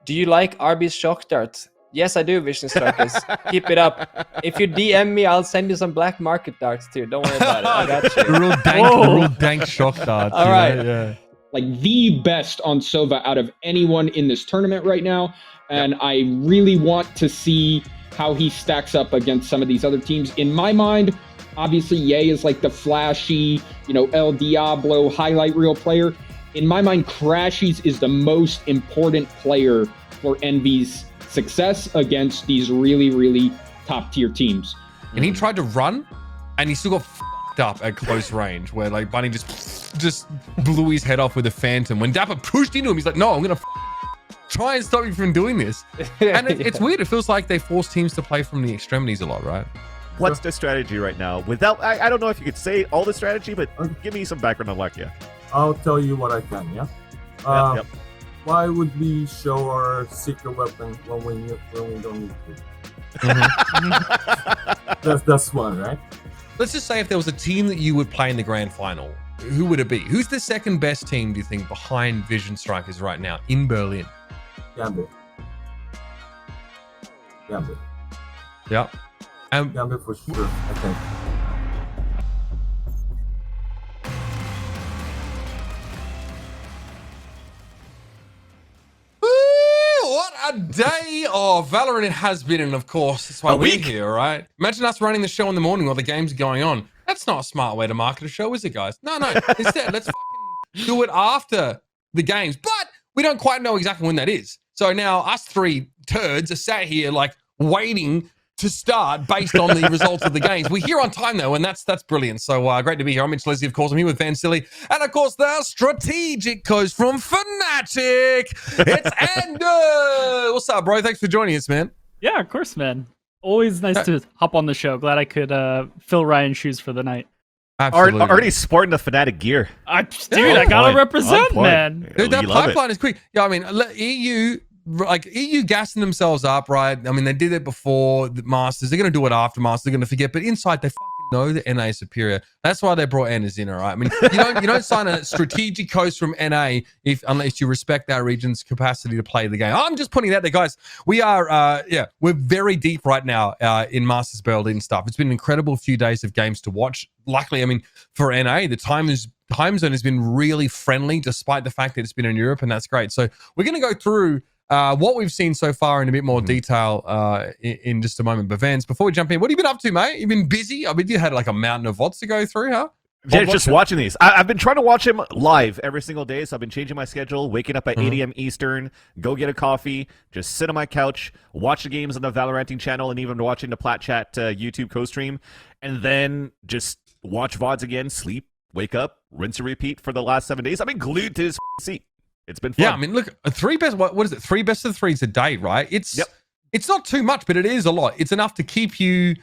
Do you like RB's shock dart? Yes, I do, Vision Strikers. Keep it up. If you DM me, I'll send you some black market darts too. Don't worry about it. I got you. real dank shock darts. All right. Yeah. Like the best on Sova out of anyone in this tournament right now. And I really want to see how he stacks up against some of these other teams. In my mind, obviously, Ye is like the flashy, El Diablo highlight reel player. In my mind, Crashies is the most important player for Envy's success against these really, really top tier teams. And he tried to run, and he still got f***ed up at close range, where like Bunny just blew his head off with a phantom. When Dapper pushed into him, he's like, "No, I'm gonna try and stop you from doing this." And it's weird. It feels like they force teams to play from the extremities a lot, right? What's the strategy right now? Without, I don't know if you could say all the strategy, but give me some background on Lakia. I'll tell you what I can, yeah? Yep. Why would we show our secret weapon when we don't need to? That's one, right? Let's just say if there was a team that you would play in the grand final, who would it be? Who's the second best team, do you think, behind Vision Strikers right now in Berlin? Gambit. Yeah. Gambit for sure, I think. What a day of Valorant it has been, and of course, that's why we're here, right? Imagine us running the show in the morning while the game's going on. That's not a smart way to market a show, is it, guys? No. Instead, let's fucking do it after the games. But we don't quite know exactly when that is. So now us three turds are sat here like waiting to start based on the results of the games. We're here on time though, and that's brilliant. So great to be here. I'm Mitch Leslie, of course. I'm here with Van Silly, and of course the strategic coach from Fnatic. It's Ender. What's up, bro? Thanks for joining us, man. Yeah, of course, man. Always nice to hop on the show. Glad I could fill Ryan's shoes for the night. Absolutely. Already sporting the Fnatic gear. I gotta represent, man. Dude, that pipeline is quick. Yeah, I mean, EU gassing themselves up, right? I mean, they did it before the Masters. They're going to do it after Masters. They're going to forget. But inside, they fucking know that NA is superior. That's why they brought NAs in, all right? I mean, you don't sign a strategic coach from NA unless you respect our region's capacity to play the game. I'm just putting that there, guys. We are, we're very deep right now in Masters Berlin stuff. It's been an incredible few days of games to watch. Luckily, I mean, for NA, the time zone has been really friendly, despite the fact that it's been in Europe, and that's great. So we're going to go through what we've seen so far in a bit more detail in just a moment. But Vans, before we jump in, what have you been up to, mate? You've been busy? I mean, you had like a mountain of VODs to go through, huh? Yeah, just watching these. I've been trying to watch him live every single day, so I've been changing my schedule, waking up at 8 a.m. Eastern, go get a coffee, just sit on my couch, watch the games on the Valoranting channel, and even watching the Plat Chat YouTube co-stream, and then just watch VODs again, sleep, wake up, rinse and repeat for the last 7 days. I've been glued to this seat. It's been fun. Yeah, I mean, look, three best. What is it? 3 best of threes a day, right? It's not too much, but it is a lot. It's enough to keep you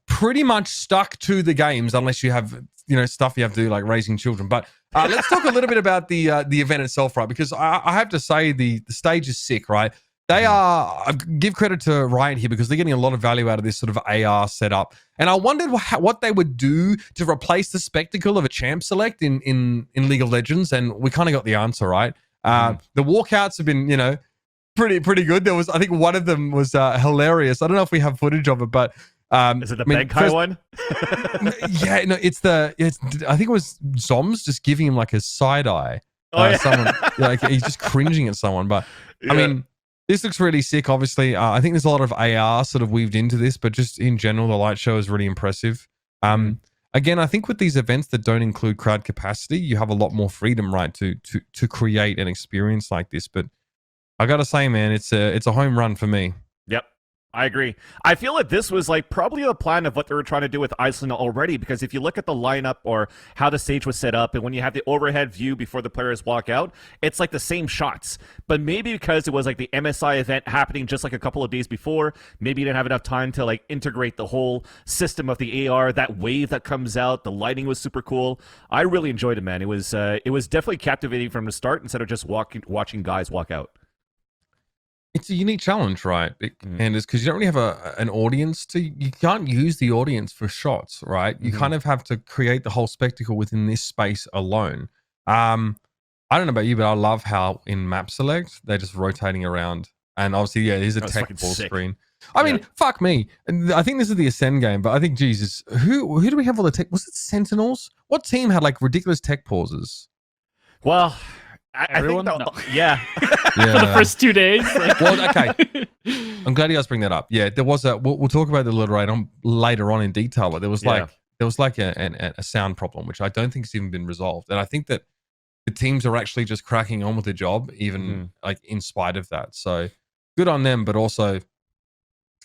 pretty much stuck to the games, unless you have stuff you have to do like raising children. But let's talk a little bit about the event itself, right? Because I have to say the stage is sick, right? They are. I give credit to Riot here because they're getting a lot of value out of this sort of AR setup. And I wondered what they would do to replace the spectacle of a champ select in League of Legends, and we kind of got the answer, right? The walkouts have been, pretty good. There was, I think, one of them was hilarious. I don't know if we have footage of it, but is it the Bankai one? Yeah, no, it's I think it was Zoms just giving him like a side eye. Someone like he's just cringing at someone. But I mean, this looks really sick. Obviously, I think there's a lot of AR sort of weaved into this, but just in general, the light show is really impressive. Again, I think with these events that don't include crowd capacity, you have a lot more freedom, right, to create an experience like this. But I gotta say, man, it's a home run for me. Yep, I agree. I feel like this was like probably a plan of what they were trying to do with Iceland already, because if you look at the lineup or how the stage was set up, and when you have the overhead view before the players walk out, it's like the same shots. But maybe because it was like the MSI event happening just like a couple of days before, maybe you didn't have enough time to like integrate the whole system of the AR, that wave that comes out. The lighting was super cool. I really enjoyed it, man. It was definitely captivating from the start instead of just watching guys walk out. It's a unique challenge, right? And it's because you don't really have an audience you can't use the audience for shots, right? You kind of have to create the whole spectacle within this space alone. I don't know about you, but I love how in map select they're just rotating around, and obviously, yeah, there's a That's tech fucking ball sick. screen. I mean, fuck me. And I think this is the Acend game, but I think Jesus, who do we have all the tech? Was it Sentinels? What team had like ridiculous tech pauses? Well, I Everyone? think No. yeah. For the first 2 days. Like... Well, okay. I'm glad you guys bring that up. Yeah, there was a. We'll talk about the later on in detail, but there was like a sound problem, which I don't think has even been resolved, and I think that the teams are actually just cracking on with the job, even like in spite of that. So good on them, but also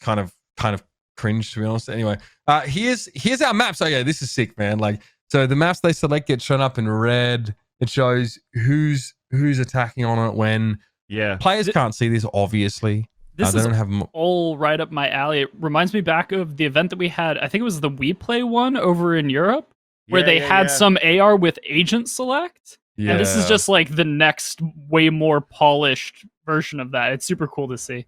kind of cringe, to be honest. Anyway, here's our map. So yeah, this is sick, man. Like, so the maps they select get shown up in red. It shows who's attacking on it when. Yeah. Players can't see this, obviously. This they is don't have all right up my alley. It reminds me back of the event that we had. I think it was the We Play one over in Europe, where they had some AR with agent select. Yeah. And this is just like the next way more polished version of that. It's super cool to see.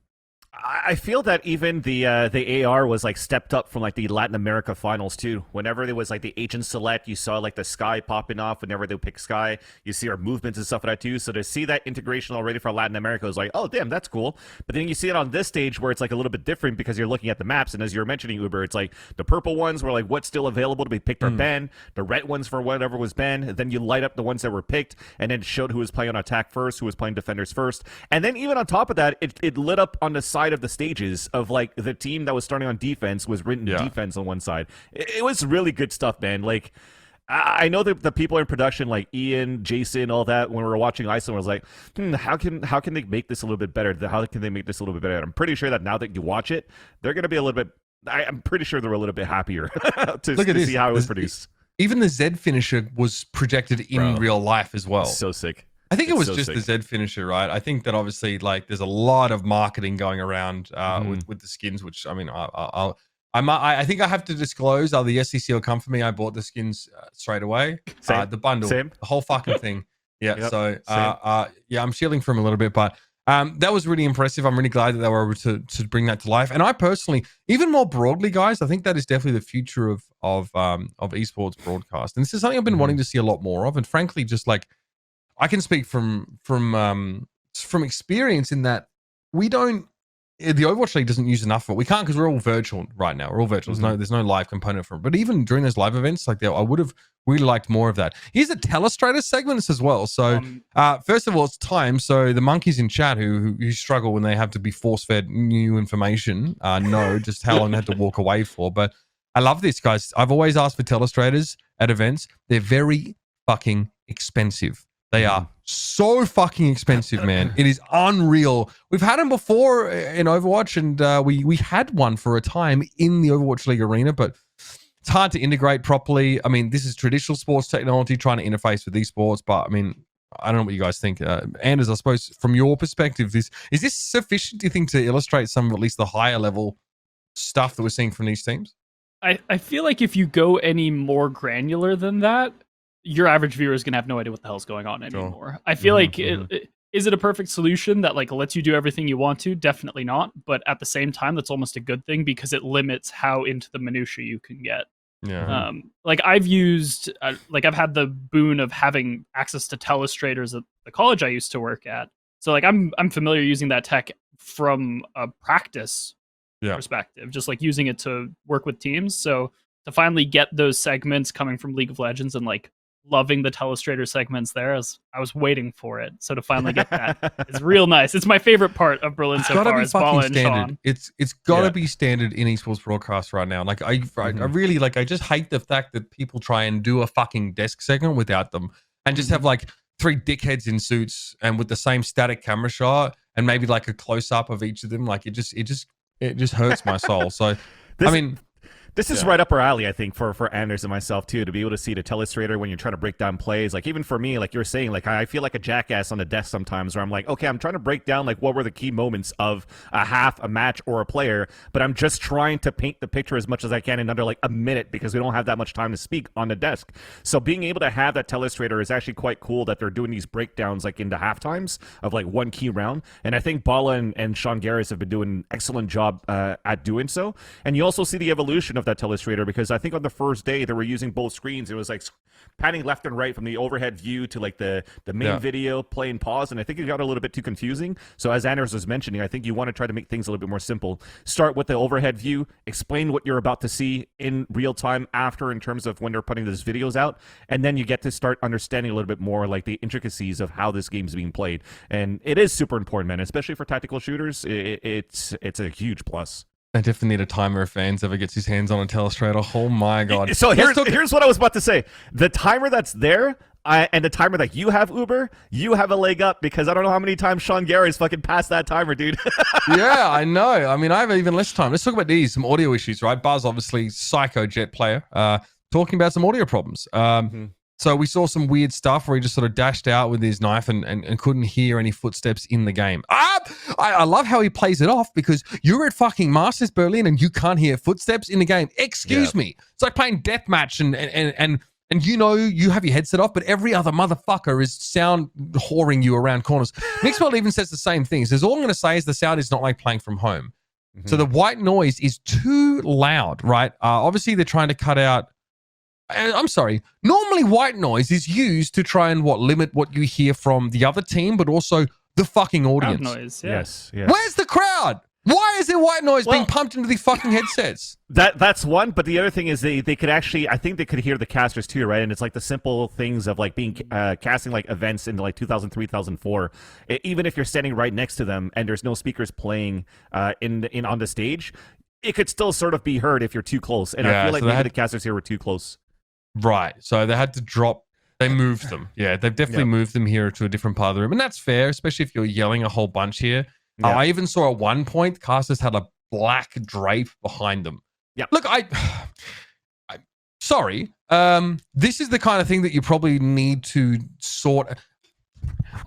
I feel that even the AR was like stepped up from like the Latin America finals too. Whenever there was like the agent select, you saw like the sky popping off. Whenever they pick sky, you see our movements and stuff like that too. So to see that integration already for Latin America was like, oh damn, that's cool. But then you see it on this stage where it's like a little bit different because you're looking at the maps, and as you were mentioning, Uber, it's like the purple ones were like what's still available to be picked or banned. The red ones for whatever was banned. Then you light up the ones that were picked, and then showed who was playing on attack first, who was playing defenders first, and then even on top of that, it lit up on the side of the stages of like the team that was starting on defense was written defense on one side. It was really good stuff, man. Like I know that the people in production, like Ian, Jason, all that, when we were watching Iceland, was like, how can they make this a little bit better? How can they make this a little bit better? I'm pretty sure that now that you watch it, they're going to be a little bit. I'm pretty sure they're a little bit happier to see how it was produced. Even the Z finisher was projected in real life as well. So sick. I think it was just the Z finisher, right? I think that obviously, like, there's a lot of marketing going around with the skins, which I mean, I think I have to disclose. The SEC will come for me. I bought the skins straight away. The bundle, the whole fucking thing. Yeah. Yep. So yeah, I'm shielding from a little bit, but that was really impressive. I'm really glad that they were able to bring that to life. And I personally, even more broadly, guys, I think that is definitely the future of esports broadcast. And this is something I've been wanting to see a lot more of. And frankly, just like, I can speak from experience in that the Overwatch League doesn't use enough of it. We can't because we're all virtual right now. We're all virtual. There's no live component for it. But even during those live events, like I would have really liked more of that. Here's the Telestrator segments as well. So first of all, it's time. So the monkeys in chat who struggle when they have to be force-fed new information know just how long they had to walk away for. But I love this, guys. I've always asked for Telestrators at events. They're very fucking expensive. They are so fucking expensive, man. It is unreal. We've had them before in Overwatch, and we had one for a time in the Overwatch League arena, but it's hard to integrate properly. I mean, this is traditional sports technology trying to interface with esports, but I mean, I don't know what you guys think. Anders, I suppose from your perspective, is this sufficient, do you think, to illustrate some of at least the higher level stuff that we're seeing from these teams? I feel like if you go any more granular than that, your average viewer is going to have no idea what the hell's going on anymore. Sure. I feel like, is it a perfect solution that like lets you do everything you want to? Definitely not. But at the same time, that's almost a good thing because it limits how into the minutia you can get. Yeah. Like I've used, I've had the boon of having access to telestrators at the college I used to work at. So like I'm familiar using that tech from a practice perspective, just like using it to work with teams. So to finally get those segments coming from League of Legends and like loving the telestrator segments there as I was waiting for it. So to finally get that is real nice. It's my favorite part of Berlin so far is Bala and Sean. It's gotta be standard in esports broadcast right now. Like I really like, I just hate the fact that people try and do a fucking desk segment without them and just have like 3 dickheads in suits and with the same static camera shot and maybe like a close up of each of them. Like it just hurts my soul. So This is right up our alley, I think, for Anders and myself, too, to be able to see the telestrator when you're trying to break down plays. Like, even for me, like you're saying, like, I feel like a jackass on the desk sometimes where I'm like, okay, I'm trying to break down, like, what were the key moments of a half, a match, or a player, but I'm just trying to paint the picture as much as I can in under, like, a minute because we don't have that much time to speak on the desk. So being able to have that telestrator is actually quite cool that they're doing these breakdowns, like, into half times of, like, one key round. And I think Bala and Sean Garris have been doing an excellent job at doing so. And you also see the evolution of that telestrator, because I think on the first day they were using both screens. It was like panning left and right from the overhead view to like the main video, play and pause, and I think it got a little bit too confusing. So as Anders was mentioning, I think you want to try to make things a little bit more simple. Start with the overhead view, explain what you're about to see in real time after in terms of when they're putting these videos out, and then you get to start understanding a little bit more like the intricacies of how this game's being played. And it is super important, man, especially for tactical shooters. It's a huge plus. I definitely need a timer if Vans ever gets his hands on a telestrator. Oh my god. So here's what I was about to say. The timer that's there and the timer that you have, Uber, you have a leg up, because I don't know how many times Sean Gary's fucking passed that timer, dude. Yeah, I know. I mean, I have even less time. Let's talk about these, some audio issues, right? Buzz, obviously, psycho jet player, talking about some audio problems. So we saw some weird stuff where he just sort of dashed out with his knife and couldn't hear any footsteps in the game. I love how he plays it off, because you're at fucking Masters Berlin and you can't hear footsteps in the game. Excuse me. It's like playing deathmatch and you know you have your headset off, but every other motherfucker is sound whoring you around corners. Mixwell even says the same thing. He says, all I'm going to say is the sound is not like playing from home. So the white noise is too loud, right? Obviously, they're trying to cut out. I'm sorry. Normally, white noise is used to try and limit what you hear from the other team, but also the fucking audience. Crowd noise, yeah. Yes. Where's the crowd? Why is there white noise being pumped into the fucking headsets? That's one, but the other thing is they could actually, I think they could hear the casters too, right? And it's like the simple things of like being casting like events into like 2003, 2004. Even if you're standing right next to them and there's no speakers playing in on the stage, it could still sort of be heard if you're too close. And I feel like maybe the casters here were too close. Right. So they had to drop. They moved them. Yeah, they've definitely moved them here to a different part of the room. And that's fair, especially if you're yelling a whole bunch here. Yeah. I even saw at one point, casters had a black drape behind them. Yeah. Look, sorry. This is the kind of thing that you probably need to sort.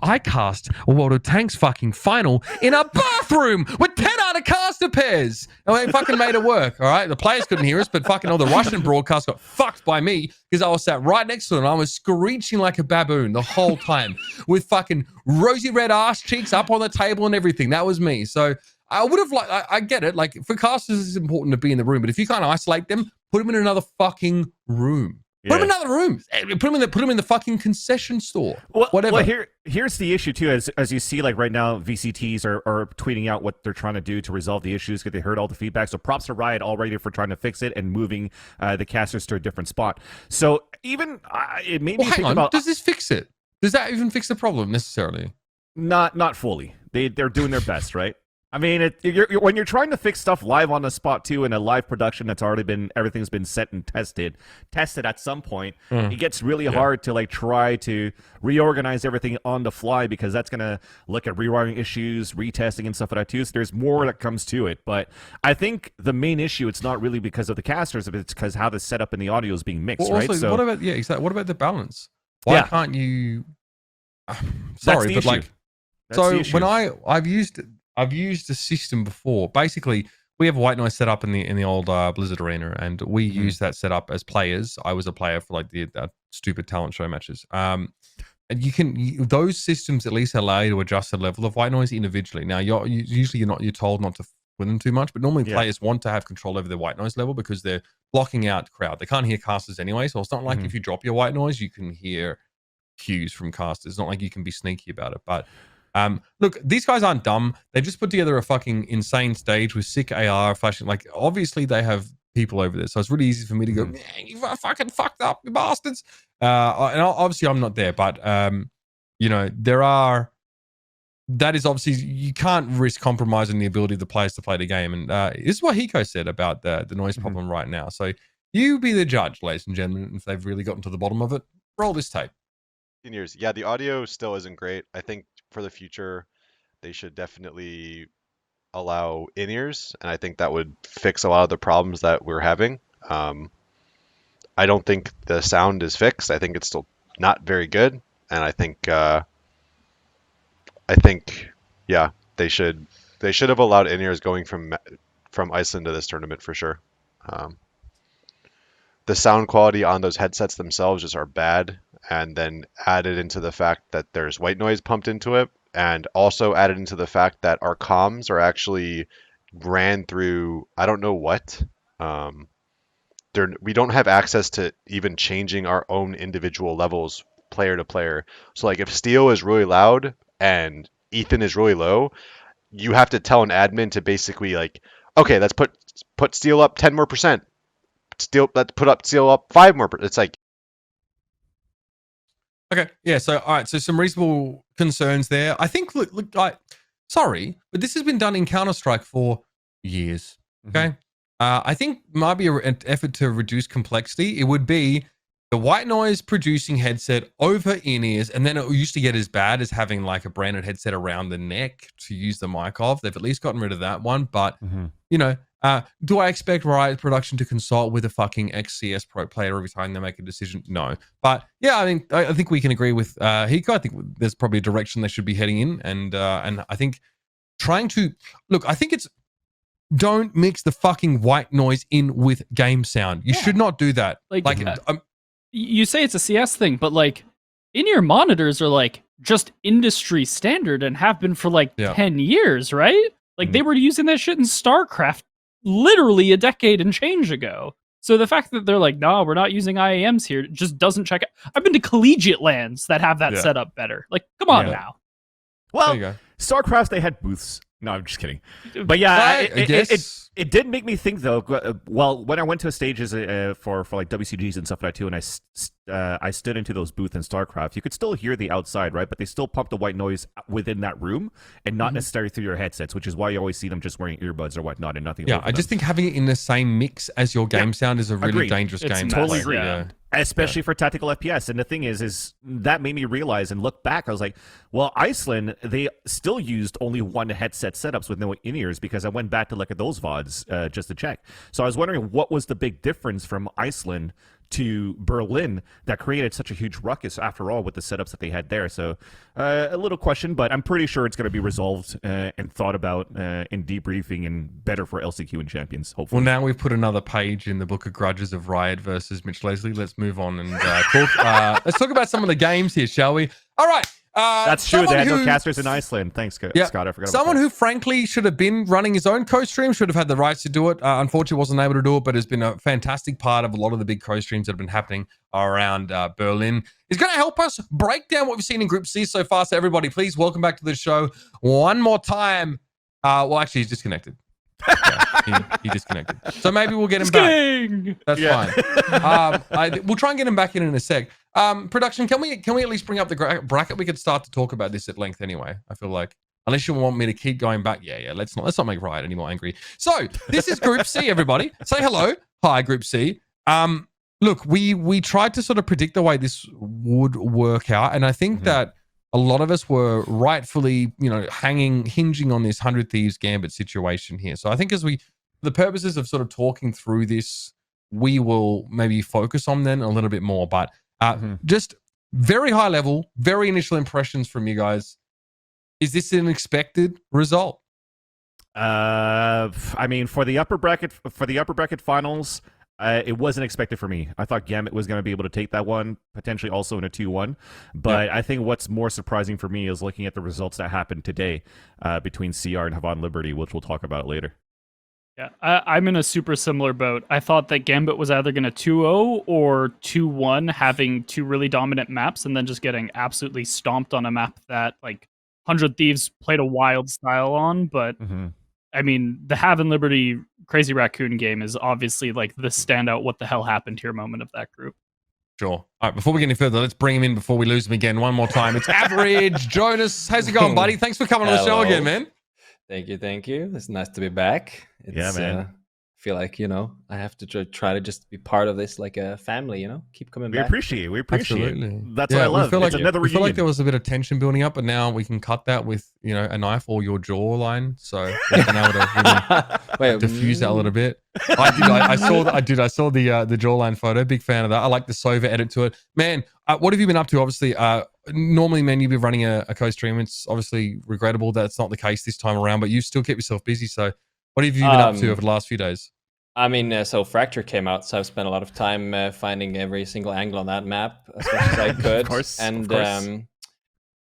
I cast a World of Tanks fucking final in a bathroom with 10 other caster pairs. And they fucking made it work, all right? The players couldn't hear us, but fucking all the Russian broadcast got fucked by me because I was sat right next to them. I was screeching like a baboon the whole time with fucking rosy red ass cheeks up on the table and everything. That was me. So I would have I get it. Like, for casters, it's important to be in the room, but if you can't isolate them, put them in another fucking room. Put them in another room. Put them in the fucking concession store. Whatever. Well, here's the issue too. As you see, like right now, VCTs are tweeting out what they're trying to do to resolve the issues because they heard all the feedback. So props to Riot already for trying to fix it and moving the casters to a different spot. So even it made me think about. Does this fix it? Does that even fix the problem necessarily? Not fully. They're doing their best, right? I mean, when you're trying to fix stuff live on the spot too, in a live production that's already everything's been set and tested at some point, it gets really hard to like try to reorganize everything on the fly because that's gonna look at rewiring issues, retesting and stuff like that too. So there's more that comes to it. But I think the main issue, it's not really because of the casters, but it's because how the setup and the audio is being mixed, right? Also, So what about the balance? Why can't you? Sorry, but like, so when I've used a system before. Basically, we have white noise set up in the old Blizzard arena, and we use that setup as players. I was a player for like the stupid talent show matches. And those systems at least allow you to adjust the level of white noise individually. Now, you're told not to with them too much, but normally players want to have control over their white noise level because they're blocking out crowd. They can't hear casters anyway, so it's not like if you drop your white noise, you can hear cues from casters. It's not like you can be sneaky about it, but. Look, these guys aren't dumb. They just put together a fucking insane stage with sick AR flashing. Like, obviously they have people over there, so it's really easy for me to go, man, you fucking fucked up, you bastards. And obviously I'm not there, but that is obviously, you can't risk compromising the ability of the players to play the game. And this is what Hiko said about the noise problem right now. So you be the judge, ladies and gentlemen, if they've really gotten to the bottom of it. Roll this tape. Years. Yeah, the audio still isn't great. I think for the future, they should definitely allow in-ears, and I think that would fix a lot of the problems that we're having. I don't think the sound is fixed. I think it's still not very good, and I think they should have allowed in-ears going from Iceland to this tournament for sure. The sound quality on those headsets themselves just are bad. And then added into the fact that there's white noise pumped into it, and also added into the fact that our comms are actually ran through, I don't know what. we don't have access to even changing our own individual levels player to player. So like if Steel is really loud and Ethan is really low, you have to tell an admin to basically like, okay, let's put Steel up 10 more percent. Let's put Steel up 5 more. It's like, okay, yeah. So all right, so some reasonable concerns there. I think look, sorry, but this has been done in Counter-Strike for years. Okay. I think might be an effort to reduce complexity. It would be the white noise producing headset over in-ears, and then it used to get as bad as having like a branded headset around the neck to use the mic off. They've at least gotten rid of that one. But, you know, do I expect Riot Production to consult with a fucking ex-CS pro player every time they make a decision? No. But yeah, I mean, I think we can agree with Hiko. I think there's probably a direction they should be heading in. And I think trying to, look, I think it's, don't mix the fucking white noise in with game sound. You should not do that. You say it's a CS thing, but like in-ear monitors are like just industry standard and have been for like 10 years, right? Like they were using that shit in StarCraft literally a decade and change ago. So the fact that they're like, no, we're not using IAMs here, just doesn't check it. I've been to collegiate lands that have that set up better. Like, come on now. Well, StarCraft, they had booths. No, I'm just kidding. But yeah, it did make me think though. Well, when I went to stages for like WCGs and stuff like that too, and I stood into those booths in StarCraft, you could still hear the outside, right? But they still pump the white noise within that room and not necessarily through your headsets, which is why you always see them just wearing earbuds or whatnot and nothing. Yeah, I just think having it in the same mix as your game sound is a really dangerous game. Totally agree. Especially for tactical FPS. And the thing is that made me realize and look back. I was like, well, Iceland, they still used only one headset setups with no in-ears because I went back to look at those VODs just to check. So I was wondering what was the big difference from Iceland to Berlin that created such a huge ruckus after all with the setups that they had there. So a little question, but I'm pretty sure it's going to be resolved and thought about in debriefing and better for LCQ and Champions, hopefully. Well, now we've put another page in the book of grudges of Riot versus Mitch Leslie. Let's move on and talk. Let's talk about some of the games here, shall we? All right. That's true. They had no casters in Iceland. Thanks, Scott. I forgot someone who, frankly, should have been running his own co-stream, should have had the rights to do it. Unfortunately, wasn't able to do it, but has been a fantastic part of a lot of the big co-streams that have been happening around Berlin. He's going to help us break down what we've seen in Group C so far. So, everybody, please welcome back to the show one more time. Well, actually, he's disconnected. He disconnected. So maybe we'll get him back. That's fine. We'll try and get him back in a sec. Production, can we at least bring up the bracket? We could start to talk about this at length anyway. I feel like, unless you want me to keep going back. Yeah. Let's not make Riot any more angry. So this is Group C, everybody. Say hello. Hi, Group C. Look, we tried to sort of predict the way this would work out, and I think that a lot of us were rightfully, hinging on this 100 Thieves Gambit situation here. So I think for the purposes of sort of talking through this, we will maybe focus on then a little bit more. But just very high level, very initial impressions from you guys. Is this an expected result? I mean, for the upper bracket finals, it wasn't expected for me. I thought Gambit was going to be able to take that one, potentially also in a 2-1. But I think what's more surprising for me is looking at the results that happened today between CR and Havanan Liberty, which we'll talk about later. Yeah, I'm in a super similar boat. I thought that Gambit was either going to 2-0 or 2-1, having two really dominant maps, and then just getting absolutely stomped on a map that, like, 100 Thieves played a wild style on. But, I mean, the Havanan Liberty Crazy Racoon game is obviously, like, the standout what the hell happened here moment of that group. Sure. All right, before we get any further, let's bring him in before we lose him again one more time. It's Average. Jonas, how's it going, buddy? Thanks for coming on the show again, man. Thank you. It's nice to be back. Yeah, man. I feel like, I have to try to just be part of this like a family, keep coming back. We appreciate Absolutely. it. That's what I love. It's another reunion. We feel like there was a bit of tension building up, but now we can cut that with, a knife or your jawline. So we've been able to really diffuse that a little bit. I saw the jawline photo. Big fan of that. I like the Sova edit to it. Man, what have you been up to? Obviously, normally, man, you've been running a co-stream. It's obviously regrettable that it's not the case this time around, but you still keep yourself busy. So what have you been up to over the last few days? I mean, so Fracture came out, so I've spent a lot of time finding every single angle on that map as much as I could. Of course.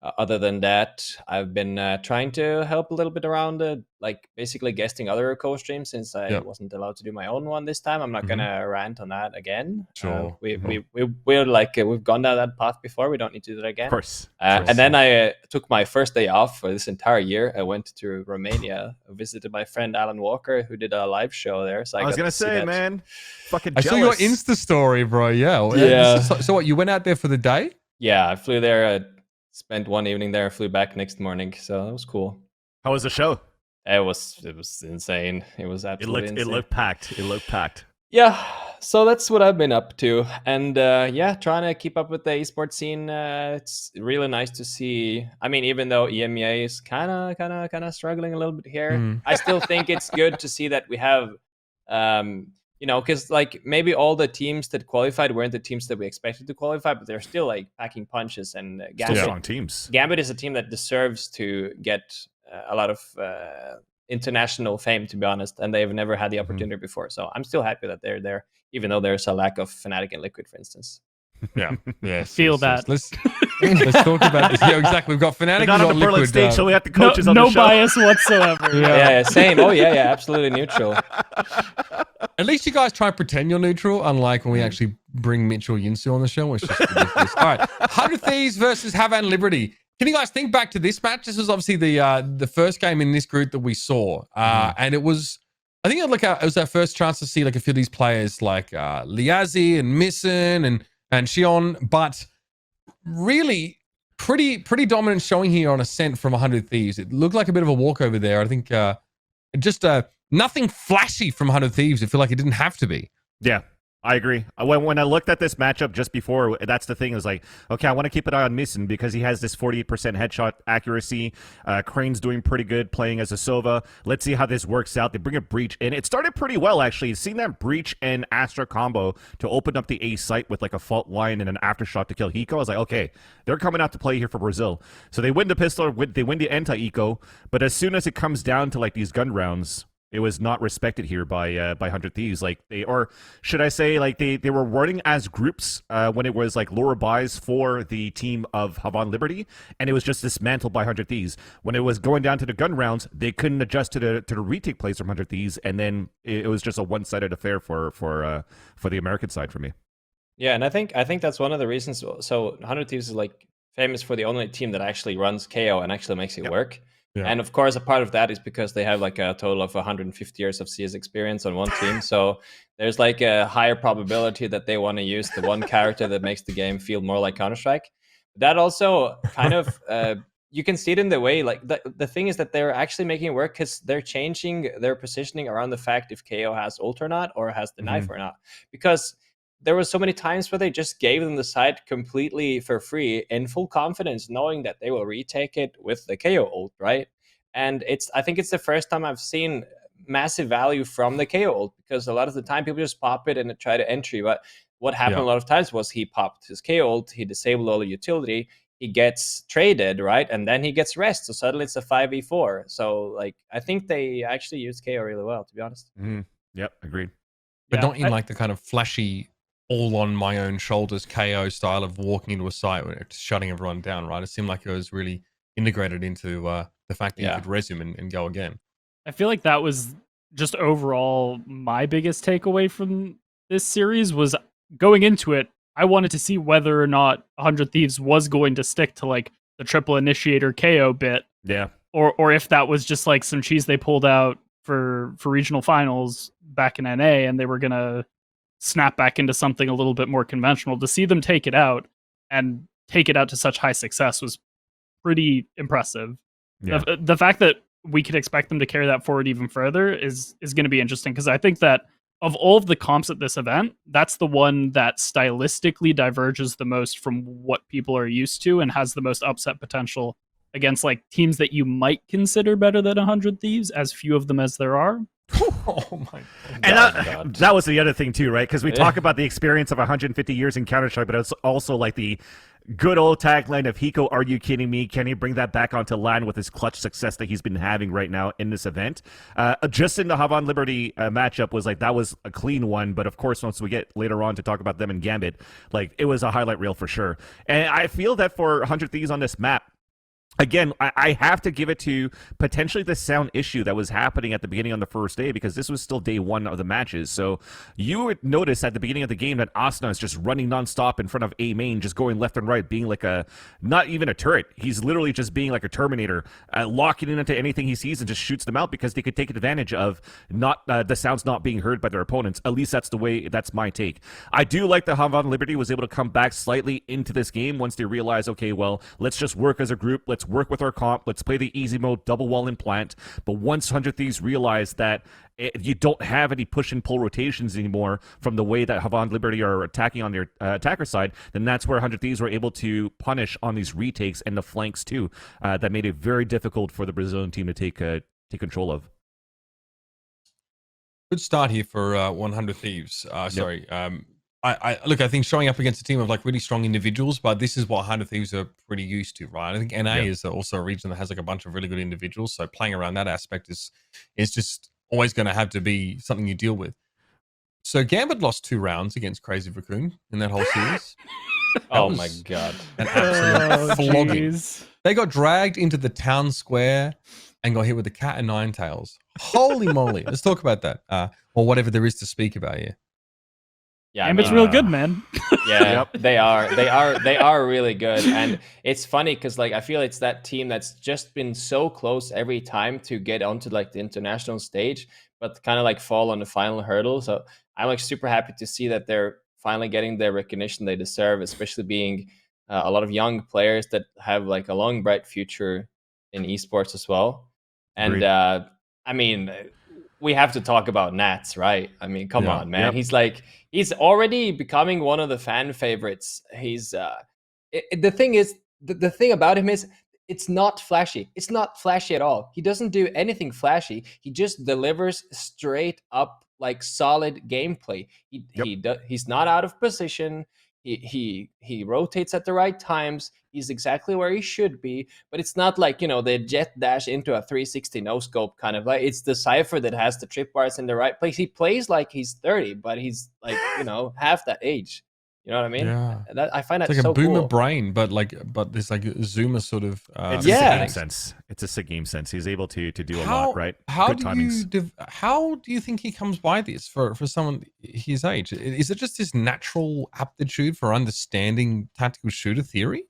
Other than that, I've been trying to help a little bit around, like basically guesting other co-streams since I wasn't allowed to do my own one this time. I'm not gonna rant on that again. Sure. We're like we've gone down that path before. We don't need to do that again. Of course. And then I took my first day off for this entire year. I went to Romania, visited my friend Alan Walker, who did a live show there. So I was gonna say, man, fucking I jealous. saw your Insta story, bro. Yeah. Yeah. So what? You went out there for the day? Yeah, I flew there. Spent one evening there, flew back next morning, so it was cool. How was the show? It was insane. It was absolutely insane. It looked packed. It looked packed. Yeah, so that's what I've been up to, and yeah, trying to keep up with the esports scene. It's really nice to see. I mean, even though EMEA is kind of struggling a little bit here, I still think it's good to see that we have. You know, because like maybe all the teams that qualified weren't the teams that we expected to qualify, but they're still like packing punches. And Gambit, strong teams. Gambit is a team that deserves to get a lot of international fame, to be honest, and they've never had the opportunity before. So I'm still happy that they're there, even though there's a lack of Fnatic and Liquid, for instance. Yeah, yeah. Feel that. Let's talk about this. Yeah, exactly. We've got Fnatic. We're not on the Berlin Liquid, stage, so we have the coaches on no the show. bias whatsoever. Yeah, same. Oh yeah, absolutely neutral. At least you guys try and pretend you're neutral, unlike when we actually bring Mitchell Yinsu on the show. It's just ridiculous. All right, 100 Thieves versus Havanan Liberty. Can you guys think back to this match? This was obviously the first game in this group that we saw, and it was. I think it was our first chance to see like a few of these players like Liazi and Misson and Shion, but really pretty dominant showing here on Acend from 100 Thieves. It looked like a bit of a walkover there. I think just nothing flashy from 100 Thieves. I feel like it didn't have to be. Yeah, I agree. When I looked at this matchup just before, that's the thing. Is like, okay, I want to keep an eye on Misson because he has this 48% headshot accuracy. Crane's doing pretty good playing as a Sova. Let's see how this works out. They bring a Breach in. It started pretty well, actually. Seeing that Breach and Astra combo to open up the A site with like a fault line and an aftershock to kill Hiko. I was like, okay, they're coming out to play here for Brazil. So they win the pistol, they win the anti-eco, but as soon as it comes down to like these gun rounds, it was not respected here by 100 Thieves. Like or should I say, like they were running as groups when it was like lower buys for the team of Havanan Liberty, and it was just dismantled by 100 Thieves. When it was going down to the gun rounds, they couldn't adjust to the retake plays from 100 Thieves, and then it was just a one-sided affair for the American side for me. Yeah, and I think that's one of the reasons. So 100 Thieves is like famous for the only team that actually runs KO and actually makes it work. Yeah. And of course, a part of that is because they have like a total of 150 years of CS experience on one team. So there's like a higher probability that they want to use the one character that makes the game feel more like Counter-Strike. That also kind of, you can see it in the way, like the thing is that they're actually making it work because they're changing their positioning around the fact if KO has ult or not, or has the knife or not. Because there were so many times where they just gave them the site completely for free in full confidence, knowing that they will retake it with the KO ult, right? And I think it's the first time I've seen massive value from the KO ult, because a lot of the time people just pop it and try to entry. But what happened a lot of times was he popped his KO ult, he disabled all the utility, he gets traded, right? And then he gets rest. So suddenly it's a 5v4. So like I think they actually used KO really well, to be honest. Yep, agreed. But not in like the kind of flashy all on my own shoulders KO style of walking into a site where it's shutting everyone down, right? It seemed like it was really integrated into the fact that you could resume and go again. I feel like that was just overall my biggest takeaway from this series was going into it. I wanted to see whether or not 100 Thieves was going to stick to like the triple initiator KO bit. Yeah. Or if that was just like some cheese they pulled out for regional finals back in NA and they were going to snap back into something a little bit more conventional. To see them take it out and take it out to such high success was pretty impressive. Yeah. The fact that we could expect them to carry that forward even further is going to be interesting, because I think that of all of the comps at this event, that's the one that stylistically diverges the most from what people are used to and has the most upset potential against like teams that you might consider better than 100 Thieves, as few of them as there are. Oh my God. And that was the other thing too, right? Because we talk about the experience of 150 years in Counter-Strike, but it's also like the good old tagline of Hiko, are you kidding me? Can he bring that back onto line with his clutch success that he's been having right now in this event? Just in the Havanan Liberty matchup was like, that was a clean one. But of course, once we get later on to talk about them in Gambit, like it was a highlight reel for sure. And I feel that for 100 Thieves on this map, Again, I have to give it to potentially the sound issue that was happening at the beginning on the first day, because this was still day one of the matches. So you would notice at the beginning of the game that Asuna is just running nonstop in front of A main, just going left and right, being like not even a turret. He's literally just being like a Terminator, locking into anything he sees and just shoots them out because they could take advantage of not the sounds not being heard by their opponents. At least that's my take. I do like that Havanan Liberty was able to come back slightly into this game once they realized, okay, well, let's just work as a group. Let's work with our comp. Let's play the easy mode, double wall implant. But once 100 Thieves realized that you don't have any push and pull rotations anymore from the way that Havanan Liberty are attacking on their attacker side, then that's where 100 Thieves were able to punish on these retakes and the flanks too. That made it very difficult for the Brazilian team to take control of. Good start here for 100 Thieves. Sorry. Look, I think showing up against a team of like really strong individuals, but this is what 100 Thieves are pretty used to, right? I think NA is also a region that has like a bunch of really good individuals, so playing around that aspect is just always going to have to be something you deal with. So Gambit lost 2 rounds against Crazy Racoon in that whole series. Oh my god, an absolute flogging. Geez. They got dragged into the town square and got hit with the cat and 9 tails. Holy moly! Let's talk about that, or whatever there is to speak about here. Yeah, Gambit's real good, man. Yeah, they are really good, and it's funny because like I feel it's that team that's just been so close every time to get onto like the international stage, but kind of like fall on the final hurdle. So I'm like super happy to see that they're finally getting the recognition they deserve, especially being a lot of young players that have like a long, bright future in esports as well. And I mean, we have to talk about Nats, right? I mean, come on, man. He's already becoming one of the fan favorites. He's the thing is, the thing about him is it's not flashy. It's not flashy at all. He doesn't do anything flashy. He just delivers straight up like solid gameplay. He's not out of position. He rotates at the right times. He's exactly where he should be, but it's not like, you know, they jet dash into a 360 no scope kind of like. It's the Cypher that has the trip bars in the right place. He plays like he's 30, but he's like, you know, half that age. You know what I mean? Yeah. I find that it's like so a boomer cool. brain, but there's like a zoomer sort of. It's a game sense. It's a sick game sense. He's able to do a lot, right? How Good do timings. how do you think he comes by this for someone his age? Is it just his natural aptitude for understanding tactical shooter theory?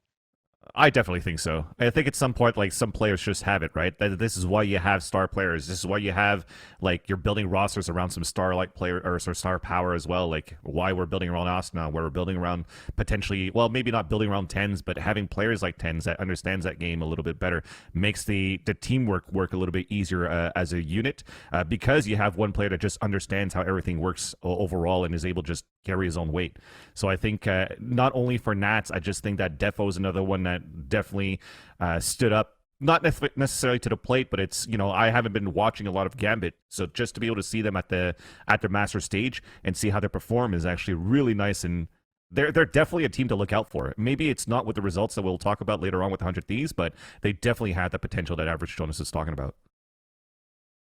I definitely think so. I think at some point, like, some players just have it, right? That this is why you have star players. This is why you have, like, you're building rosters around some star-like player or star power as well. Like, why we're building around Asuna, where we're building around potentially, well, maybe not building around tens, but having players like tens that understands that game a little bit better makes the teamwork work a little bit easier as a unit, because you have one player that just understands how everything works overall and is able to just carry his own weight. So I think not only for Nats, I just think that Defo is another one that definitely stood up, not necessarily to the plate, but it's, you know, I haven't been watching a lot of Gambit, so just to be able to see them at their master stage and see how they perform is actually really nice, and they're definitely a team to look out for. Maybe it's not with the results that we'll talk about later on with 100 Thieves, but they definitely had the potential that Average Jonas is talking about.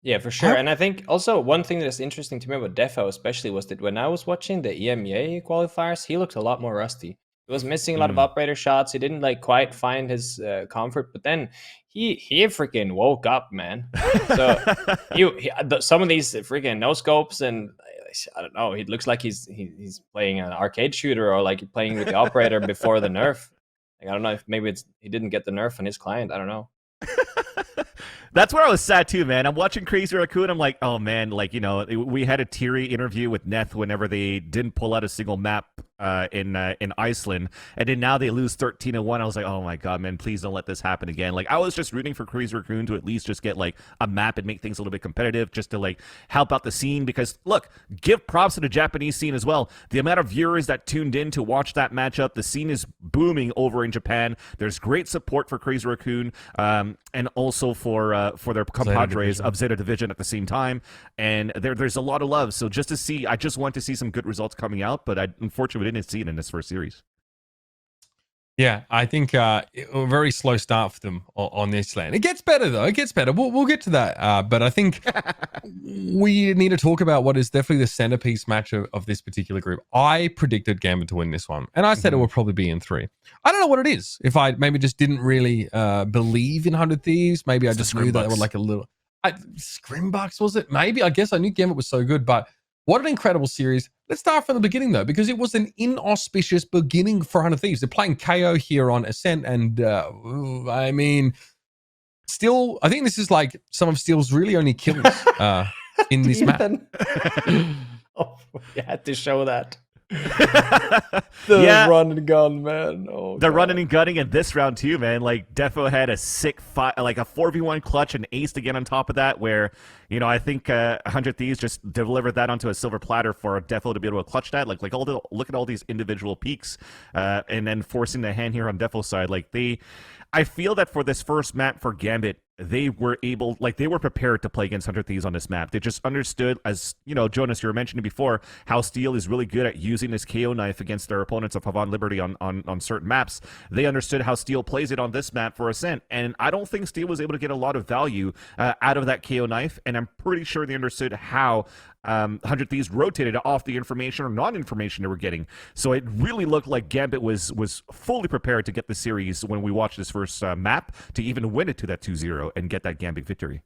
Yeah, for sure. And I think also one thing that's interesting to me about Defo especially was that when I was watching the EMEA qualifiers, he looked a lot more rusty. He was missing a lot of operator shots. He didn't like quite find his comfort, but then he freaking woke up, man. So some of these freaking no scopes, and I don't know. It looks like he's playing an arcade shooter or like playing with the operator before the nerf. Like, I don't know if maybe he didn't get the nerf on his client. I don't know. That's where I was sad too, man. I'm watching Crazy Racoon. I'm like, oh man, like, you know, we had a Thierry interview with Neth whenever they didn't pull out a single map in Iceland, and then now they lose 13-1. I was like, oh my god, man, please don't let this happen again. Like, I was just rooting for Crazy Racoon to at least just get like a map and make things a little bit competitive, just to like help out the scene. Because look, give props to the Japanese scene as well. The amount of viewers that tuned in to watch that matchup, the scene is booming over in Japan. There's great support for Crazy Racoon, and also for their compadres of Zeta Division at the same time, and there's a lot of love. So just to see, I just want to see some good results coming out, but I unfortunately didn't see it in this first series. Yeah, I think a very slow start for them on this land. It gets better though. It gets better. We'll get to that. But I think we need to talk about what is definitely the centerpiece match of this particular group. I predicted Gambit to win this one, and I said it would probably be in 3. I don't know what it is. If I maybe just didn't really believe in 100 Thieves, maybe I just knew that they were like a little Scrimbucks, was it? Maybe. I guess I knew Gambit was so good, but what an incredible series. Let's start from the beginning, though, because it was an inauspicious beginning for 100 Thieves. They're playing KO here on Acend, and I mean, Steel, I think this is like some of Steel's really only kills in this map. Oh, we had to show that. The run and gun, man. The running and gunning in this round too, man. Like Defo had a sick fight, like a 4v1 clutch and aced again on top of that, where, you know, I think 100 Thieves just delivered that onto a silver platter for Defo to be able to clutch that. Like all the, look at all these individual peaks, and then forcing the hand here on Defo's side. Like I feel that for this first map for Gambit, they were prepared to play against 100 Thieves on this map. They just understood, as you know, Jonas, you were mentioning before, how Steel is really good at using this KO knife against their opponents of Havanan Liberty on certain maps. They understood how Steel plays it on this map for Acend, and I don't think Steel was able to get a lot of value out of that KO knife, and I'm pretty sure they understood how 100 Thieves rotated off the information or non-information they were getting. So it really looked like Gambit was fully prepared to get the series when we watched this first map to even win it to that 2-0 and get that Gambit victory.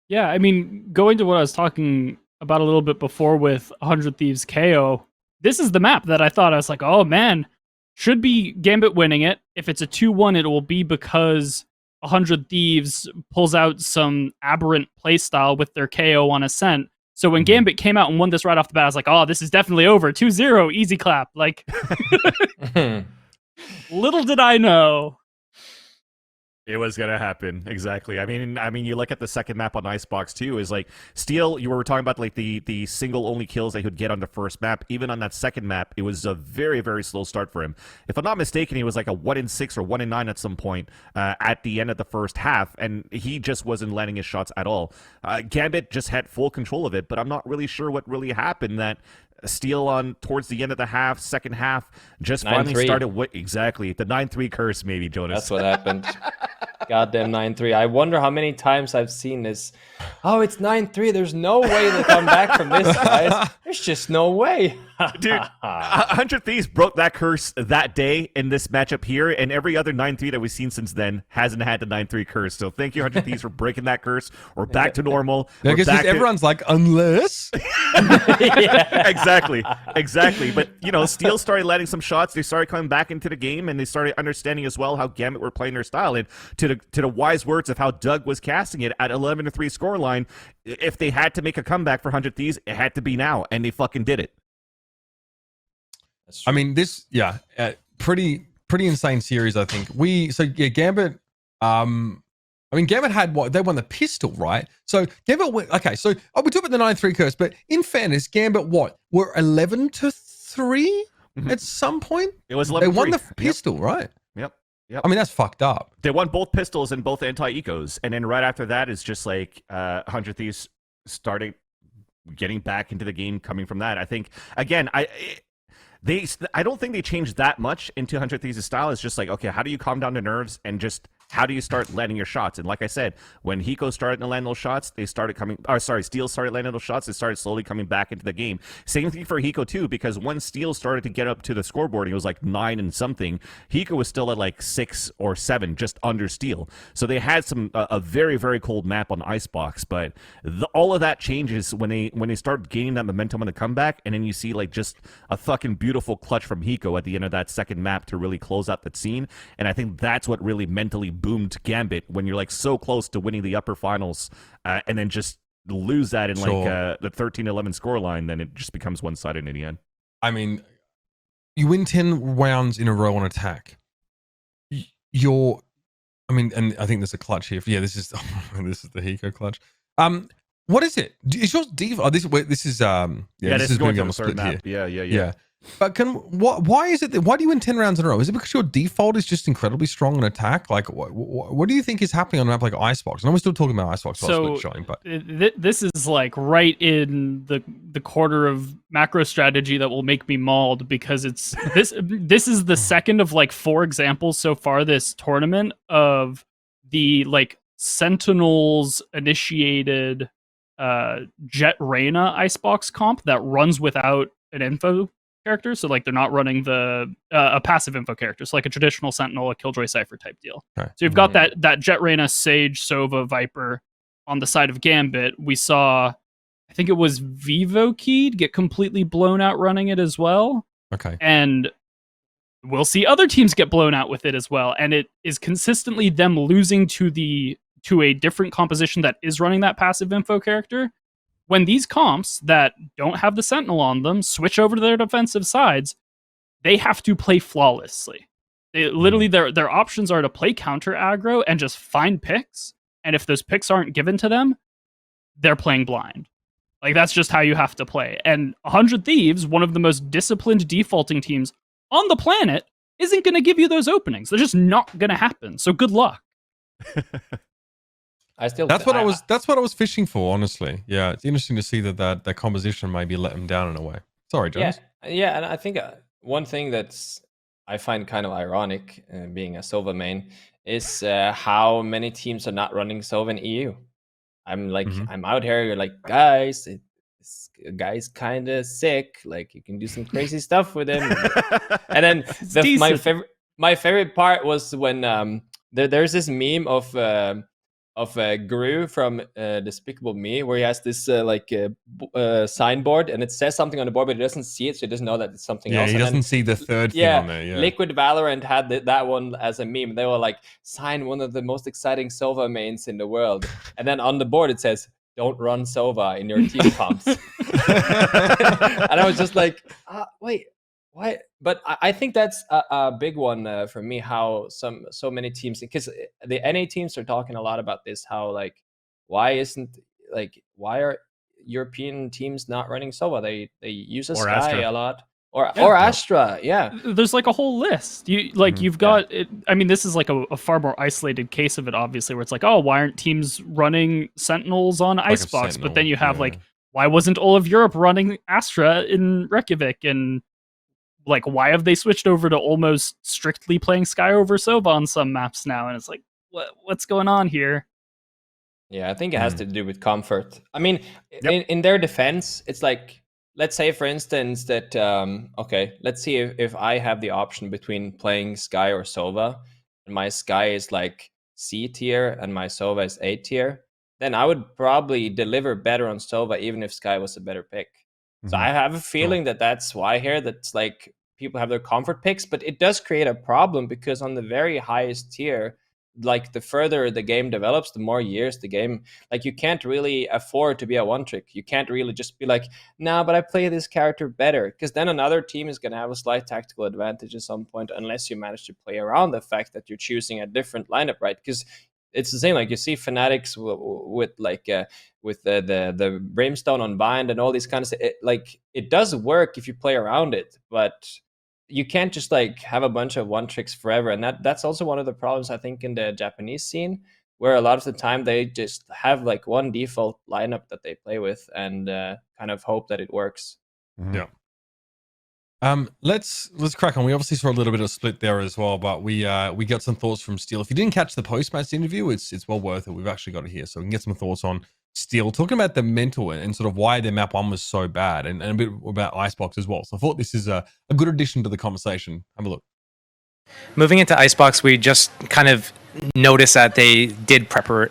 Yeah, I mean, going to what I was talking about a little bit before with 100 Thieves KO, this is the map that I thought, I was like, oh man, should be Gambit winning it. If it's a 2-1, it will be because 100 Thieves pulls out some aberrant playstyle with their KO on Acend. So when Gambit came out and won this right off the bat, I was like, oh, this is definitely over. 2-0, easy clap. Like, little did I know. It was gonna happen, exactly. I mean, you look at the second map on Icebox too. Is like Steel. You were talking about like the single only kills they could get on the first map. Even on that second map, it was a very very slow start for him. If I'm not mistaken, he was like a 1-6 or 1-9 at some point at the end of the first half, and he just wasn't landing his shots at all. Gambit just had full control of it, but I'm not really sure what really happened. That Steel on towards the end of the second half, just finally started. Exactly, the 9-3 curse, maybe, Jonas. That's what happened. Goddamn 9-3. I wonder how many times I've seen this. Oh, it's 9-3. There's no way to come back from this, guys. There's just no way. Dude, 100 Thieves broke that curse that day in this matchup here, and every other 9-3 that we've seen since then hasn't had the 9-3 curse. So thank you, 100 Thieves, for breaking that curse. We're back to normal. I guess everyone's like, unless. Yeah. Exactly. But, you know, Steel started letting some shots. They started coming back into the game, and they started understanding as well how Gambit were playing their style. And to the wise words of how Doug was casting it at 11-3 scoreline, if they had to make a comeback for 100 Thieves, it had to be now, and they fucking did it. I mean, this, pretty insane series, I think. Gambit, Gambit had what? They won the pistol, right? So Gambit went, okay, so we talked about the 9-3 curse, but in fairness, Gambit, what? Were 11-3 at some point? It was 11-3. They won the pistol, right? Yep. I mean, that's fucked up. They won both pistols and both anti-ecos, and then right after that is just like 100 Thieves starting getting back into the game coming from that. I think, again, I don't think they changed that much into 100 Thieves' style. It's just like, okay, how do you calm down the nerves and just how do you start landing your shots? And like I said, when Hiko started to land those shots, they started coming, Steel started landing those shots, they started slowly coming back into the game. Same thing for Hiko too, because when Steel started to get up to the scoreboard, he was like 9 and something. Hiko was still at like 6 or 7, just under Steel. So they had a very, very cold map on Icebox, but all of that changes when they start gaining that momentum on the comeback, and then you see like just a fucking beautiful clutch from Hiko at the end of that second map to really close out that scene. And I think that's what really mentally boomed Gambit when you're like so close to winning the upper finals, and then just lose that in like the 13-11 scoreline, then it just becomes one-sided in the end. I mean, you win 10 rounds in a row on attack. And I think there's a clutch here. Yeah, this is the Hiko clutch. What is it? Is yours Diva? Oh, this is this is going to the third map. here. Yeah. But why is it why do you win 10 rounds in a row? Is it because your default is just incredibly strong in attack? Like what do you think is happening on a map like Icebox? I know we're still talking about Icebox, so showing, but this is like right in the quarter of macro strategy that will make me mauled, because it's this is the second of like 4 examples so far this tournament of the like Sentinels initiated Jet Reyna Icebox comp that runs without an info character, so like they're not running the a passive info character, so like a traditional Sentinel, a Killjoy Cypher type deal. Okay. So you've got that Jet Reyna, Sage, Sova, Viper on the side of Gambit. We saw, I think it was Vivo Keyd get completely blown out running it as well. Okay. And we'll see other teams get blown out with it as well. And it is consistently them losing to a different composition that is running that passive info character. When these comps that don't have the Sentinel on them switch over to their defensive sides, they have to play flawlessly. They literally their options are to play counter aggro and just find picks. And if those picks aren't given to them, they're playing blind. Like, that's just how you have to play. And 100 Thieves, one of the most disciplined defaulting teams on the planet, isn't going to give you those openings. They're just not going to happen. So good luck. That's what I was fishing for, honestly. Yeah, it's interesting to see that composition maybe let him down in a way. Sorry, Jones. Yeah, and I think one thing I find kind of ironic, being a Sova main, is how many teams are not running Sova in EU. I'm like, I'm out here, you're like, guys, this guy's kind of sick. Like, you can do some crazy stuff with him. And then my favorite part was when there's this meme of Gru from Despicable Me, where he has this signboard, and it says something on the board, but he doesn't see it, so he doesn't know that it's something else. Yeah, he doesn't see the third thing on there. Yeah, Liquid Valorant had that one as a meme. They were like, sign one of the most exciting Sova mains in the world, and then on the board it says, "Don't run Sova in your team comps." And I was just like, wait. Why? But I think that's a big one for me. How so many teams, because the NA teams are talking a lot about this. How like, why are European teams not running Sova? They use a Sky Astra a lot, or Astra. Yeah, there's like a whole list. You've got it. I mean, this is like a far more isolated case of it, obviously, where it's like, oh, why aren't teams running Sentinels on Icebox? But then you have like, why wasn't all of Europe running Astra in Reykjavik? And like, why have they switched over to almost strictly playing Sky over Sova on some maps now? And it's like, what's going on here? Yeah, I think it has to do with comfort. I mean, in their defense, it's like, let's say, for instance, that, let's see if I have the option between playing Sky or Sova, and my Sky is like C tier and my Sova is A tier, then I would probably deliver better on Sova, even if Sky was a better pick. So I have a feeling that that's why here, that's like people have their comfort picks, but it does create a problem, because on the very highest tier, like the further the game develops, the more years the game, like you can't really afford to be a one trick. You can't really just be like, nah, but I play this character better, because then another team is going to have a slight tactical advantage at some point, unless you manage to play around the fact that you're choosing a different lineup, right? Because it's the same, like you see Fanatics with the Brimstone on Bind and all these kinds of, it does work if you play around it, but you can't just like have a bunch of one tricks forever. And that's also one of the problems, I think, in the Japanese scene, where a lot of the time they just have like one default lineup that they play with and kind of hope that it works. Yeah. Let's crack on. We obviously saw a little bit of split there as well, but we got some thoughts from Steel. If you didn't catch the post-match interview, it's well worth it. We've actually got it here, so we can get some thoughts on Steel, talking about the mental and sort of why their map one was so bad, and a bit about Icebox as well. So I thought this is a good addition to the conversation. Have a look. Moving into Icebox, we just kind of noticed that they did prepare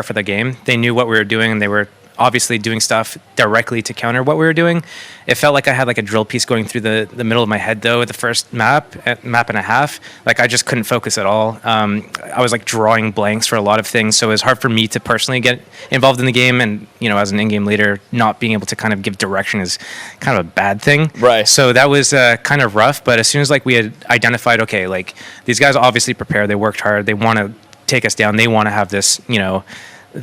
for the game. They knew what we were doing, and they were obviously doing stuff directly to counter what we were doing. It felt like I had like a drill piece going through the middle of my head, though, the first map and a half. Like, I just couldn't focus at all. I was like drawing blanks for a lot of things, so it was hard for me to personally get involved in the game. And, you know, as an in-game leader, not being able to kind of give direction is kind of a bad thing. Right. So that was kind of rough. But as soon as like we had identified, okay, like these guys obviously prepared, they worked hard, they want to take us down, they want to have this, you know,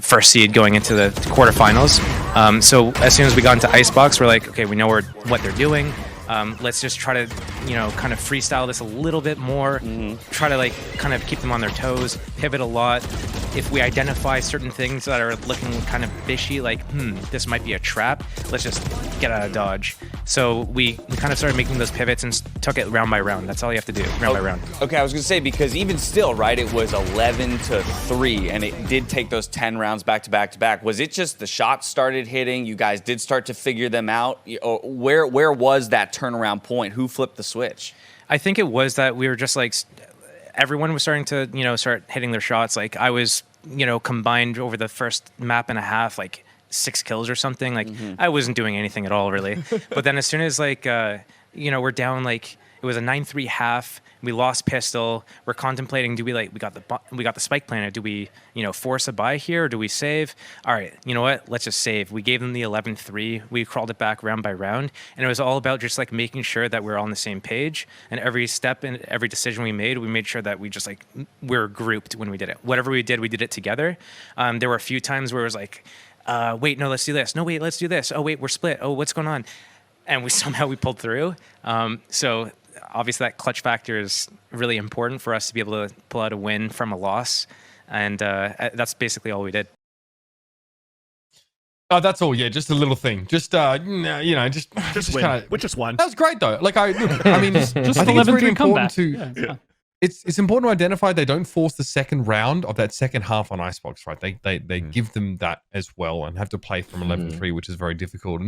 first seed going into the quarterfinals. So as soon as we got into Icebox, we're like, okay, we know what they're doing. Let's just try to, kind of freestyle this a little bit more. Try to kind of keep them on their toes, pivot a lot. If we identify certain things that are looking kind of fishy, this might be a trap, let's just get out of dodge. So we kind of started making those pivots and took it round by round. That's all you have to do, round by round. Okay, I was going to say, because even still, right, it was 11-3, and it did take those 10 rounds back to back to back. Was it just the shots started hitting, you guys did start to figure them out? Where was that turnaround point? Who flipped the switch? I think it was that we were just everyone was starting to, start hitting their shots. I was, combined over the first map and a half, 6 kills or something. I wasn't doing anything at all, really. But then as soon as, we're down, it was a 9-3 half. We lost pistol. We're contemplating, do we we got the spike planet. Do we, force a buy here, or do we save? All right, you know what? Let's just save. We gave them the 11-3. We crawled it back round by round, and it was all about just making sure that we're on the same page. And every step and every decision we made sure that we just we're grouped when we did it. Whatever we did it together. There were a few times where it was wait, no, let's do this. No, wait, let's do this. Oh, wait, we're split. Oh, what's going on? And we pulled through. So obviously that clutch factor is really important for us to be able to pull out a win from a loss. And that's basically all we did. Oh, that's all. Yeah, just a little thing. Just win. Kinda, Which just won. That was great though. I mean, just I think it's really important comeback. to. It's important to identify they don't force the second round of that second half on Icebox, right? They give them that as well and have to play from 11-3, which is very difficult.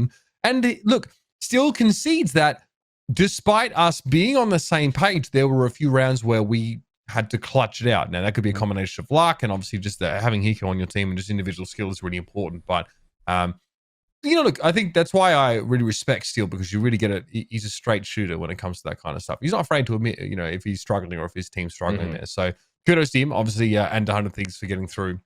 And look, still concedes that despite us being on the same page, there were a few rounds where we had to clutch it out. Now, that could be a combination of luck and obviously just having Hiko on your team and just individual skill is really important. But, look, I think that's why I really respect Steel, because you really get it. He's a straight shooter when it comes to that kind of stuff. He's not afraid to admit, if he's struggling or if his team's struggling there. So kudos to him, obviously, and 100 Thieves for getting through.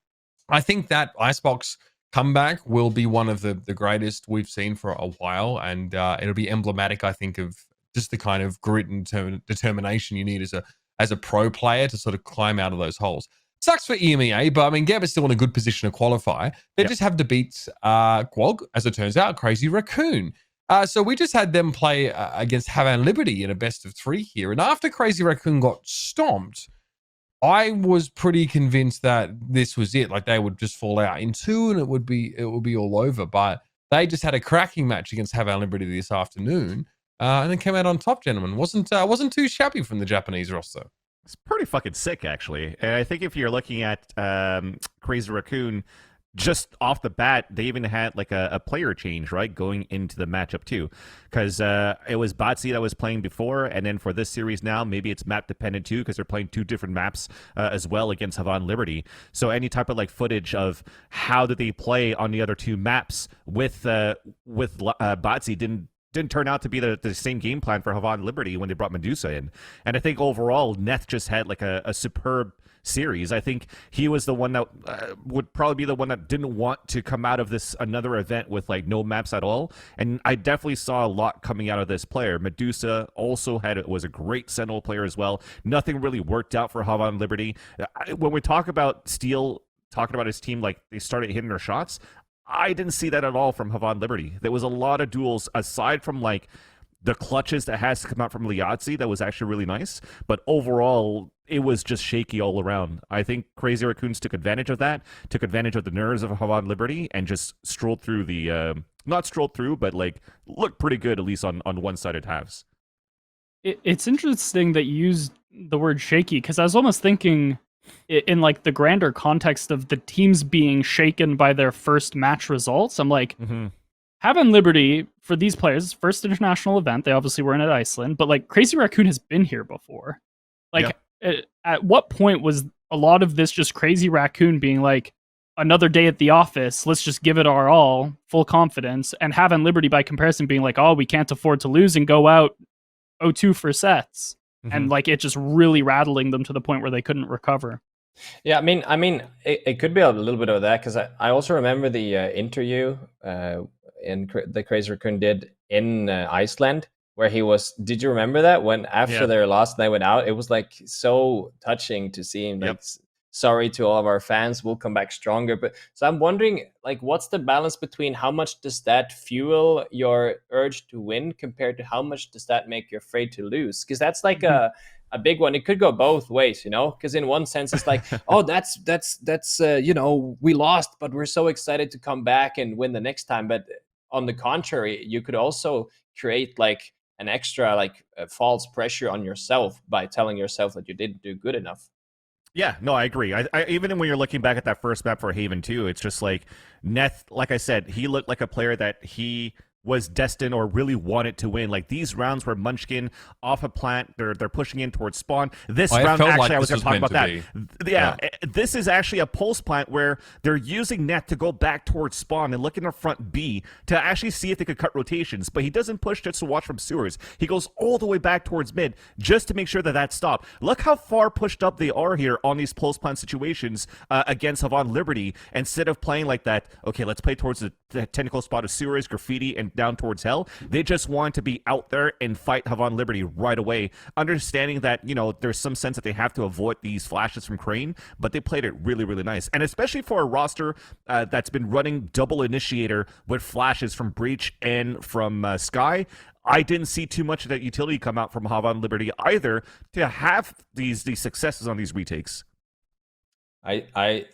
I think that Icebox comeback will be one of the greatest we've seen for a while, and it'll be emblematic, I think, of just the kind of grit and determination you need as a pro player to sort of climb out of those holes. Sucks for EMEA, but I mean, Gambit's still in a good position to qualify. They just have to beat Quag, as it turns out, Crazy Racoon. So we just had them play against Havanan Liberty in a best of 3 here. And after Crazy Racoon got stomped, I was pretty convinced that this was it. They would just fall out in 2 and it would be all over. But they just had a cracking match against Havanan Liberty this afternoon, and then came out on top, gentlemen. Wasn't too shabby from the Japanese roster. It's pretty fucking sick, actually. And I think if you're looking at Crazy Racoon, just off the bat, they even had a player change, right, going into the matchup too, because it was Batsy that was playing before, and then for this series now, maybe it's map dependent too, because they're playing 2 different maps as well against Havanan Liberty. So any type of footage of how did they play on the other 2 maps with Batsy didn't turn out to be the same game plan for Havanan Liberty when they brought Medusa in. And I think overall, Neth just had a superb series. I think he was the one that would probably be the one that didn't want to come out of this another event with no maps at all. And I definitely saw a lot coming out of this player. Medusa also was a great Sentinel player as well. Nothing really worked out for Havanan Liberty. When we talk about Steel talking about his team, they started hitting their shots, I didn't see that at all from Havanan Liberty. There was a lot of duels aside from the clutches that has to come out from Liazzi that was actually really nice, but overall it was just shaky all around. I think Crazy Racoons took advantage of that, took advantage of the nerves of Havanan Liberty, and just strolled through not strolled through, but looked pretty good, at least on one-sided halves. It's interesting that you used the word shaky, because I was almost thinking in the grander context of the teams being shaken by their first match results. I'm Havanan Liberty, for these players, first international event, they obviously weren't at Iceland, but Crazy Racoon has been here before. At what point was a lot of this just Crazy Racoon being another day at the office, let's just give it our all, full confidence, and Havanan Liberty by comparison being oh, we can't afford to lose and go out 0-2 for sets. And it just really rattling them to the point where they couldn't recover. Yeah, I mean, it could be a little bit of that, because I also remember the interview the Crazy Racoon did in Iceland, where he was. Did you remember that when after their loss, they went out? It was so touching to see him sorry to all of our fans, we'll come back stronger. But so I'm wondering, like, what's the balance between how much does that fuel your urge to win compared to how much does that make you afraid to lose? Because that's like a big one. It could go both ways, you know, because in one sense it's like, oh, that's you know, we lost, but we're so excited to come back and win the next time. But on the contrary, you could also create like an extra like false pressure on yourself by telling yourself that you didn't do good enough. Yeah, no, I agree. I even when you're looking back at that first map for Haven too, it's just like Neth, like I said, he looked like a player that he was destined or really wanted to win. Like these rounds where Munchkin off a plant, they're pushing in towards spawn. This round, actually, like I was going to talk about that. Yeah, this is actually a pulse plant where they're using Net to go back towards spawn and look in the front B to actually see if they could cut rotations. But he doesn't push just to watch from sewers. He goes all the way back towards mid just to make sure that that stopped. Look how far pushed up they are here on these pulse plant situations against Havanan Liberty. Instead of playing like that, okay, let's play towards the technical spot of sewers, graffiti, and down towards hell. They just want to be out there and fight Havanan Liberty right away, understanding that, you know, there's some sense that they have to avoid these flashes from Crane, but they played it really, really nice. And especially for a roster that's been running double initiator with flashes from Breach and from Sky, I didn't see too much of that utility come out from Havanan Liberty either to have these successes on these retakes. I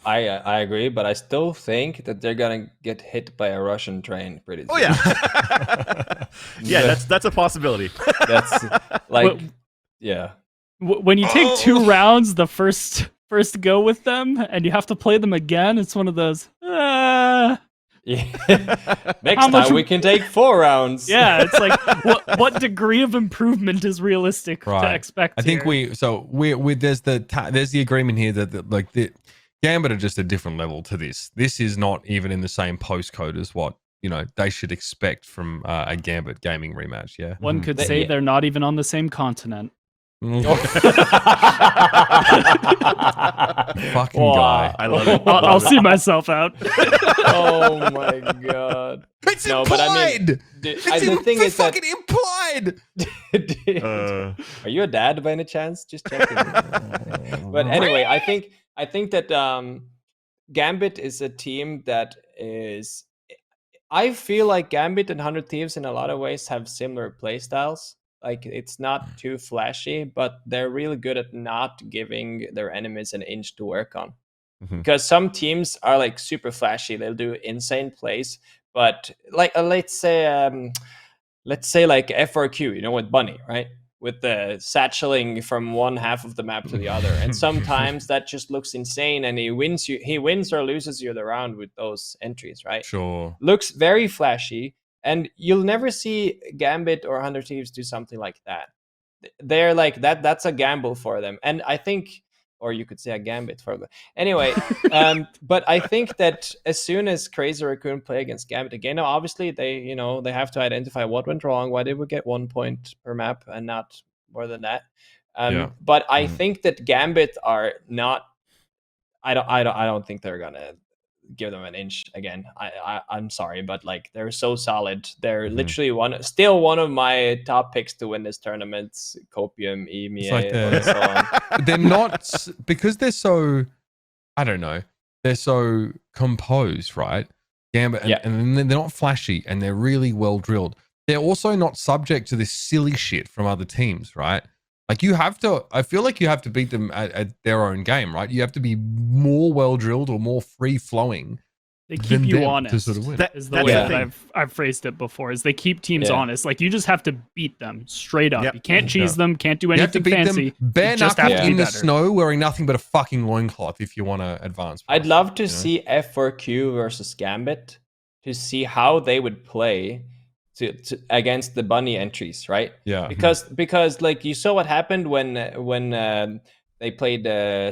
agree, but I still think that they're gonna get hit by a Russian train pretty soon. Oh yeah, yeah, that's a possibility. That's like, yeah. When you take 2 rounds, the first go with them, and you have to play them again, it's one of those. Yeah. Next time we can take 4 rounds. Yeah, it's like what degree of improvement is realistic to expect? I think there's the agreement here that like the Gambit are just a different level to this. This is not even in the same postcode as what, you know, they should expect from a Gambit gaming rematch. Yeah, one could say they're not even on the same continent. Fucking guy. I love it. I'll see myself out. Oh my god. It's implied. But I mean, the thing is fucking implied. Are you a dad by any chance? Just checking. But anyway, I think that Gambit is a team that is. I feel like Gambit and 100 Thieves in a lot of ways have similar playstyles. Like, it's not too flashy, but they're really good at not giving their enemies an inch to work on. Because some teams are like super flashy, they'll do insane plays, but like let's say like F4Q, you know, with Bunny, right? With the satcheling from one half of the map to the other, and sometimes that just looks insane, and he wins or loses you the round with those entries, right? Sure, looks very flashy. And you'll never see Gambit or 100 Thieves do something like that. They're like that. That's a gamble for them. And I think, or you could say a Gambit for them. Anyway, but I think that as soon as Crazy Racoon play against Gambit again, now obviously they have to identify what went wrong. Why did we get 1 point per map and not more than that? But I think that Gambit are not. I don't think they're gonna give them an inch again. I'm sorry, but like, they're so solid. They're literally still one of my top picks to win this tournament. Copium, EMEA, like and so on. They're not, because they're so, I don't know, they're so composed, right? Gambit, and they're not flashy, and they're really well drilled. They're also not subject to this silly shit from other teams, right? Like, I feel like you have to beat them at their own game, right? You have to be more well drilled or more free flowing. They keep you honest. To sort of win. Is the way that I've phrased it before. Is they keep teams honest. Like, you just have to beat them straight up. You can't cheese them. Can't do anything fancy. Them bare knuckle in the snow, wearing nothing but a fucking loincloth if you want to advance. I'd love to see F4Q versus Gambit to see how they would play. To against the Bunny entries, right? Yeah. Because like, you saw what happened when they played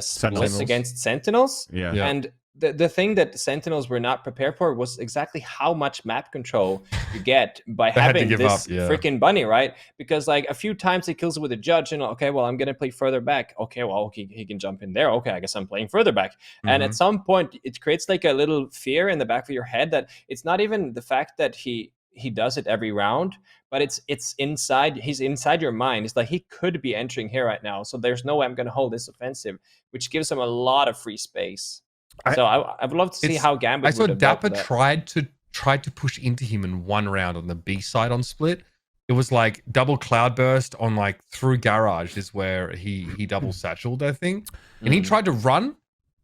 Sentinels against Sentinels. Yeah. And the thing that Sentinels were not prepared for was exactly how much map control you get by having this freaking Bunny, right? Because like, a few times he kills it with a judge, and okay, well, I'm gonna play further back. Okay, well, he can jump in there. Okay, I guess I'm playing further back. And at some point, it creates like a little fear in the back of your head that it's not even the fact that he he does it every round, but it's inside. He's inside your mind. It's like he could be entering here right now, so there's no way I'm going to hold this offensive, which gives him a lot of free space. So I would love to see how Gambit. I saw would have dealt with Dapper that. tried to push into him in one round on the B side on split. It was like double cloudburst on like through garage is where he double satcheled, I think, and he tried to run.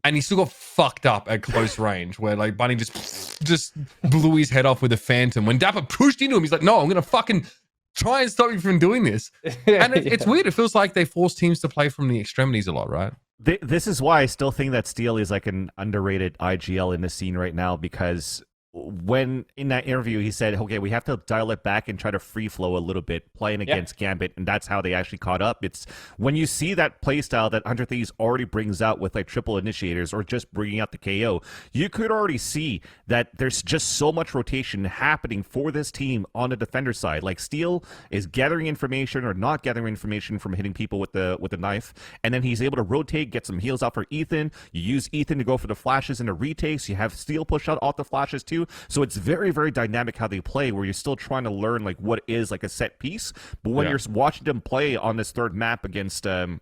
And he still got fucked up at close range, where like Bunny just blew his head off with a phantom. When Dapper pushed into him, he's like, "No, I'm gonna fucking try and stop you from doing this." And it's weird. It feels like they force teams to play from the extremities a lot, right? This is why I still think that Steel is like an underrated IGL in the scene right now, because when in that interview he said, okay, we have to dial it back and try to free flow a little bit playing against Gambit, and that's how they actually caught up. It's when you see that playstyle that 100 Thieves already brings out with like triple initiators or just bringing out the KO, you could already see that there's just so much rotation happening for this team on the defender side. Like Steel is gathering information or not gathering information from hitting people with the knife, and then he's able to rotate, get some heals out for Ethan. You use Ethan to go for the flashes and the retakes. You have Steel push out off the flashes too. So it's very, very dynamic how they play, where you're still trying to learn like what is like a set piece. But when you're watching them play on this third map against Gambit,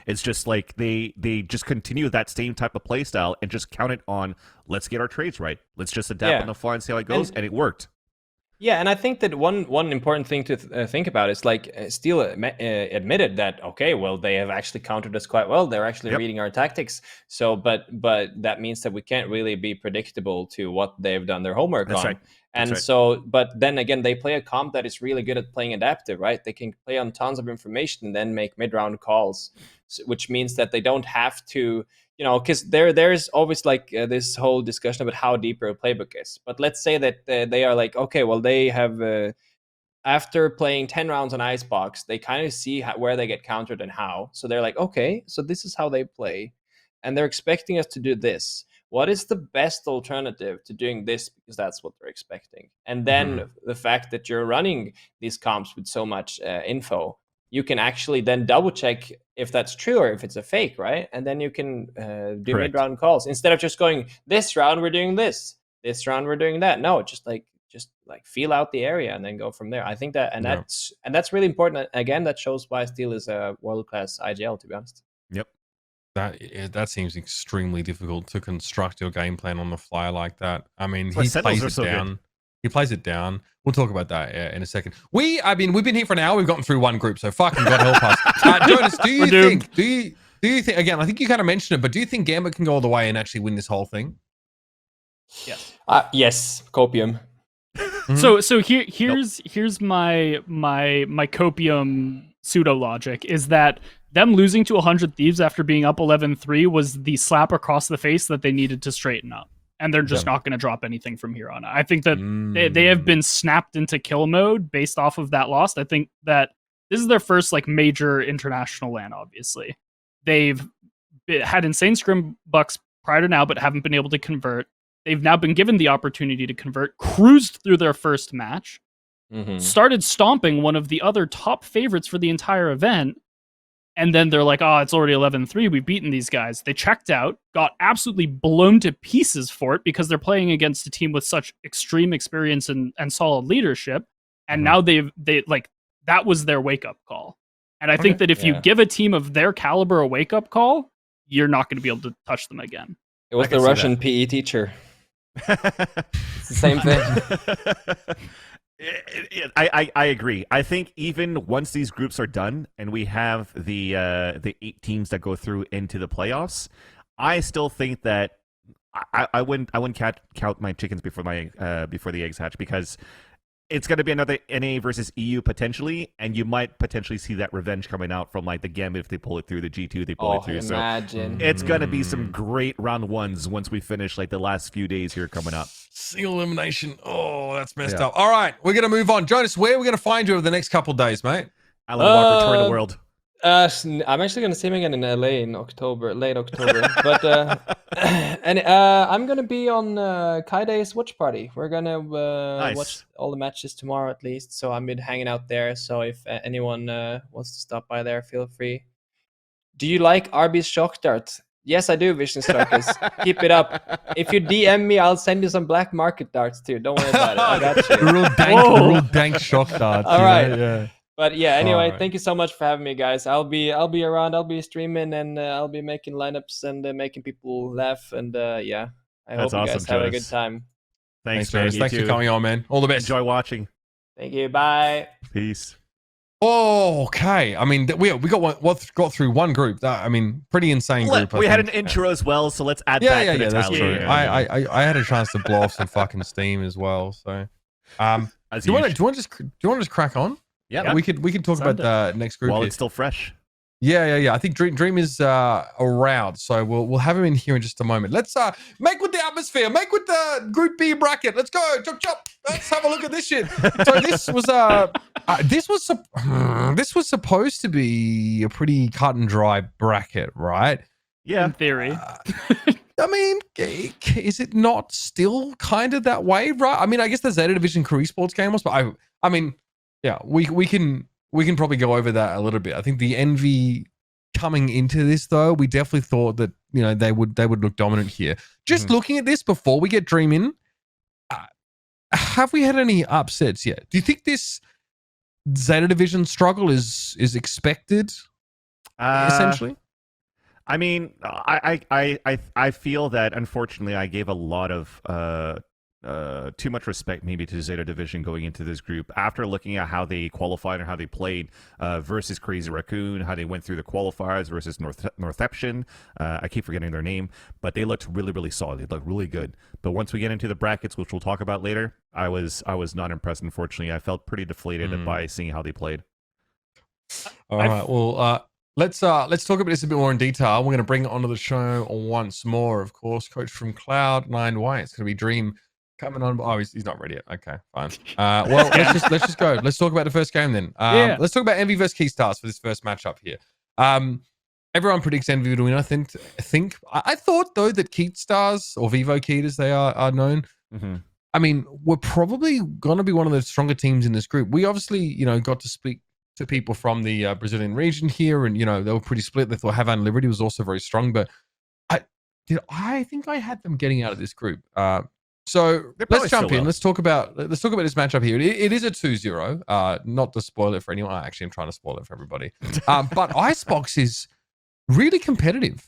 it's just like they just continue that same type of play style and just count it on, let's get our trades right. Let's just adapt on the fly and see how it goes, and it worked. Yeah, and I think that one important thing to think about is like Steel admitted that, okay, well, they have actually countered us quite well. They're actually reading our tactics. So, but that means that we can't really be predictable to what they've done their homework on. Right. And so, but then again, they play a comp that is really good at playing adaptive, right? They can play on tons of information and then make mid-round calls, which means that they don't have to, you know, because there's always like this whole discussion about how deep your playbook is. But let's say that they are like, okay, well, they have, after playing 10 rounds on Icebox, they kind of see where they get countered and how. So they're like, okay, so this is how they play. And they're expecting us to do this. What is the best alternative to doing this? Because that's what they're expecting. And then the fact that you're running these comps with so much info, you can actually then double check if that's true or if it's a fake, right? And then you can do mid-round calls instead of just going, this round we're doing this round we're doing that. No, just like feel out the area and then go from there. I think that that's really important. Again, that shows why Steel is a world-class IGL, to be honest. Yep. That seems extremely difficult to construct your game plan on the fly like that. I mean, he plays it down. Good. He plays it down. We'll talk about that in a second. We've been here for an hour. We've gotten through one group, so fucking God help us. Jonas, do you think again? I think you kind of mentioned it, but do you think Gambit can go all the way and actually win this whole thing? Yes. Yes. Copium. So here's my copium pseudo logic is that them losing to 100 Thieves after being up 11-3 was the slap across the face that they needed to straighten up. And they're just not going to drop anything from here on. I think that they have been snapped into kill mode based off of that loss. I think that this is their first like major international LAN, obviously. They've had insane scrim bucks prior to now, but haven't been able to convert. They've now been given the opportunity to convert, cruised through their first match, started stomping one of the other top favorites for the entire event. And then they're like, oh, it's already 11-3. We've beaten these guys. They checked out, got absolutely blown to pieces for it because they're playing against a team with such extreme experience and solid leadership. And now they like that was their wake up call. And I think that if you give a team of their caliber a wake up call, you're not going to be able to touch them again. It was the Russian PE teacher. It's the same thing. I agree. I think even once these groups are done and we have the 8 teams that go through into the playoffs, I still think that I wouldn't count my chickens before the eggs hatch, because it's going to be another NA versus EU potentially, and you might potentially see that revenge coming out from like the Gambit if they pull it through, the G2 they pull it through. Imagine. So it's going to be some great round ones once we finish like the last few days here coming up. Single elimination. Oh, that's messed up. All right, we're going to move on. Jonas, where are we going to find you over the next couple of days, mate? Alan Walker, Tour of the World. I'm actually going to see him again in LA in late October. But and I'm going to be on Kaide's watch party. We're going to watch all the matches tomorrow at least. So I'm been hanging out there. So if anyone wants to stop by there, feel free. Do you like Arby's Shock Dart? Yes, I do, Vision Strikers. Keep it up. If you DM me, I'll send you some black market darts too. Don't worry about it. I got you. real dank shock darts. All right. Yeah. But yeah, anyway, right. thank you so much for having me, guys. I'll be around. I'll be streaming, and I'll be making lineups and making people laugh. And yeah, I hope you guys have a good time. Thanks, man. Thanks for coming on, man. All the best. Enjoy watching. Thank you. Bye. Peace. Oh, okay. I mean, we got through one group. I mean, pretty insane group. We had an intro as well, so let's add that to the that's tally. true. I had a chance to blow off some fucking steam as well. So, do you want to just crack on? Yeah, we could talk about the next group. While here. it's still fresh. Yeah. I think Dream is around, so we'll have him in here in just a moment. Let's make with the atmosphere, make with the Group B bracket. Let's go, chop. Let's have a look at this shit. So this was supposed to be a pretty cut and dry bracket, right? Yeah, in theory. I mean, is it not still kind of that way, right? I mean, I guess the Zeta Division Crew Esports game was, but I mean, yeah, we can probably go over that a little bit. I think the Envy coming into this, though, we definitely thought that, you know, they would look dominant here. Just looking at this before we get Dream in, have we had any upsets yet? Do you think this Zeta Division struggle is expected? Essentially, I mean, I feel that unfortunately I gave a lot of too much respect maybe to Zeta Division going into this group after looking at how they qualified and how they played versus Crazy Racoon, how they went through the qualifiers versus Northeption. I keep forgetting their name, but they looked really, really solid. They looked really good. But once we get into the brackets, which we'll talk about later, I was not impressed, unfortunately. I felt pretty deflated by seeing how they played. All right. Well, let's talk about this a bit more in detail. We're going to bring it onto the show once more, of course. Coach from Cloud9Y. It's going to be Dream coming on. Oh, he's not ready yet. Okay, fine. Well, let's just go. Let's talk about the first game then. Let's talk about Envy versus Keystars for this first matchup here. Everyone predicts Envy to win. I thought though that Keystars, or Vivo Keyd as they are known, I mean, we're probably going to be one of the stronger teams in this group. We obviously, you know, got to speak to people from the Brazilian region here, and you know they were pretty split. They thought Havanan Liberty was also very strong, but I think I had them getting out of this group. So let's jump in. Let's talk about this matchup here. It is a 2-0. Not to spoil it for anyone. Actually, I'm trying to spoil it for everybody. But Icebox is really competitive.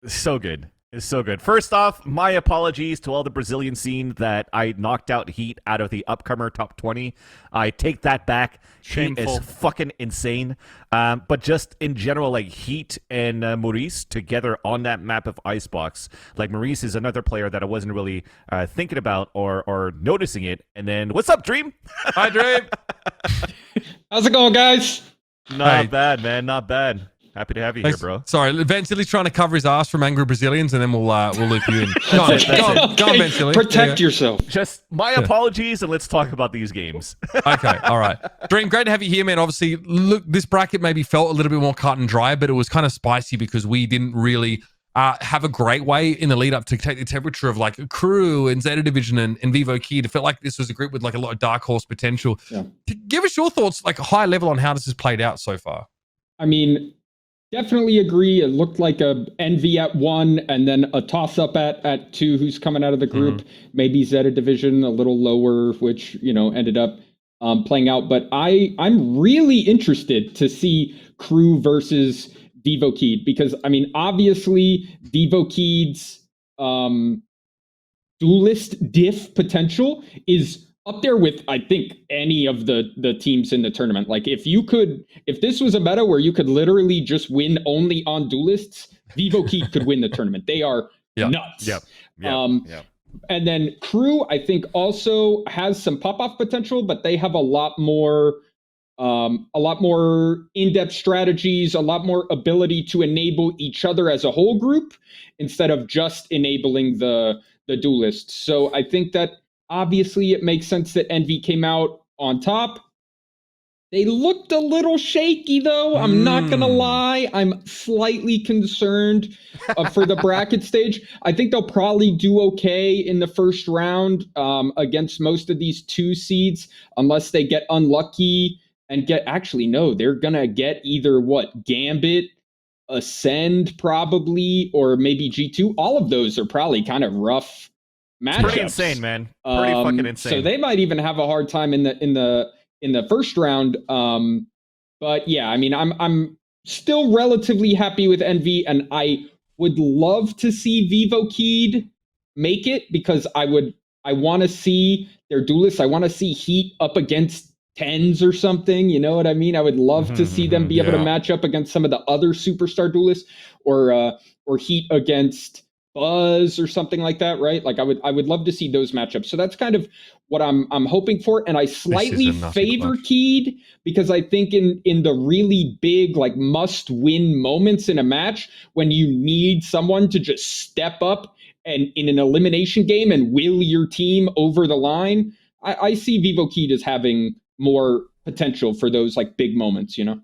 So good. It's so good. First off, my apologies to all the Brazilian scene that I knocked out Heat out of the upcomer top 20. I take that back. Shameful. Heat is fucking insane. But just in general, like Heat and Maurice together on that map of Icebox. Like Maurice is another player that I wasn't really thinking about or noticing it. And then, what's up, Dream? Hi, Dream. How's it going, guys? Not bad, man. Not bad. Happy to have you here, bro. Sorry, Vansilli's trying to cover his ass from angry Brazilians, and then we'll loop you in. Go on, Vansilli. Protect yourself. Just my apologies, and let's talk about these games. Okay, all right. Dream, great to have you here, man. Obviously, look, this bracket maybe felt a little bit more cut and dry, but it was kind of spicy because we didn't really have a great way in the lead up to take the temperature of like Crew and Zeta Division and Vivo Keyd. It felt like this was a group with like a lot of dark horse potential. Yeah. Give us your thoughts, like a high level on how this has played out so far. I mean, definitely agree. It looked like a Envy at 1 and then a toss-up at 2 who's coming out of the group. Maybe Zeta Division a little lower, which, you know, ended up playing out. But I'm really interested to see Crew versus Vivo Keyd because, I mean, obviously Vivo Keyd's duelist diff potential is up there with, I think, any of the teams in the tournament. Like if this was a meta where you could literally just win only on duelists, Vivo Keyd could win the tournament. They are nuts. Yep. And then Crew, I think, also has some pop-off potential, but they have a lot more in-depth strategies, a lot more ability to enable each other as a whole group instead of just enabling the duelists. So I think that obviously it makes sense that Envy came out on top. They looked a little shaky, though. I'm not going to lie. I'm slightly concerned for the bracket stage. I think they'll probably do okay in the first round against most of these 2 seeds, unless they get unlucky and they're going to get either Gambit, Acend probably, or maybe G2. All of those are probably kind of rough matchups. Pretty insane, man. Pretty fucking insane. So they might even have a hard time in the first round. But yeah, I mean, I'm still relatively happy with Envy, and I would love to see Vivo Keyd make it, because I want to see their duelists. I want to see Heat up against tens or something. You know what I mean? I would love to see them be able to match up against some of the other superstar duelists, or Heat against Buzz or something like that, right? Like I would love to see those matchups. So that's kind of what I'm hoping for. And I slightly favor Keyd, because I think in the really big, like, must-win moments in a match, when you need someone to just step up and in an elimination game and will your team over the line, I see Vivo Keyd as having more potential for those, like, big moments, you know?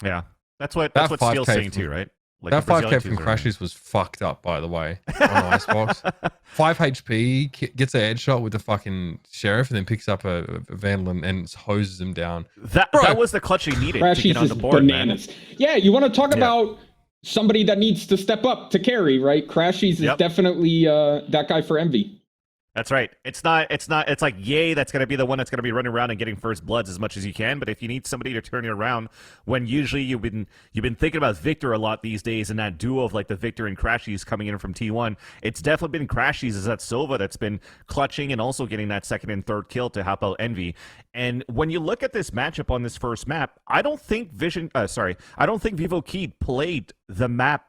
Yeah. That's what Steel's saying too, right? Like, that 5k from Crashes was fucked up, by the way, on Icebox. 5 HP, gets a headshot with the fucking Sheriff, and then picks up a Vandal and hoses him down. That was the clutch he needed Crashes to get on the board, bananas. Man. Yeah, you want to talk about somebody that needs to step up to carry, right? Crashes is definitely that guy for Envy. That's right. It's like Yay that's going to be the one that's going to be running around and getting first bloods as much as you can. But if you need somebody to turn you around, when usually you've been thinking about Victor a lot these days, and that duo of like the Victor and Crashies coming in from T1, it's definitely been Crashies as that Silva that's been clutching and also getting that second and third kill to help out Envy. And when you look at this matchup on this first map, I don't think Vivo Keyd played the map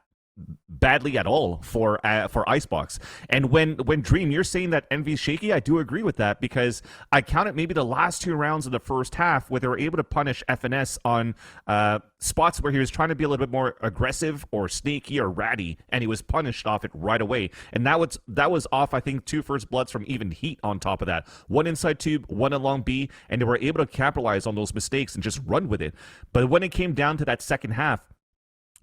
badly at all for Icebox. And when Dream, you're saying that Envy's shaky, I do agree with that, because I counted maybe the last 2 rounds of the first half where they were able to punish FNS on spots where he was trying to be a little bit more aggressive or sneaky or ratty, and he was punished off it right away. And that was off, I think, 2 first bloods from even Heat on top of that. 1 inside tube, 1 along B, and they were able to capitalize on those mistakes and just run with it. But when it came down to that second half,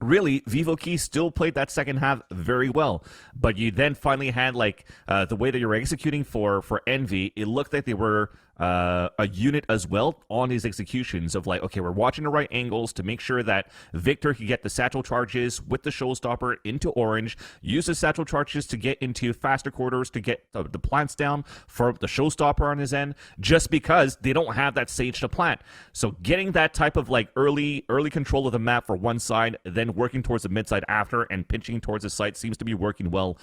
really, Vivo Keyd still played that second half very well, but you then finally had like the way that you're executing for Envy. It looked like they were a unit as well on his executions of like, okay, we're watching the right angles to make sure that Victor can get the satchel charges with the showstopper into orange, use the satchel charges to get into faster quarters to get the plants down for the showstopper on his end, just because they don't have that sage to plant. So getting that type of like early control of the map for one side, then working towards the mid side after and pinching towards the site seems to be working well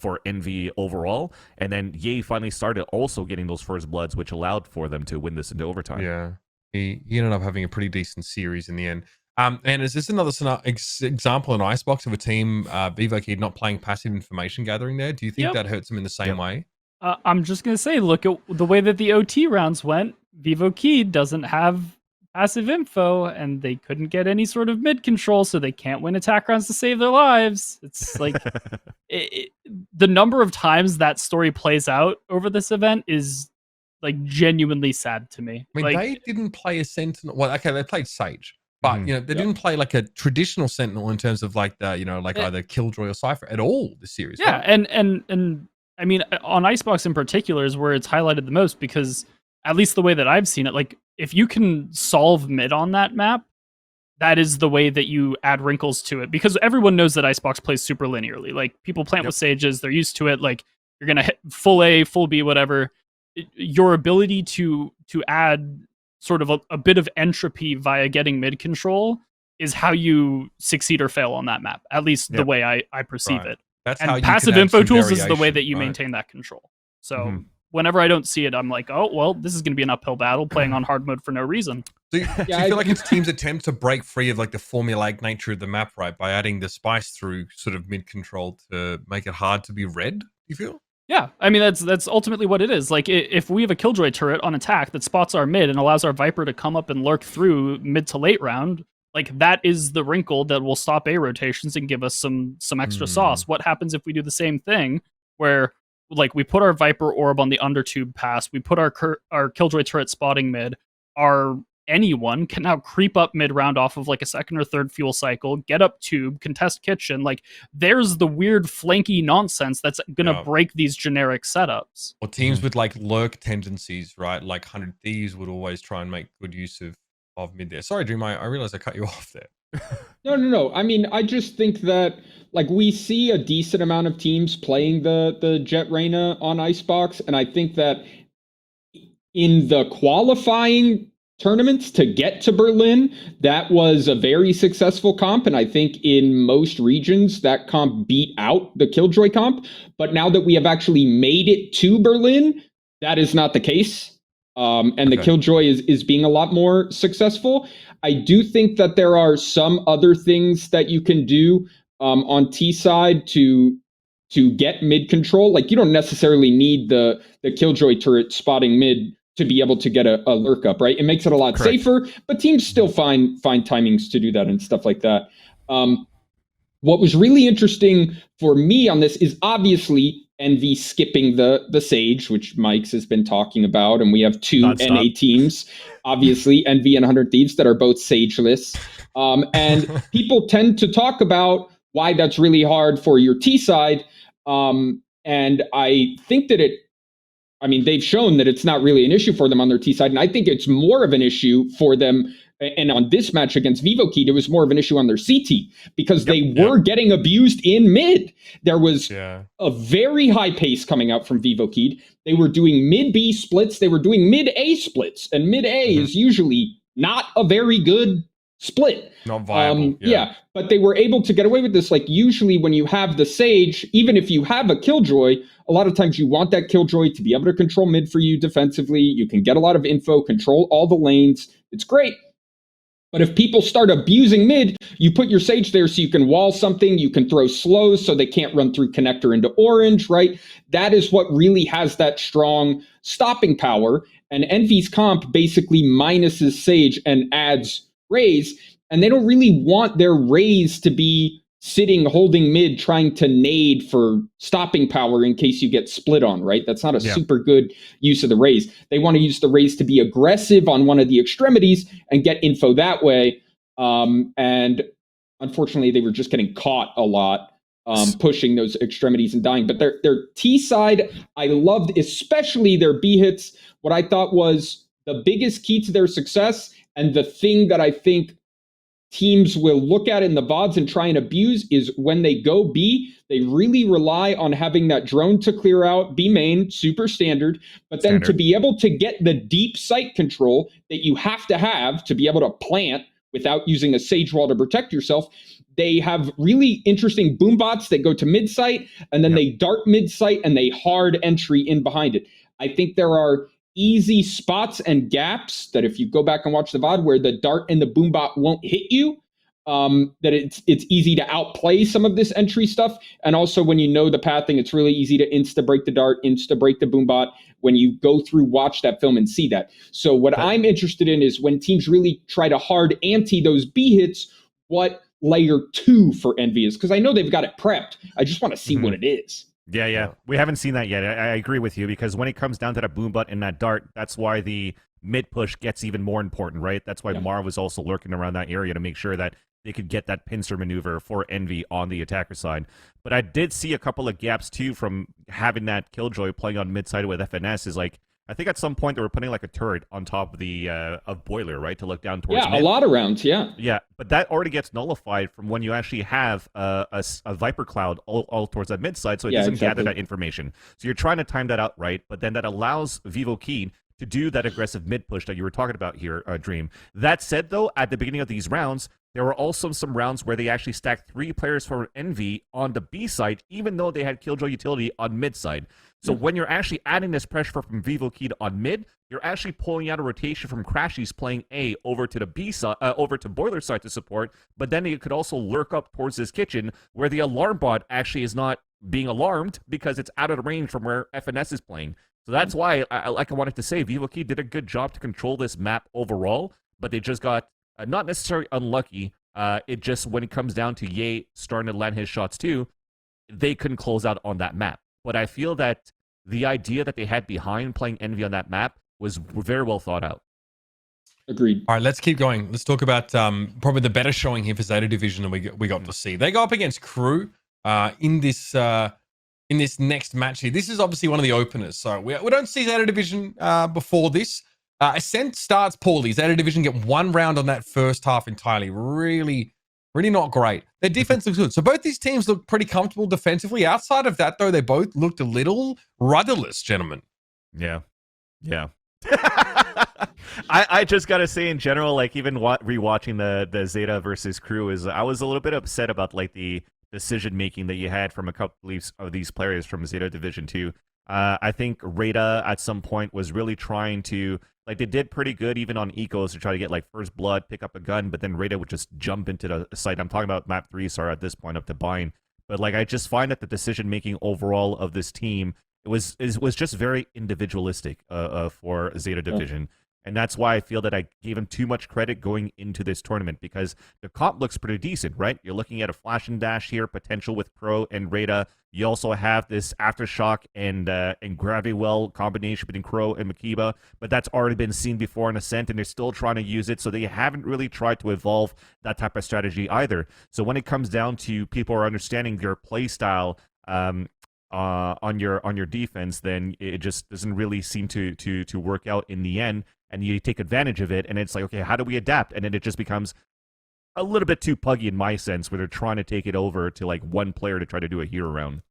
for Envy overall. And then Ye finally started also getting those first bloods, which allowed for them to win this into overtime. Yeah, he ended up having a pretty decent series in the end. And is this another example in Icebox of a team, Vivo Keyd, not playing passive information gathering there? Do you think that hurts them in the same way? I'm just going to say, look at the way that the OT rounds went. Vivo Keyd doesn't have passive info, and they couldn't get any sort of mid control, so they can't win attack rounds to save their lives. It's like the number of times that story plays out over this event is like genuinely sad to me. I mean, like, they didn't play a Sentinel. Well, okay, they played Sage, but you know, they didn't play like a traditional Sentinel in terms of like the, you know, like either Killjoy or Cypher at all this series. Yeah, right? and I mean, on Icebox in particular is where it's highlighted the most, because at least the way that I've seen it, like if you can solve mid on that map, that is the way that you add wrinkles to it, because everyone knows that Icebox plays super linearly. Like people plant with Sages, they're used to it. Like you're gonna hit full A, full B, whatever. Your ability to add sort of a bit of entropy via getting mid control is how you succeed or fail on that map. At least the way I perceive it. That's and how you passive info tools is the way that you maintain that control. So whenever I don't see it, I'm like, oh, well, this is going to be an uphill battle playing on hard mode for no reason. Do you feel like it's teams' attempt to break free of like the formulaic nature of the map, right, by adding the spice through sort of mid control to make it hard to be read? Do you feel? Yeah, I mean, that's ultimately what it is. Like, if we have a Killjoy turret on attack that spots our mid and allows our Viper to come up and lurk through mid to late round, like, that is the wrinkle that will stop A rotations and give us some extra sauce. What happens if we do the same thing, where, like, we put our Viper orb on the undertube pass, we put our Killjoy turret spotting mid, anyone can now creep up mid-round off of like a second or third fuel cycle, get up tube, contest kitchen. Like there's the weird flanky nonsense that's gonna break these generic setups. Or teams with like lurk tendencies, right? Like 100 Thieves would always try and make good use of mid there. Sorry, Dream, I realized I cut you off there. No. I mean, I just think that like we see a decent amount of teams playing the Jet Reyna on Icebox, and I think that in the qualifying tournaments to get to Berlin, that was a very successful comp, and I think in most regions that comp beat out the Killjoy comp. But now that we have actually made it to Berlin, that is not the case. And the Killjoy is being a lot more successful. I do think that there are some other things that you can do on T side to get mid control. Like you don't necessarily need the Killjoy turret spotting mid to be able to get a lurk up, right? It makes it a lot safer, but teams still find timings to do that and stuff like that. What was really interesting for me on this is obviously Envy skipping the Sage, which Mike's has been talking about, and we have two NA teams, obviously Envy and 100 Thieves, that are both Sageless. And people tend to talk about why that's really hard for your T side. And I think that they've shown that it's not really an issue for them on their T side. And I think it's more of an issue for them. And on this match against Vivo Keyd, it was more of an issue on their CT because they were getting abused in mid. There was a very high pace coming out from Vivo Keyd. They were doing mid B splits. They were doing mid A splits. And mid A is usually not a very good split. Not viable. But they were able to get away with this. Like usually when you have the Sage, even if you have a Killjoy, a lot of times you want that Killjoy to be able to control mid for you defensively. You can get a lot of info, control all the lanes. It's great. But if people start abusing mid, you put your Sage there so you can wall something, you can throw slows so they can't run through connector into orange, right? That is what really has that strong stopping power. And Envy's comp basically minuses Sage and adds Raze. And they don't really want their Raze to be sitting holding mid trying to nade for stopping power in case you get split on, right? That's not a super good use of the Raze. They want to use the Raze to be aggressive on one of the extremities and get info that way. And unfortunately, they were just getting caught a lot pushing those extremities and dying. But their T side, I loved, especially their B hits. What I thought was the biggest key to their success and the thing that I think teams will look at in the VODs and try and abuse is when they go B, they really rely on having that drone to clear out B main, super standard, but then to be able to get the deep sight control that you have to be able to plant without using a Sage wall to protect yourself. They have really interesting boom bots that go to mid sight and then they dart mid sight and they hard entry in behind it. I think there are easy spots and gaps that if you go back and watch the VOD where the dart and the boom bot won't hit you, that it's easy to outplay some of this entry stuff. And also when you know the pathing, it's really easy to insta-break the dart, insta-break the boom bot when you go through, watch that film and see that. So what I'm interested in is when teams really try to hard ante those B hits, what layer 2 for Envy is. Because I know they've got it prepped. I just want to see what it is. Yeah. We haven't seen that yet. I agree with you because when it comes down to that boom butt and that dart, that's why the mid push gets even more important, right? That's why Mar was also lurking around that area to make sure that they could get that pincer maneuver for Envy on the attacker side. But I did see a couple of gaps too from having that Killjoy playing on mid side with FNS is like, I think at some point they were putting like a turret on top of the of Boiler, right, to look down towards mid. A lot of rounds, Yeah, but that already gets nullified from when you actually have a Viper Cloud all towards that mid side, so it doesn't gather that information. So you're trying to time that out right, but then that allows Vivo Keyd to do that aggressive mid push that you were talking about here, Dream. That said, though, at the beginning of these rounds, there were also some rounds where they actually stacked 3 players for Envy on the B side, even though they had Killjoy utility on mid side. So when you're actually adding this pressure from Vivo Keyd on mid, you're actually pulling out a rotation from Crashies playing A over to the B side, over to Boiler side to support. But then it could also lurk up towards this kitchen where the alarm bot actually is not being alarmed because it's out of the range from where FNS is playing. So that's why, like I wanted to say, Vivo Keyd did a good job to control this map overall, but they just got not necessarily unlucky. It just, when it comes down to Ye starting to land his shots too, they couldn't close out on that map. But I feel that the idea that they had behind playing Envy on that map was very well thought out. Agreed. All right, let's keep going. Let's talk about probably the better showing here for Zeta Division than we got to see. They go up against Crew in this next match here. This is obviously one of the openers, so we don't see Zeta Division before this. Acend starts poorly. Zeta Division get 1 round on that first half entirely. Really Really not great. Their defense looks good. So both these teams look pretty comfortable defensively. Outside of that, though, they both looked a little rudderless, gentlemen. Yeah. I just gotta say in general, like even rewatching the Zeta versus Crew, is I was a little bit upset about like the decision making that you had from a couple of these players from Zeta Division 2. I think Rada at some point was really trying to, like, they did pretty good even on ecos to try to get like first blood, pick up a gun, but then Rada would just jump into the site. I'm talking about map 3, sorry, at this point up to Bind. But like I just find that the decision making overall of this team was just very individualistic for Zeta Division. And that's why I feel that I gave him too much credit going into this tournament, because the comp looks pretty decent, right? You're looking at a flash and dash here, potential with Pro and Rada. You also have this Aftershock and Gravity Well combination between Crow and Makiba, but that's already been seen before in Ascent, and they're still trying to use it, so they haven't really tried to evolve that type of strategy either. So when it comes down to people are understanding their play style on your defense, then it just doesn't really seem to work out in the end, and you take advantage of it, and it's like, okay, how do we adapt? And then it just becomes a little bit too puggy in my sense, where they're trying to take it over to like one player to try to do a hero round.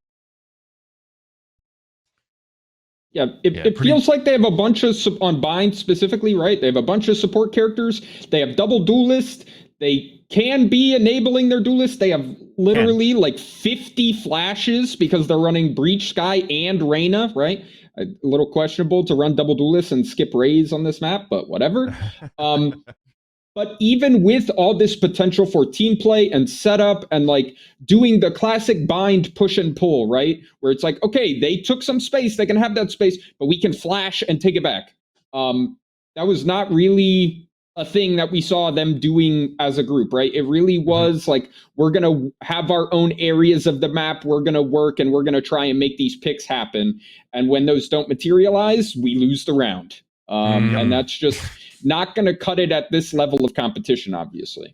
Yeah, it feels like they have a bunch of, on Bind specifically, right? They have a bunch of support characters. They have double duelist. They can be enabling their duelist. They have literally like 50 flashes because they're running Breach, Sky, and Reyna, right? A little questionable to run double duelist and skip Rays on this map, but whatever. But even with all this potential for team play and setup and like doing the classic Bind push and pull, right? Where it's like, okay, they took some space, they can have that space, but we can flash and take it back. That was not really a thing that we saw them doing as a group, right? It really was like, we're going to have our own areas of the map, we're going to work, and we're going to try and make these picks happen. And when those don't materialize, we lose the round. And that's just not going to cut it at this level of competition, obviously.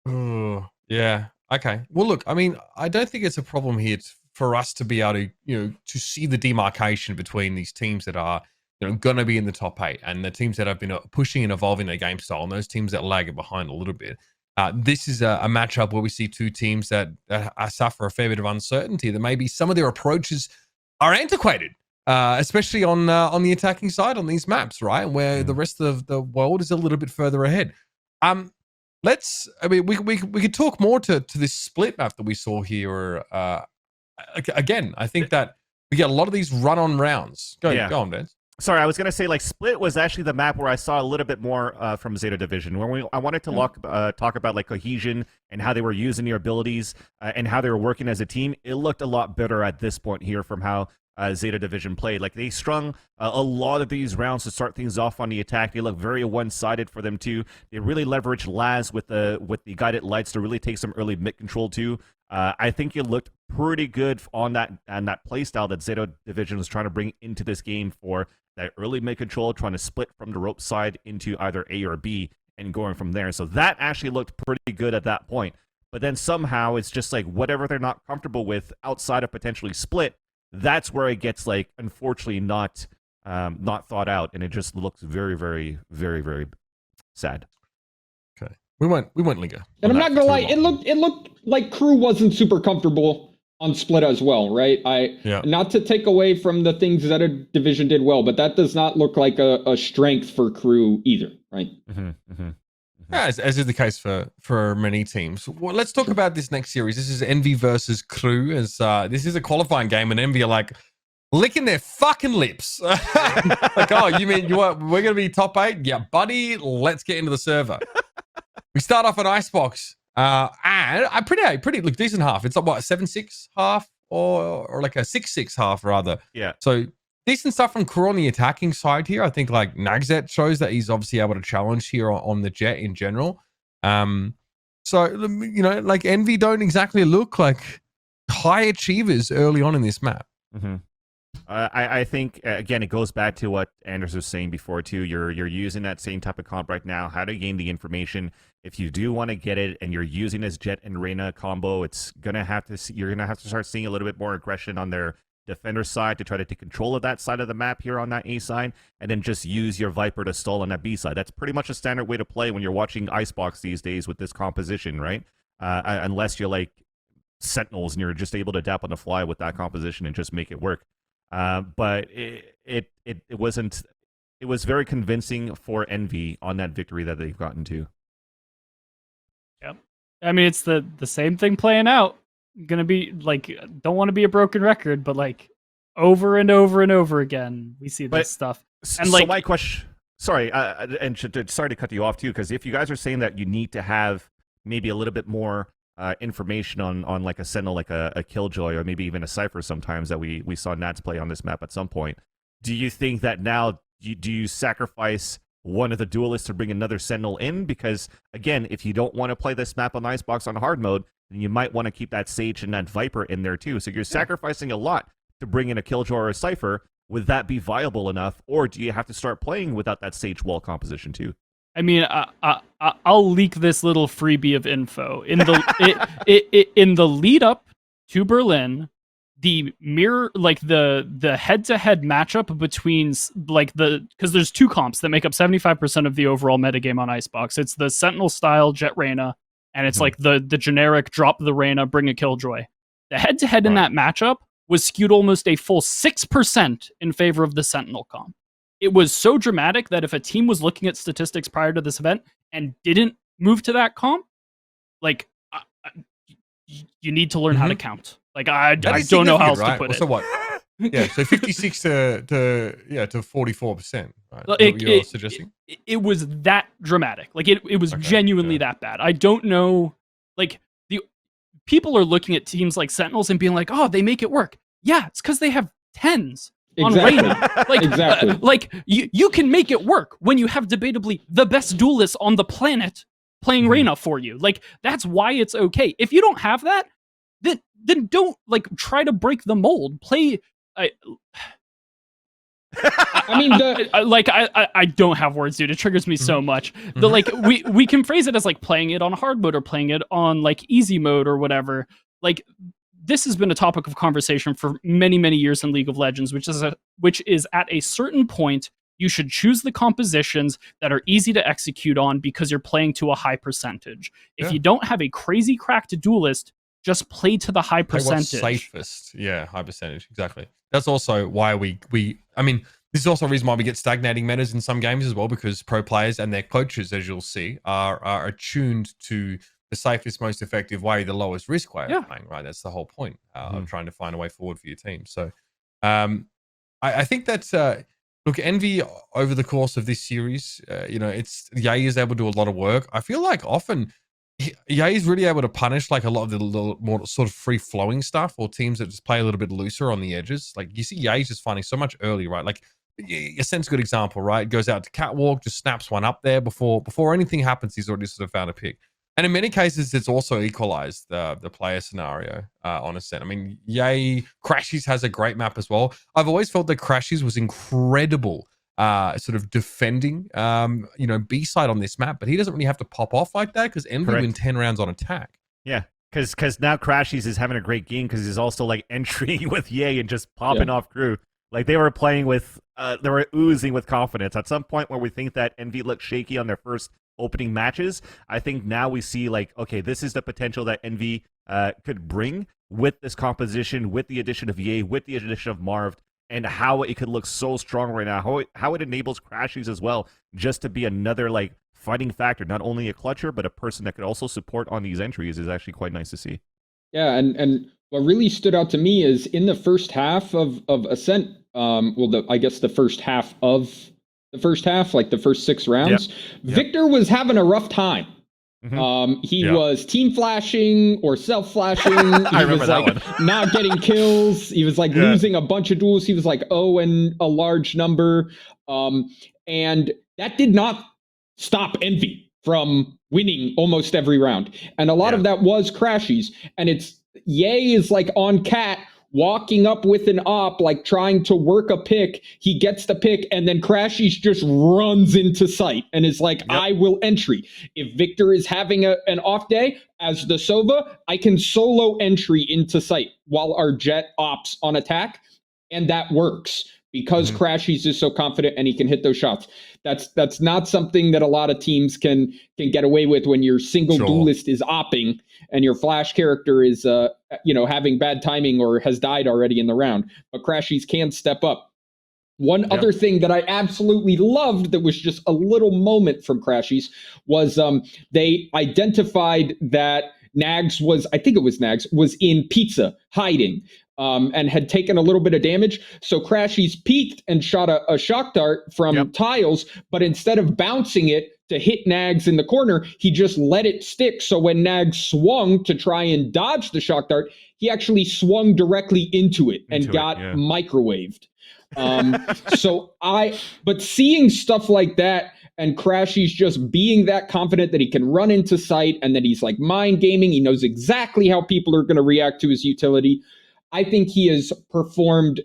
Oh, yeah. Okay. Well, look, I mean, I don't think it's a problem here for us to be able to, to see the demarcation between these teams that are, going to be in the top 8 and the teams that have been pushing and evolving their game style, and those teams that lag behind a little bit. This is a matchup where we see two teams that suffer a fair bit of uncertainty, that maybe some of their approaches are antiquated. Especially on the attacking side on these maps, right? Where the rest of the world is a little bit further ahead. We could talk more to this split map that we saw here. Again, I think that we get a lot of these run-on rounds. Go on, Dan. Sorry, I was going to say, like, Split was actually the map where I saw a little bit more from Zeta Division, where I wanted to talk about, like, cohesion and how they were using their abilities and how they were working as a team. It looked a lot better at this point here from how Zeta Division played. Like, they strung a lot of these rounds to start things off on the attack. They look very one-sided for them too. They really leveraged Laz with the guided lights to really take some early mid control too. I think it looked pretty good on that play style that Zeta Division was trying to bring into this game for that early mid control, trying to split from the rope side into either A or B and going from there. So that actually looked pretty good at that point. But then somehow it's just like whatever they're not comfortable with outside of potentially Split, that's where it gets, like, unfortunately not thought out, and it just looks very, very, very, very sad. Okay, we won't linger. And I'm not gonna lie, it looked like Crew wasn't super comfortable on Split as well, right? Not to take away from the things that a division did well, but that does not look like a strength for Crew either, right? Yeah, as is the case for many teams. Well, let's talk about this next series. This is Envy versus Crew. This is a qualifying game, and Envy are like licking their fucking lips. Like, oh, you mean we're going to be top 8? Yeah, buddy, let's get into the server. We start off at Icebox, and a pretty look decent half. It's like what, 7-6 half or like a 6-6 half rather. Yeah. So decent stuff from Crew on the attacking side here. I think like Nagzet shows that he's obviously able to challenge here on the Jet in general. So, like Envy don't exactly look like high achievers early on in this map. I think, again, it goes back to what Anders was saying before, too. You're using that same type of comp right now. How to gain the information. If you do want to get it and you're using this Jet and Reyna combo, you're going to have to start seeing a little bit more aggression on their defender side to try to take control of that side of the map here on that A side, and then just use your Viper to stall on that B side. That's pretty much a standard way to play when you're watching Icebox these days with this composition, right? unless you're like Sentinels and you're just able to adapt on the fly with that composition and just make it work. But it wasn't. It was very convincing for Envy on that victory that they've gotten to. Yep. I mean, it's the same thing playing out. Gonna be like, don't want to be a broken record, but like over and over and over again, we see this stuff. And so like, my question, sorry, sorry to cut you off too, because if you guys are saying that you need to have maybe a little bit more information on like a Sentinel, like a Killjoy, or maybe even a Cypher sometimes that we saw Nats play on this map at some point, do you think that now do you sacrifice one of the duelists to bring another Sentinel in? Because again, if you don't want to play this map on Icebox on hard mode, then you might want to keep that Sage and that Viper in there too. So you're sacrificing a lot to bring in a Killjoy or a Cypher. Would that be viable enough, or do you have to start playing without that Sage wall composition too? I mean, I'll leak this little freebie of info in the in the lead up to Berlin. The mirror, like the head-to-head matchup between like because there's two comps that make up 75% of the overall metagame on Icebox. It's the Sentinel style Jet Reyna, and it's like the generic drop the Reyna, bring a Killjoy. The head-to-head in that matchup was skewed almost a full 6% in favor of the Sentinel comp. It was so dramatic that if a team was looking at statistics prior to this event and didn't move to that comp, like you need to learn how to count. Like I don't know how else to put it. So what? Yeah, so 56 to 44%. Right? Like, you're suggesting? It was that dramatic. Like it was genuinely that bad. I don't know. Like the people are looking at teams like Sentinels and being like, "Oh, they make it work." Yeah, it's because they have 10s on Reyna. Like like you can make it work when you have debatably the best duelist on the planet playing Reyna for you. Like that's why it's okay. If you don't have that, then don't like try to break the mold. Play. I mean, I don't have words, dude. It triggers me so much. The like we can phrase it as like playing it on hard mode or playing it on like easy mode or whatever. Like this has been a topic of conversation for many years in League of Legends, which is at a certain point you should choose the compositions that are easy to execute on because you're playing to a high percentage. If you don't have a crazy cracked duelist, just play to the high percentage. Safest. Yeah, high percentage. Exactly. That's also why I mean, this is also a reason why we get stagnating metas in some games as well, because pro players and their coaches, as you'll see, are attuned to the safest, most effective way, the lowest risk way of playing, right? That's the whole point of trying to find a way forward for your team. So I think that's, look, Envy over the course of this series, it's Ye is able to do a lot of work. I feel like often Ye is really able to punish like a lot of the little more sort of free flowing stuff or teams that just play a little bit looser on the edges. Like you see Ye's just finding so much early, right? Like Acend's a good example, right? Goes out to catwalk, just snaps one up there before anything happens. He's already sort of found a pick. And in many cases, it's also equalized the player scenario on Acend. I mean, Ye Crashies has a great map as well. I've always felt that Crashies was incredible sort of defending, B-side on this map, but he doesn't really have to pop off like that because Envy win 10 rounds on attack. Yeah, because now Crashies is having a great game because he's also like entering with Ye and just popping off crew. Like they were playing with, they were oozing with confidence. At some point where we think that Envy looked shaky on their first opening matches, I think now we see like, okay, this is the potential that Envy could bring with this composition, with the addition of Ye, with the addition of Marv, and how it could look so strong right now, how it enables Crashies as well, just to be another like fighting factor, not only a clutcher, but a person that could also support on these entries is actually quite nice to see. Yeah, and what really stood out to me is in the first half of Ascent, I guess the first half of the first half, like the first 6 rounds, Victor was having a rough time. He was team flashing or self flashing. He was like not getting kills. He was like losing a bunch of duels. He was like 0 and a large number. And that did not stop Envy from winning almost every round. And a lot of that was Crashies. And it's Ye is like on Cat walking up with an op, like trying to work a pick. He gets the pick, and then Crashies just runs into sight and is like, I will entry. If Victor is having an off day, as the Sova, I can solo entry into sight while our Jet ops on attack, and that works. because Crashies is so confident and he can hit those shots. That's not something that a lot of teams can get away with when your single duelist is opping and your flash character is having bad timing or has died already in the round. But Crashies can step up. One other thing that I absolutely loved that was just a little moment from Crashies was they identified that Nags was in pizza hiding and had taken a little bit of damage. So Crashies peeked and shot a shock dart from tiles, but instead of bouncing it to hit Nags in the corner, he just let it stick. So when Nags swung to try and dodge the shock dart, he actually swung directly into it and got microwaved. But seeing stuff like that and Crashies just being that confident that he can run into sight and that he's like mind gaming, he knows exactly how people are going to react to his utility. I think he has performed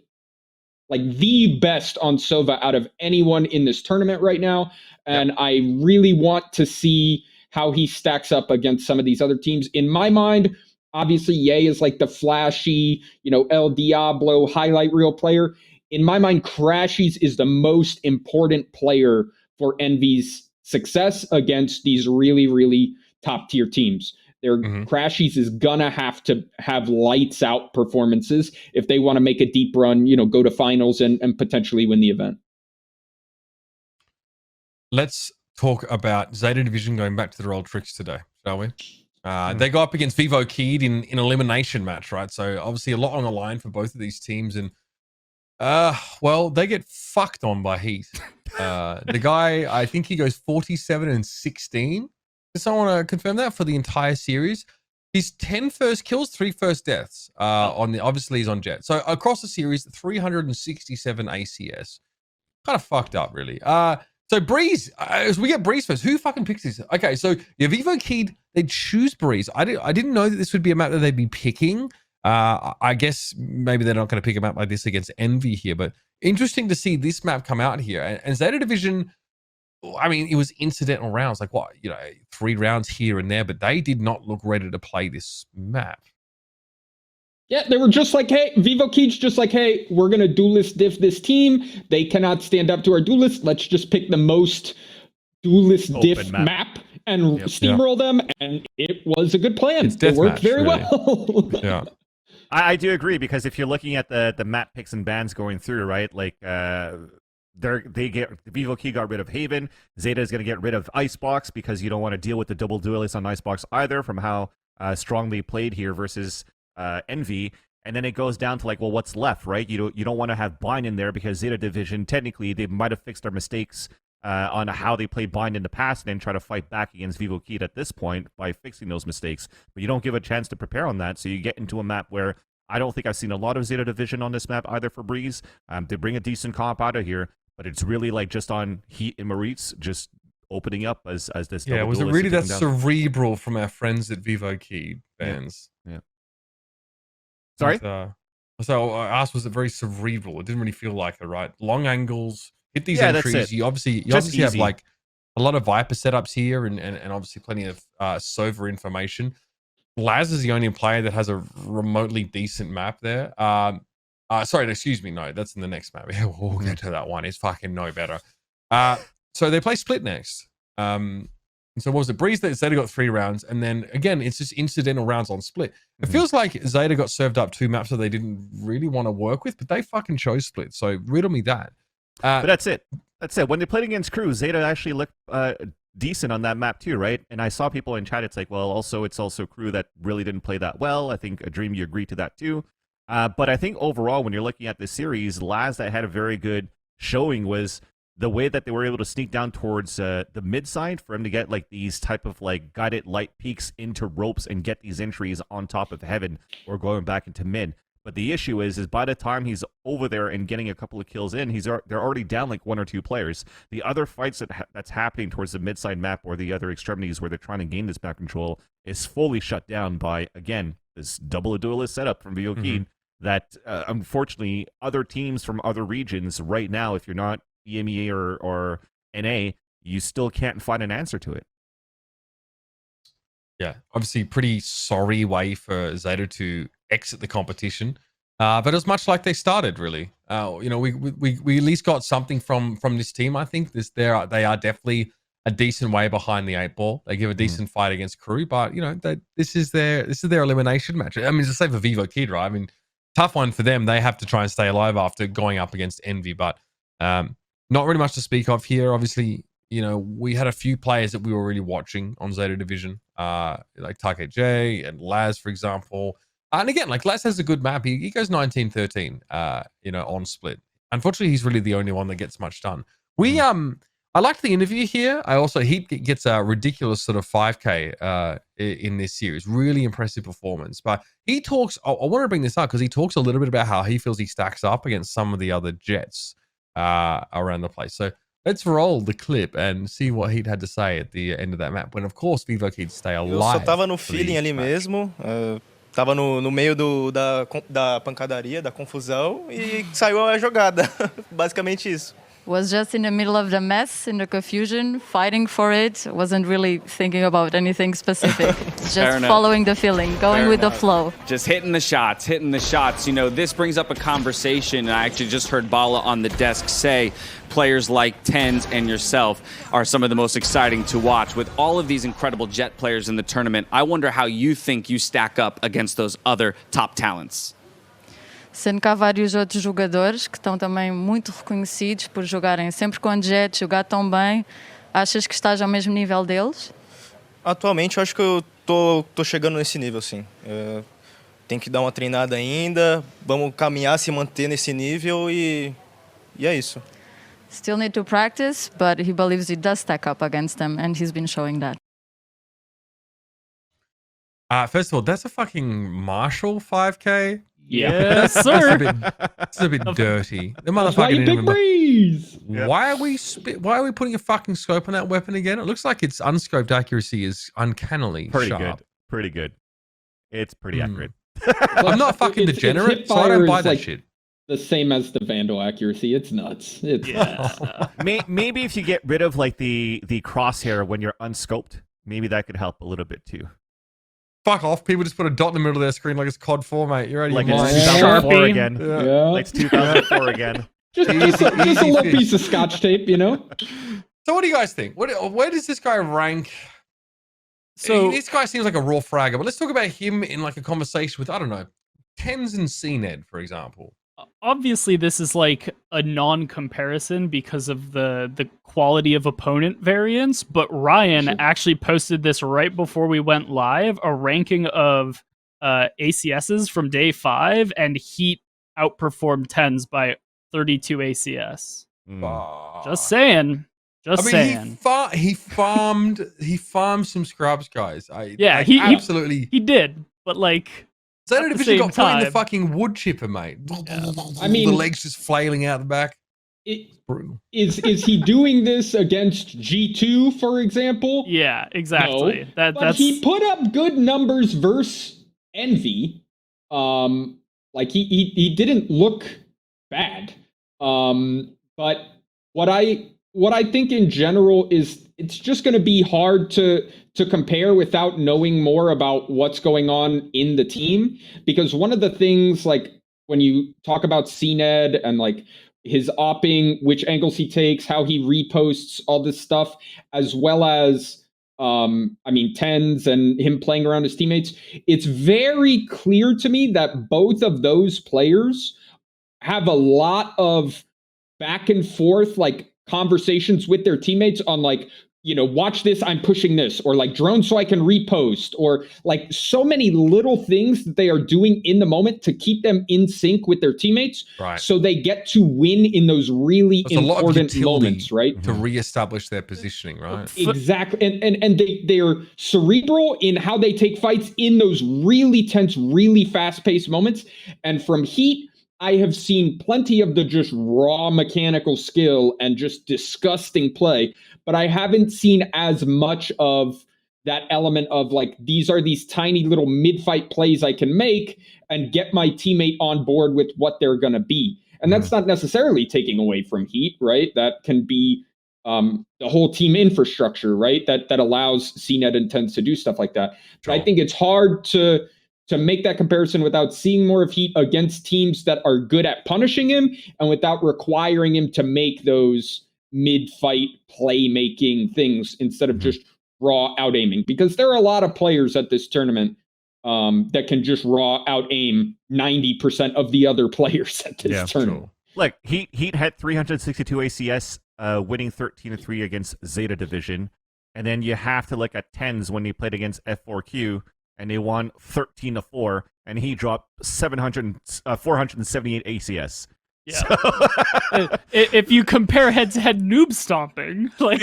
like the best on Sova out of anyone in this tournament right now. And I really want to see how he stacks up against some of these other teams. In my mind, obviously, Ye is like the flashy, El Diablo highlight reel player. In my mind, Crashies is the most important player for Envy's success against these really, really top tier teams. Crashies is gonna have to have lights out performances if they want to make a deep run, go to finals and potentially win the event. Let's talk about Zeta Division going back to their old tricks today, shall we? They go up against Vivo Keyd in elimination match, right? So obviously a lot on the line for both of these teams, and they get fucked on by Heat. The guy, I think he goes 47-16. Does someone want to confirm that for the entire series? He's 10 first kills, 3 first deaths. Obviously he's on Jet. So across the series, 367 ACS. Kind of fucked up, really. So Breeze, as we get Breeze first, who fucking picks this? Okay, so Vivo Keyd, they choose Breeze. I didn't know that this would be a map that they'd be picking. I guess maybe they're not going to pick a map like this against Envy here, but interesting to see this map come out here. And Zeta Division, I mean, it was incidental rounds, like 3 rounds here and there, but they did not look ready to play this map. Yeah, they were just like, hey, Vivo Keyd's just like, hey, we're going to duelist diff this team. They cannot stand up to our duelist. Let's just pick the most duelist open diff map and steamroll them. And it was a good plan. It worked very well. Yeah. I do agree, because if you're looking at the map picks and bans going through, right, like Vivo Keyd got rid of Haven. Zeta is going to get rid of Icebox because you don't want to deal with the double duelists on Icebox either, from how strongly played here versus Envy. And then it goes down to like, well, what's left, right? You don't want to have Bind in there because Zeta Division, technically, they might have fixed their mistakes on how they played Bind in the past and then try to fight back against Vivo Keyd at this point by fixing those mistakes. But you don't give a chance to prepare on that, so you get into a map where I don't think I've seen a lot of Zeta Division on this map either for Breeze. They bring a decent comp out of here, but it's really like just on Heat and Maurice just opening up as this. Yeah, was it really that cerebral from our friends at Vivo Keyd fans? Yeah. Sorry? So I asked, was it very cerebral? It didn't really feel like it, right? Long angles, hit these entries. You obviously have like a lot of Viper setups here and obviously plenty of Sova information. Laz is the only player that has a remotely decent map there. Sorry, excuse me. No, that's in the next map. We'll get to that one. It's fucking no better. So they play Split next. And so what was it? Breeze, Zeta got 3 rounds. And then again, it's just incidental rounds on Split. It feels like Zeta got served up 2 maps that they didn't really want to work with, but they fucking chose Split. So riddle me that. But that's it. When they played against Crew, Zeta actually looked decent on that map too, right? And I saw people in chat, it's like, well, it's also Crew that really didn't play that well. I think Dream, you agreed to that too. But I think overall, when you're looking at this series, Laz that had a very good showing was the way that they were able to sneak down towards the mid side for him to get like these type of like guided light peaks into ropes and get these entries on top of Heaven or going back into mid. But the issue is by the time he's over there and getting a couple of kills in, they're already down like 1 or 2 players. The other fights that's happening towards the mid-side map or the other extremities where they're trying to gain this back control is fully shut down by, again, this double duelist setup from Vivo Keyd that, unfortunately, other teams from other regions right now, if you're not EMEA or NA, you still can't find an answer to it. Yeah, obviously pretty sorry way for Zeta to exit the competition. But it was much like they started, really. You know, we at least got something from this team. I think they are definitely a decent way behind the 8-ball. They give a decent fight against Crew, but you know, this is their elimination match. I mean, it's the same for Vivo Keyd, right? I mean, tough one for them. They have to try and stay alive after going up against Envy, but not really much to speak of here. Obviously, you know, we had a few players that we were really watching on Zeta Division, like Take J and Laz, for example. And again, like Laz has a good map. He goes 19-13, you know, on split. Unfortunately, he's really the only one that gets much done. I liked the interview here. He gets a ridiculous sort of 5K in this series. Really impressive performance. But he talks, I want to bring this up because he talks a little bit about how he feels he stacks up against some of the other Jets around the place. So let's roll the clip and see what he'd had to say at the end of that map. When, of course, Vivo Keyd stay alive. Eu só tava no feeling ali mesmo. Tava no meio da pancadaria, da confusão e saiu a jogada. Basicamente isso. Was just in the middle of the mess, in the confusion, fighting for it. Wasn't really thinking about anything specific. Just following the feeling, going with the flow. Just hitting the shots. You know, this brings up a conversation. I actually just heard Bala on the desk say players like Tens and yourself are some of the most exciting to watch. With all of these incredible Jet players in the tournament, I wonder how you think you stack up against those other top talents. Sendo que há vários outros jogadores que estão também muito reconhecidos por jogarem sempre com Jet, jogar tão bem. Achas que estás ao mesmo nível deles? Atualmente, eu acho que eu tô chegando nesse nível, sim. Tem que dar uma treinada ainda. Vamos caminhar, se manter nesse nível e é isso. Still need to practice, but he believes he does stack up against them, and he's been showing that. First of all, that's a fucking Marshall 5K. Yes, sir. It's a bit dirty. The motherfucker. Why are we putting a fucking scope on that weapon again? It looks like its unscoped accuracy is uncannily sharp. Pretty good. It's pretty accurate. I'm not fucking degenerate, so I don't buy that shit. The same as the Vandal accuracy. It's nuts. Maybe if you get rid of like the crosshair when you're unscoped, maybe that could help a little bit too. Fuck off. People just put a dot in the middle of their screen like it's COD 4, mate. You're like it's 2004 again. Yeah. Like it's 2004 again. Just a little piece of scotch tape, you know? So what do you guys think? Where does this guy rank? So this guy seems like a raw fragger, but let's talk about him in like a conversation with, I don't know, Tens and CNED, for example. Obviously, this is like a non-comparison because of the quality of opponent variance, but Ryan actually posted this right before we went live, a ranking of ACSs from day 5, and Heat outperformed Tens by 32 ACS. Just saying. He farmed some scrubs, guys. He absolutely he did, but like Zeta Division got put in the fucking wood chipper, mate. Yeah. I mean, the legs just flailing out the back. Is he doing this against G2, for example? Yeah, exactly. No, but he put up good numbers versus Envy. Like he didn't look bad. But what I think in general is it's just going to be hard to compare without knowing more about what's going on in the team. Because one of the things, like when you talk about CNED and like his opping, which angles he takes, how he reposts, all this stuff, as well as Tens and him playing around his teammates, it's very clear to me that both of those players have a lot of back and forth, like conversations with their teammates on like, you know, watch this, I'm pushing this, or like drone so I can repost, or like so many little things that they are doing in the moment to keep them in sync with their teammates. Right. So they get to win in those really important moments, right? To reestablish their positioning, right? Exactly. And they're cerebral in how they take fights in those really tense, really fast-paced moments. And from Heat, I have seen plenty of the just raw mechanical skill and just disgusting play, but I haven't seen as much of that element of like, these are these tiny little mid-fight plays I can make and get my teammate on board with what they're going to be. And that's not necessarily taking away from Heat, right? That can be the whole team infrastructure, right? That allows CNED and Tens to do stuff like that. But I think it's hard to to make that comparison without seeing more of Heat against teams that are good at punishing him and without requiring him to make those mid-fight playmaking things instead of just raw out-aiming. Because there are a lot of players at this tournament that can just raw out-aim 90% of the other players at this tournament. Sure. Look, Heat had 362 ACS, winning 13-3 against Zeta Division. And then you have to look at tens when he played against F4Q, and they won 13-4, and he dropped 478 ACS. Yeah. So if you compare head-to-head noob stomping, like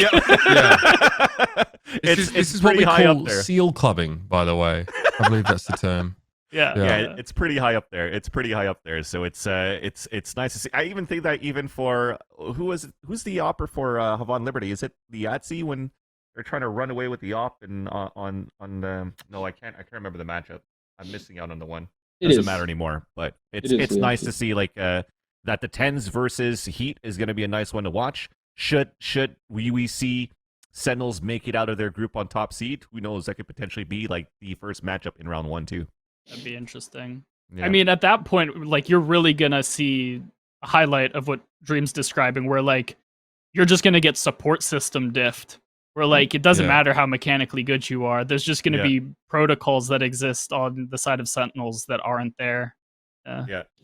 this is what we call seal clubbing, by the way. I believe that's the term. Yeah, it's pretty high up there. It's pretty high up there. So it's nice to see. I even think that even for who's the opper for Havanan Liberty? Is it the Yahtzee when they're trying to run away with the op and on the no, I can't remember the matchup. I'm missing out on the one. Doesn't matter anymore. But it's nice to see like that the tens versus Heat is going to be a nice one to watch. Should we see Sentinels make it out of their group on top seed? Who knows? That could potentially be like the first matchup in round 1 too. That'd be interesting. Yeah. I mean, at that point, like you're really gonna see a highlight of what Dream's describing, where like you're just gonna get support system diffed. Where like it doesn't matter how mechanically good you are. There's just gonna be protocols that exist on the side of Sentinels that aren't there.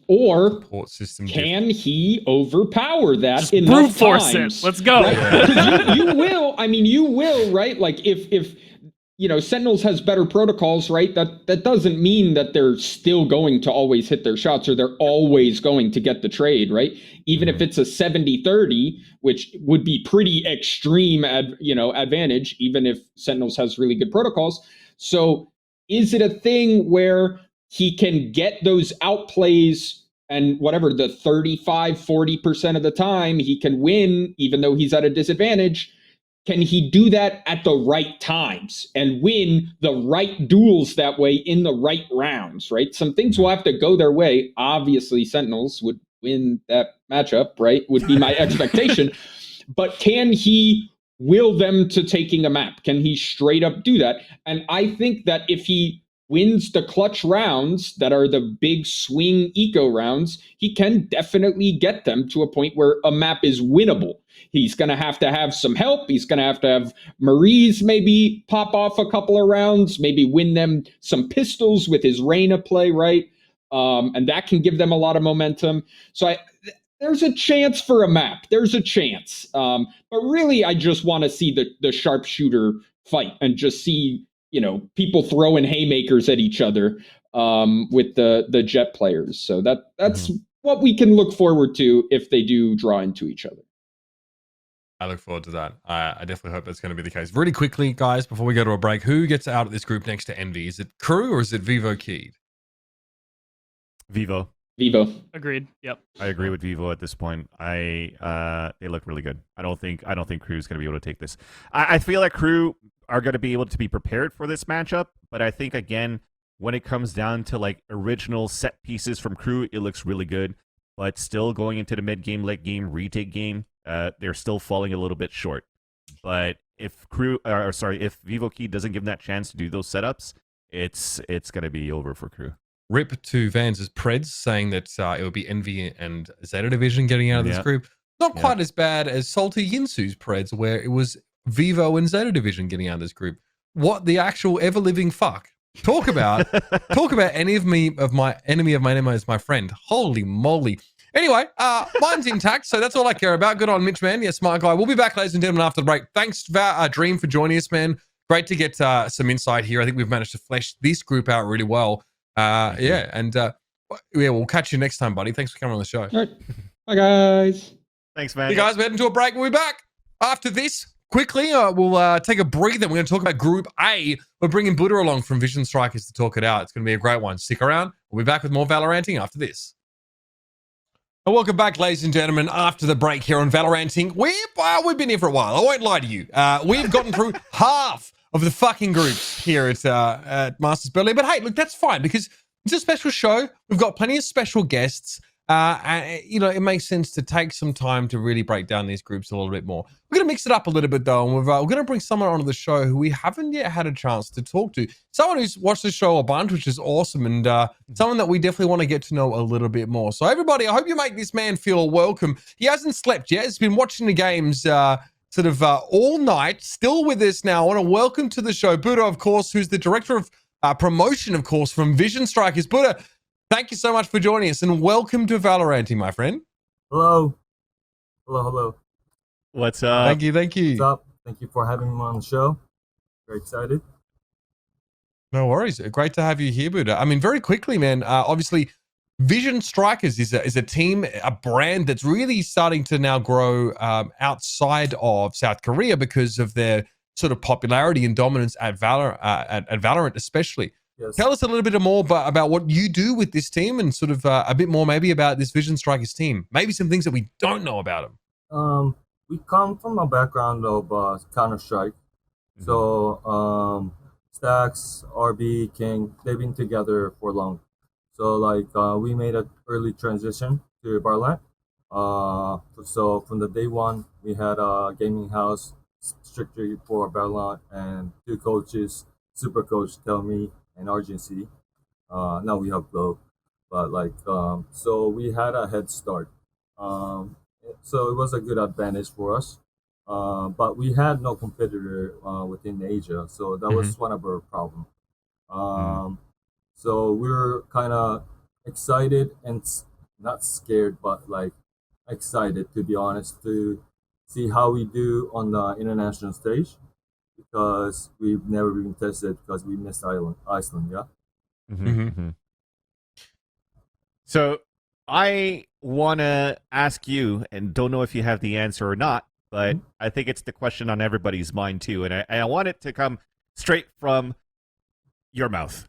Or system can he overpower that just enough brute force times? it. Let's go. Right? Because you will. I mean, you will, right? Like if you know Sentinels has better protocols, right? That doesn't mean that they're still going to always hit their shots or they're always going to get the trade, right? Even if it's a 70-30, which would be pretty extreme advantage, even if Sentinels has really good protocols. So is it a thing where he can get those outplays and whatever, the 35-40% of the time he can win, even though he's at a disadvantage? Can he do that at the right times and win the right duels that way in the right rounds, right? Some things will have to go their way. Obviously, Sentinels would win that matchup, right? Would be my expectation. But can he will them to taking a map? Can he straight up do that? And I think that if he wins the clutch rounds that are the big swing eco rounds, he can definitely get them to a point where a map is winnable. He's going to have some help. He's going to have Maurice maybe pop off a couple of rounds, maybe win them some pistols with his Reyna play, right? And that can give them a lot of momentum. So there's a chance for a map. There's a chance. But really, I just want to see the sharpshooter fight and just see, people throwing haymakers at each other with the jet players. So that's what we can look forward to if they do draw into each other. I look forward to that. I definitely hope that's going to be the case. Really quickly, guys, before we go to a break, who gets out of this group next to Envy? Is it Crew or is it Vivo Keyd? Vivo. Agreed. Yep. I agree with Vivo at this point. They look really good. I don't think Crew's going to be able to take this. I feel like Crew are going to be able to be prepared for this matchup, but I think again when it comes down to like original set pieces from Crew, it looks really good. But still going into the mid game, late game, retake game, they're still falling a little bit short. But if if Vivo Keyd doesn't give them that chance to do those setups, it's going to be over for Crew. Rip to Vans' Preds saying that it would be Envy and Zeta Division getting out of this group. Not quite as bad as Salty Yinsu's Preds, where it was Vivo and Zeta Division getting out of this group. What the actual ever-living fuck? Talk about enemy of my enemy is my friend. Holy moly. Anyway, mine's intact, so that's all I care about. Good on Mitch, man. Yeah, smart guy. We'll be back, ladies and gentlemen, after the break. Thanks, Dream, for joining us, man. Great to get some insight here. I think we've managed to flesh this group out really well. We'll catch you next time, buddy. Thanks for coming on the show. All right. Bye, guys. Thanks, man. Hey, guys, we're heading to a break. We'll be back after this. Quickly, we'll take a breather. We're going to talk about Group A. We're bringing Buddha along from Vision Strikers to talk it out. It's going to be a great one. Stick around. We'll be back with more Valoranting after this. And welcome back, ladies and gentlemen, after the break here on Valoranting. We've been here for a while. I won't lie to you. We've gotten through half of the fucking groups here at Masters Berlin. But hey, look, that's fine because it's a special show. We've got plenty of special guests. And, you know, it makes sense to take some time to really break down these groups a little bit more. We're going to mix it up a little bit, though, and we're going to bring someone onto the show who we haven't yet had a chance to talk to. Someone who's watched the show a bunch, which is awesome, and someone that we definitely want to get to know a little bit more. So, everybody, I hope you make this man feel welcome. He hasn't slept yet. He's been watching the games all night, still with us now. I want to welcome to the show Buddha, of course, who's the director of promotion, of course, from Vision Strikers. Buddha, thank you so much for joining us, and welcome to Valoranting, my friend. Hello. Hello. What's up? Thank you. What's up? Thank you for having me on the show. Very excited. No worries. Great to have you here, Buddha. I mean, very quickly, man, obviously, Vision Strikers is a team, a brand that's really starting to now grow outside of South Korea because of their sort of popularity and dominance at Valorant especially. Yes. Tell us a little bit more about what you do with this team and sort of a bit more maybe about this Vision Strikers team. Maybe some things that we don't know about them. We come from a background of Counter-Strike. Mm-hmm. So Stacks, RB, King, they've been together for long. So like we made an early transition to Berlin. So from the day one, we had a gaming house strictly for Berlin and two coaches, super coach Tell Me and RGC. Now we have Globe, but like so we had a head start. So it was a good advantage for us. But we had no competitor within Asia, so that was one of our problems. So we were kind of excited and not scared, but like excited, to be honest, to see how we do on the international stage, because we've never been tested because we missed Iceland, yeah? So I want to ask you, and don't know if you have the answer or not, but I think it's the question on everybody's mind too, and I want it to come straight from your mouth.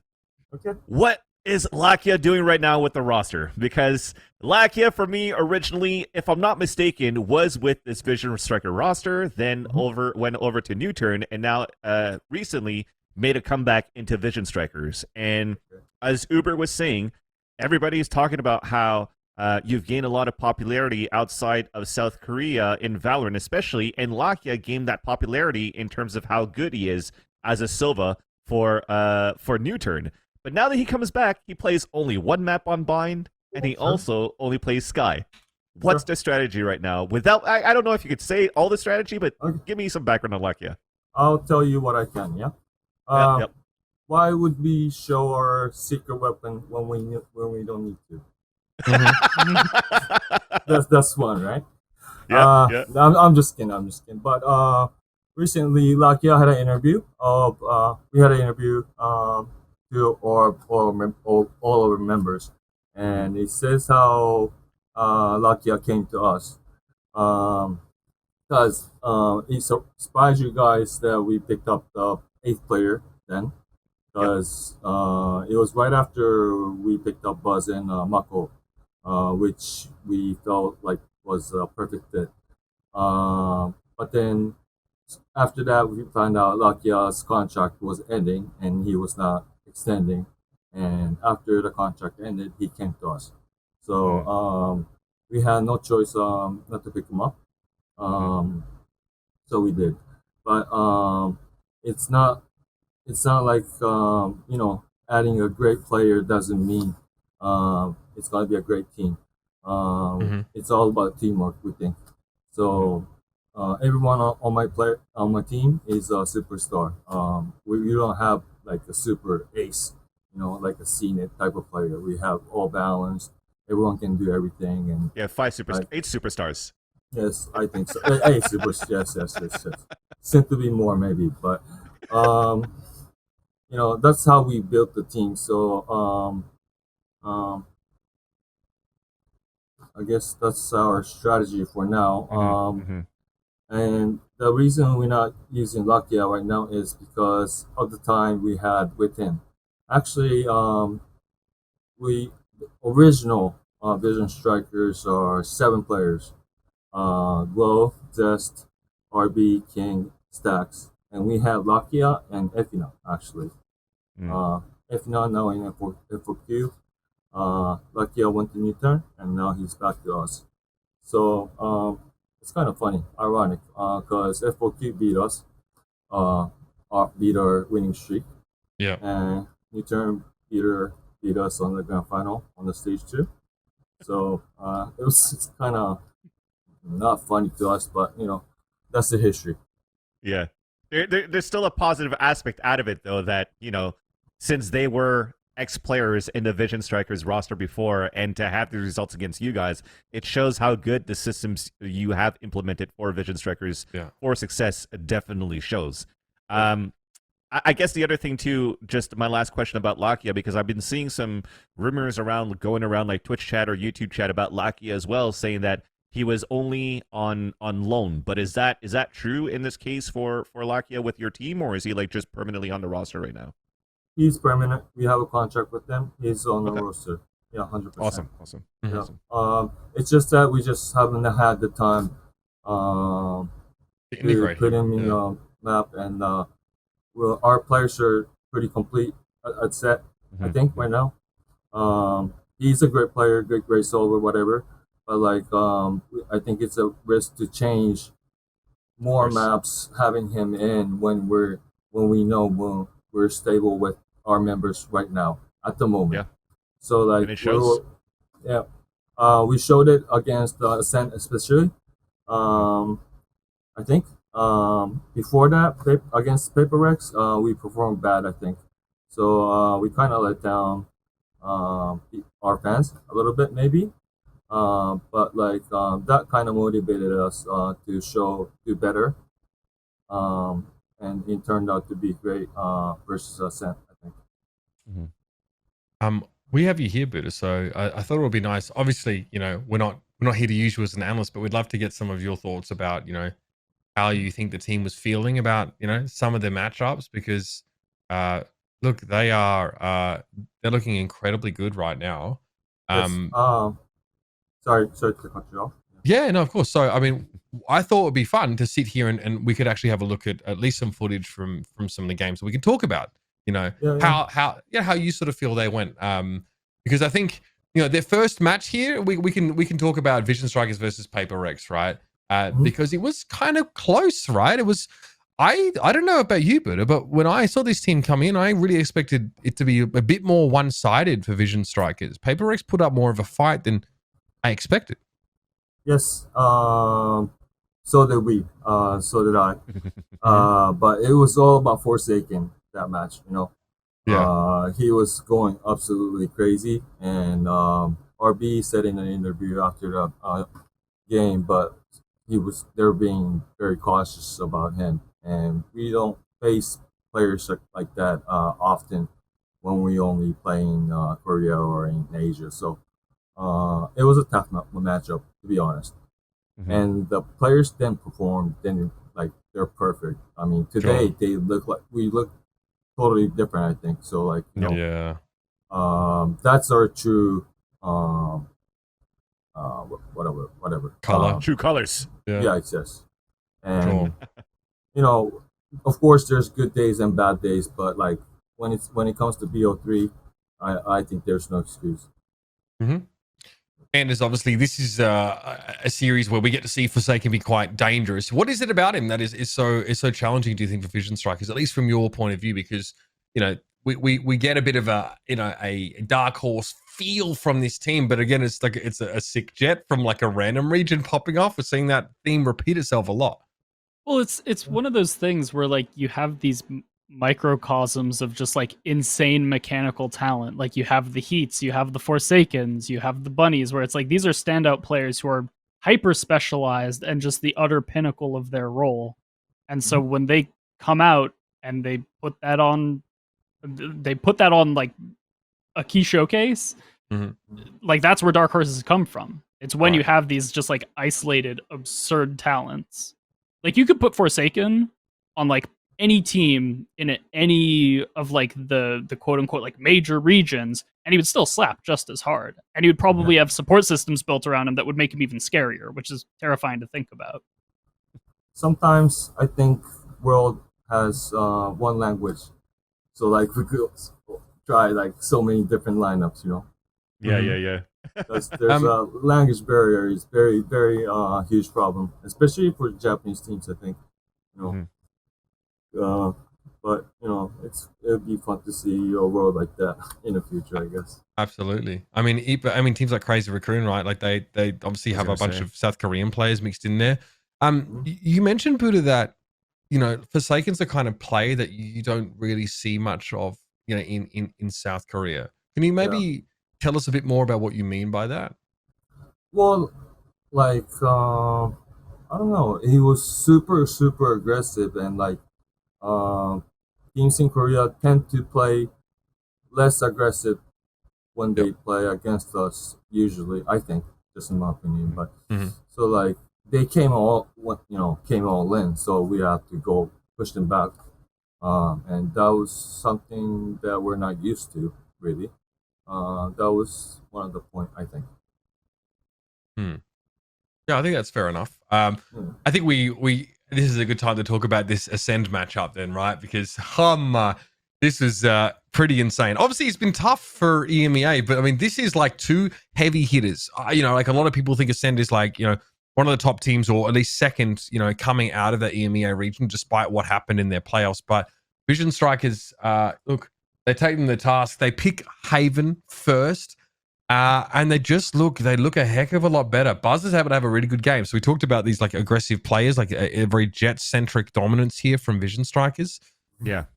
Okay. What is Lakia doing right now with the roster? Because Lakia, for me, originally, if I'm not mistaken, was with this Vision Striker roster, then went over to New Turn, and now recently made a comeback into Vision Strikers. And as Uber was saying, everybody's talking about how you've gained a lot of popularity outside of South Korea in Valorant, especially, and Lakia gained that popularity in terms of how good he is as a Silva for New Turn. But now that he comes back, he plays only one map on Bind, and he also only plays Sky. What's the strategy right now? Without, I don't know if you could say all the strategy, but give me some background on Lakia. I'll tell you what I can, yeah? Yep. Why would we show our secret weapon when we don't need to? That's one, right? Yeah. I'm just kidding. But recently, Lakia had an interview. We had an interview to all our members, and it says how Lakia came to us. Because it surprised you guys that we picked up the 8th player then. Because it was right after we picked up Buzz and Mako, which we felt like was a perfect fit. But then after that, we found out Lakia's contract was ending and he was not extending. And after the contract ended, he came to us. So we had no choice not to pick him up. So we did. But it's not like adding a great player doesn't mean it's going to be a great team. It's all about teamwork, we think. So everyone on my team is a superstar. We don't have like a super ace, like a CNET type of player. We have all balanced. Everyone can do everything, and 8 superstars. Yes, I think so. 8 superstars. Yes. Seem to be more maybe, but that's how we built the team. So I guess that's our strategy for now. And the reason we're not using Lakia right now is because of the time we had with him. Actually, original Vision Strikers are 7 players. Glow, Zest, RB, King, Stacks. And we had Lakia and Efina, actually. Efina now in F4Q. Lakia went to Newton, and now he's back to us. So it's kind of funny, ironic, because F4Q beat us, beat our winning streak. Yeah. And Newton beat us on the grand final on the stage 2. So it's kind of not funny to us, but that's the history. Yeah. There's still a positive aspect out of it, though, that, since they were ex-players in the Vision Strikers roster before, and to have the results against you guys, it shows how good the systems you have implemented for Vision Strikers for success definitely shows. I guess the other thing, too, just my last question about Lakia, because I've been seeing some rumors going around like Twitch chat or YouTube chat about Lakia as well, saying that he was only on loan. But is that true in this case for Lakia with your team, or is he like just permanently on the roster right now? He's permanent. We have a contract with him. He's on the roster. Yeah, 100%. Awesome. Yeah. It's just that we just haven't had the time to put him in the map, and our players are pretty complete at set, I think, right now. He's a great player, great soul or whatever, but like I think it's a risk to change more maps having him in when we know we're stable with our members right now at the moment. Yeah. So like we showed it against Acend especially. I think before that against Paper Rex, we performed bad, I think. So we kind of let down our fans a little bit, maybe. But like that kind of motivated us to do better. And it turned out to be great versus Ascent, I think. We have you here, Buddha, so I thought it would be nice. Obviously, we're not here to use you as an analyst, but we'd love to get some of your thoughts about, how you think the team was feeling about, some of their matchups, because look, they're looking incredibly good right now. Sorry to cut you off. Yeah, no, of course. So, I mean, I thought it would be fun to sit here and we could actually have a look at least some footage from some of the games, so we can talk about, how you sort of feel they went. Because I think, their first match here, we can talk about Vision Strikers versus Paper Rex, right? Because it was kind of close, right? It was. I don't know about you, Buddha, but when I saw this team come in, I really expected it to be a bit more one-sided for Vision Strikers. Paper Rex put up more of a fight than I expected. Yes, so did we. So did I. But it was all about Forsaken, that match, Yeah. He was going absolutely crazy, and RB said in an interview after the game, but they're being very cautious about him, and we don't face players like that often when we only play in Korea or in Asia. So it was a tough matchup, to be honest. And the players then performed, they're perfect. I mean, today we look totally different, I think. So like, that's our true whatever color, true colors. Yeah, it's yes. And of course, there's good days and bad days, but like when it comes to BO3, I think there's no excuse. And as obviously this is a series where we get to see Forsaken be quite dangerous. What is it about him that is so challenging, do you think, for Vision Strikers, at least from your point of view? Because we get a bit of a dark horse feel from this team, but again, it's like it's a sick jet from like a random region popping off. We're seeing that theme repeat itself a lot. Well, it's one of those things where like you have these microcosms of just like insane mechanical talent. Like you have the Heats, you have the Forsakens, you have the Bunnies, where it's like these are standout players who are hyper specialized and just the utter pinnacle of their role. And so when they come out and they put that on like a key showcase, like that's where dark horses come from. It's when you have these just like isolated absurd talents. Like you could put Forsaken on like any team in any of like the quote unquote like major regions, and he would still slap just as hard. And he would probably have support systems built around him that would make him even scarier, which is terrifying to think about. Sometimes I think World has one language, so like we could try like so many different lineups, Yeah. Because there's a language barrier is very, very huge problem, especially for Japanese teams, I think. You know, but you know, it'd be fun to see a world like that in the future, I guess. Absolutely. I mean, teams like Crazy Racoon, right? Like they obviously have a bunch of South Korean players mixed in there. You mentioned, Buddha, that you know Forsaken's the kind of play that you don't really see much of, you know, in South Korea. Can you maybe tell us a bit more about what you mean by that? Well, like I don't know, he was super aggressive, and like teams in Korea tend to play less aggressive when they play against us. Usually, I think, just in my opinion. But so like they came all in, so we have to go push them back, and that was something that we're not used to really. That was one of the points, I think. Yeah, I think that's fair enough. I think we this is a good time to talk about this Acend matchup then, right? Because this was pretty insane. Obviously, it's been tough for EMEA, but I mean, this is like two heavy hitters. You know, like a lot of people think Acend is like, you know, one of the top teams, or at least second, you know, coming out of the EMEA region, despite what happened in their playoffs. But Vision Strikers, look, they take them the task. They pick Haven first. And they look a heck of a lot better. Buzz is able to have a really good game. So we talked about these like aggressive players, like a very jet-centric dominance here from Vision Strikers. Yeah.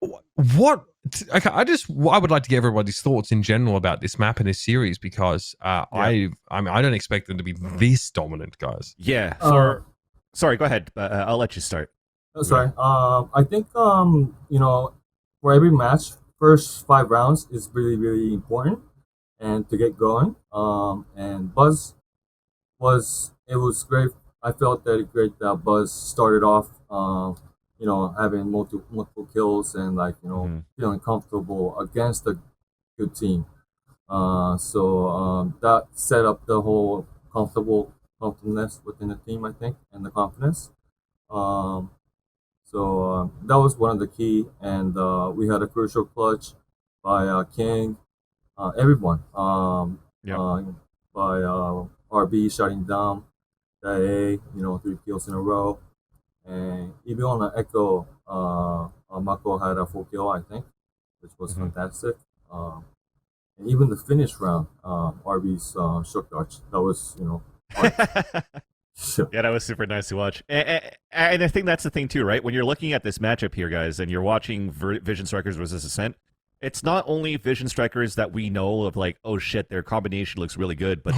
Okay, I would like to get everybody's thoughts in general about this map and this series, because I don't expect them to be this dominant, guys. Yeah. Sorry, go ahead. I'll let you start. Sorry. I think you know, for every match, first 5 rounds is really important. And to get going, and Buzz was great. I felt that great that Buzz started off, you know, having multiple kills and like, you know, feeling comfortable against a good team. So that set up the whole comfortableness within the team, I think, and the confidence. So that was one of the key, and we had a crucial clutch by King. Everyone, by RB shutting down the A, you know, 3 kills in a row, and even on the Echo, Mako had a 4 kill, I think, which was fantastic. And even the finish round, RB's short dodge, that was, you know, yeah, that was super nice to watch. And I think that's the thing too, right? When you're looking at this matchup here, guys, and you're watching Vision Strikers versus Acend, it's not only Vision Strikers that we know of, like, oh shit, their combination looks really good, but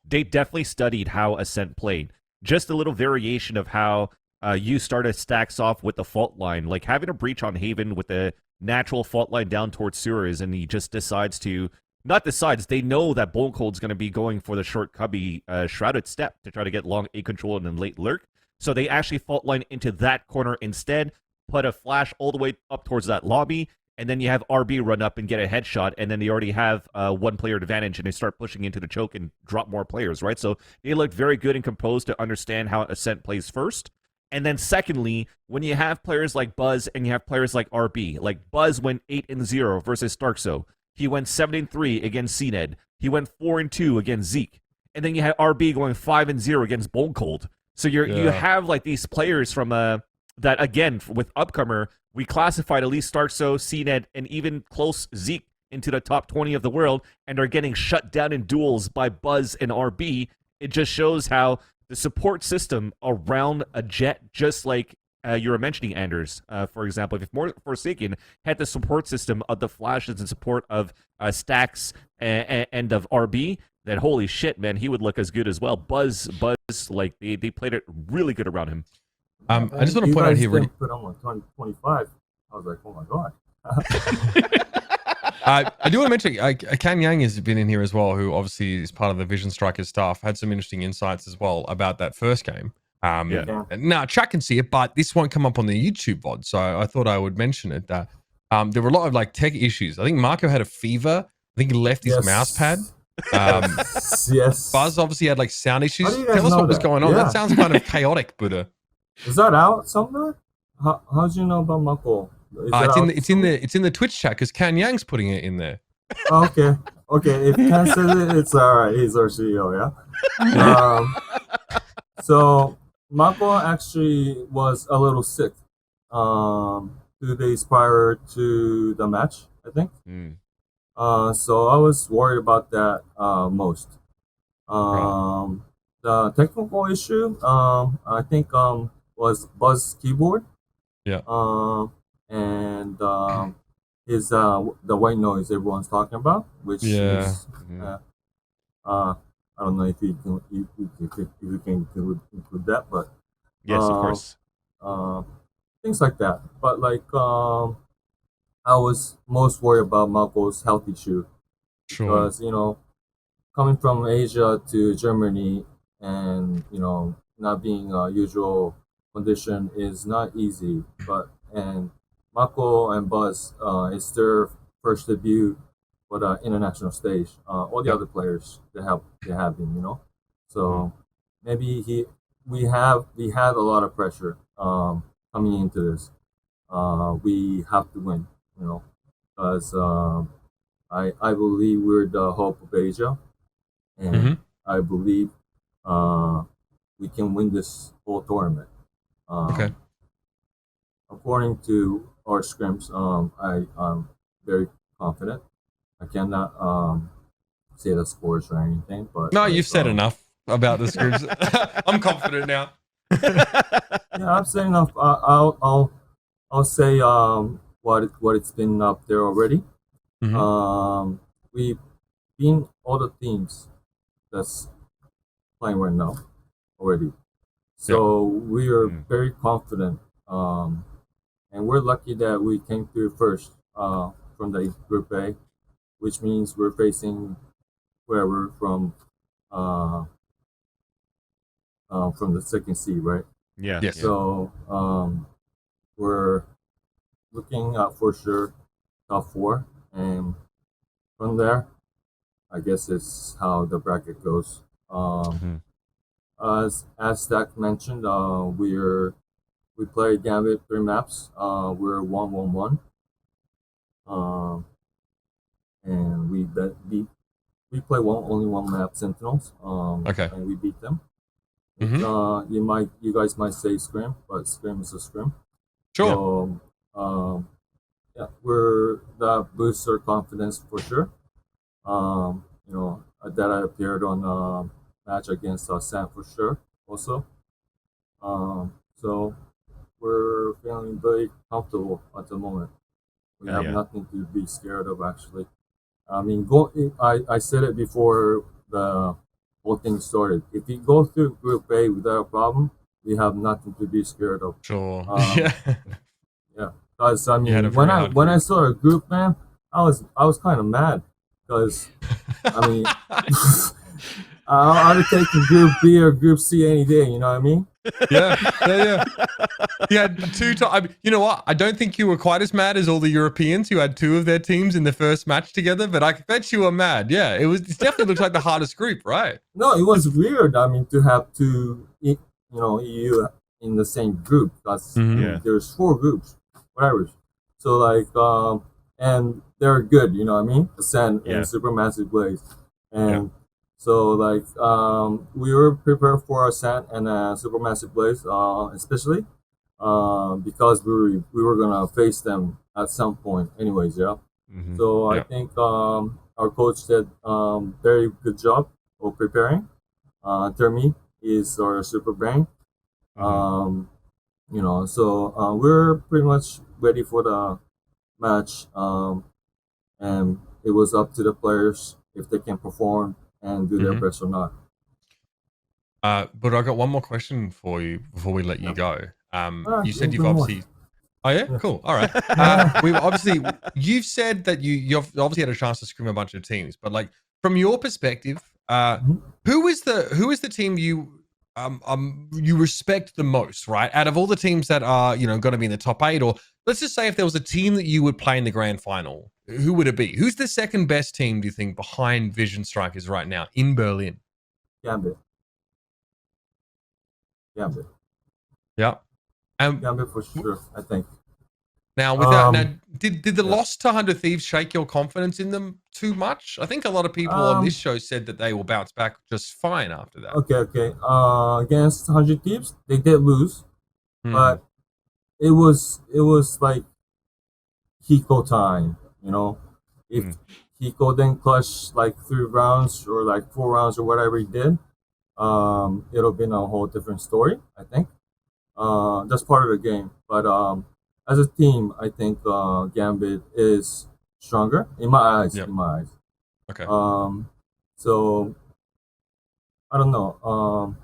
they definitely studied how Acend played. Just a little variation of how you started stacks off with the fault line, like having a breach on Haven with the natural fault line down towards sewers, and he just decides to, they know that Bone Cold's going to be going for the short cubby shrouded step to try to get long A control and then late lurk. So they actually fault line into that corner instead, put a flash all the way up towards that lobby, and then you have RB run up and get a headshot, and then they already have 1-player advantage, and they start pushing into the choke and drop more players, right? So they looked very good and composed to understand how Acend plays first. And then secondly, when you have players like Buzz and you have players like RB, like Buzz went 8-0 versus Starkso. He went 7-3 against CNED. He went 4-2 against Zeke. And then you had RB going 5-0 against Bone Cold. So you have like these players from that, again, with Upcomer, we classified at least Starkso, CNED, and even close Zeke into the top 20 of the world, and are getting shut down in duels by Buzz and RB. It just shows how the support system around a Jet, just like you were mentioning, Anders, for example, if more Forsaken had the support system of the flashes and support of Stacks and of RB, then holy shit, man, he would look as good as well. Buzz, like they played it really good around him. I just want to point out here, really. Put on 25. I was like, oh my god. I do want to mention, Kan Yang has been in here as well, who obviously is part of the Vision Strikers staff. Had some interesting insights as well about that first game. Now, chat can see it, but this won't come up on the YouTube VOD, so I thought I would mention it. That there were a lot of like tech issues. I think Marco had a fever. I think he left his mouse pad. Yes. Buzz obviously had like sound issues. Tell us what was going on. Yeah. That sounds kind of chaotic, Buddha. Is that out somewhere? How do you know about Mako? It's in the Twitch chat because Kan Yang's putting it in there. Okay. Okay. If Ken says it, it's alright. He's our CEO. Yeah. So Mako actually was a little sick. 2 days prior to the match, I think. So I was worried about that most. The technical issue, I think, was Buzz keyboard. Yeah. And is the white noise everyone's talking about, which is I don't know if you can include that, but yes, of course. Things like that. But like I was most worried about Mako's health issue because coming from Asia to Germany and not being a usual condition is not easy. And Mako and Buzz, it's their first debut for the international stage. All the other players they have been, So maybe we had a lot of pressure coming into this. We have to win, because I believe we're the hope of Asia, and I believe we can win this whole tournament. According to our scrims, I'm very confident. I cannot say the scores or anything, but no, you've said enough about the scrims. I'm confident now. Yeah, I've said enough. I'll say what it's been up there already. We've been all the teams that's playing right now already, so we are very confident. And we're lucky that we came through first from the Group A, which means we're facing whoever from the second seed, right? Yeah. Yes. So we're looking at for sure top 4, and from there, I guess it's how the bracket goes. As Stack mentioned, we played Gambit 3 maps. We're 1-1-1. And we play only one map, Sentinels. And we beat them. You guys might say scrim, but scrim is a scrim. Sure. So, that boosts our confidence for sure. That I appeared on match against Sam for sure also. So we're feeling very comfortable at the moment. We have nothing to be scared of, actually. I mean, I said it before the whole thing started. If we go through Group A without a problem, we have nothing to be scared of. Sure. Yeah. Because I mean, when I saw a group, man, I was kind of mad because I mean, I'd have taken Group B or Group C any day. You know what I mean? Yeah. You had 2 times. You know what? I don't think you were quite as mad as all the Europeans who had 2 of their teams in the first match together, but I bet you were mad. Yeah, it definitely looks like the hardest group, right? No, it was weird. I mean, to have 2, EU in the same group because there's 4 groups, whatever. So like, and they're good. You know what I mean? Acend and Supermassive Blaze, and. So like we were prepared for Acend and Supermassive Blaze, especially because we were gonna face them at some point, anyways. Yeah. So I think our coach did very good job of preparing. Termi is our super brain. So we're pretty much ready for the match, and it was up to the players if they can perform and do their best or not. But I got one more question for you before we let you go. You said you've obviously. Oh yeah, cool. All right. You've said that you've obviously had a chance to scrim a bunch of teams, but like from your perspective, who is the team you respect the most, right? Out of all the teams that are going to be in the top 8, or let's just say if there was a team that you would play in the grand final, who would it be? Who's the second best team, do you think, behind Vision Strikers right now in Berlin? Gambit. Yeah. Gambit for sure, I think. Now, did the loss to 100 Thieves shake your confidence in them too much? I think a lot of people on this show said that they will bounce back just fine after that. Okay. Against 100 Thieves, they did lose, but it was like Hiko time, you know. If Hiko didn't clutch like 3 rounds or like 4 rounds or whatever he did, it'll been a whole different story, I think. That's part of the game, but as a team, I think Gambit is stronger in my eyes. Yep. In my eyes. Okay. So I don't know.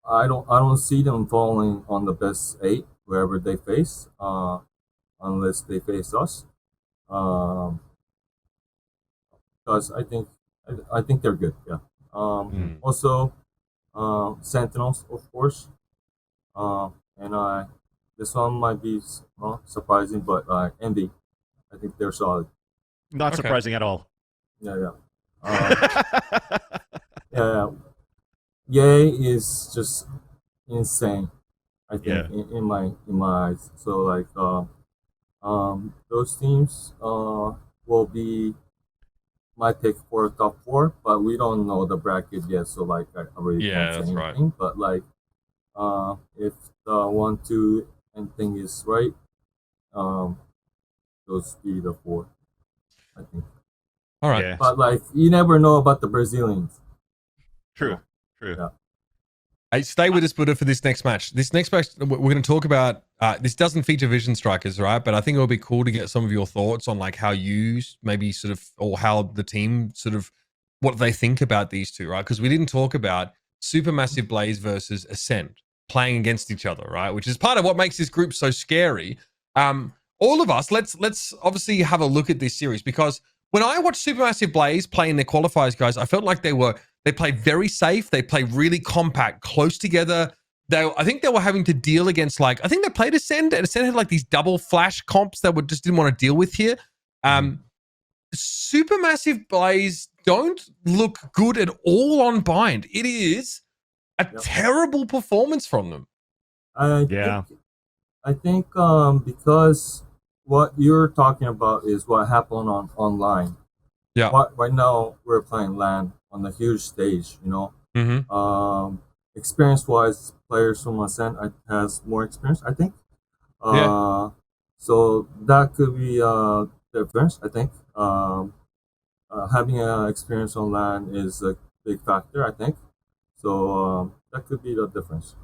I don't see them falling on the best 8 wherever they face, unless they face us. Because I think they're good. Yeah. Also, Sentinels, of course. And this one might be surprising, but Envy, I think they're solid. Not surprising at all. Yeah. Yeah. Yay is just insane, I think, in my eyes. So like those teams will be my pick for top 4, but we don't know the bracket yet, so like I really can't say anything. Right. But like if the 1-2 and thing is right, those be the 4, I think. All right. Yeah. But like you never know about the Brazilians. True. Yeah. Hey, stay with us, Buddha, for this next match. This next match, we're going to talk about, this doesn't feature Vision Strikers, right? But I think it would be cool to get some of your thoughts on like how you maybe sort of, or how the team sort of, what they think about these two, right? Because we didn't talk about Supermassive Blaze versus Acend playing against each other, right? Which is part of what makes this group so scary. All of us, let's obviously have a look at this series, because when I watched Supermassive Blaze play in their qualifiers, guys, I felt like they played very safe. They played really compact, close together. I think they were having to deal against I think they played Acend, and Acend had like these double flash comps that just didn't want to deal with here. Supermassive Blaze don't look good at all on bind. It is a terrible performance from them. I think because what you're talking about is what happened on online. Yeah. Right now we're playing LAN on a huge stage, you know. Experience-wise, players from Acend has more experience, I think. So that could be the difference, I think. Having experience on LAN is a big factor, I think. So that could be the difference.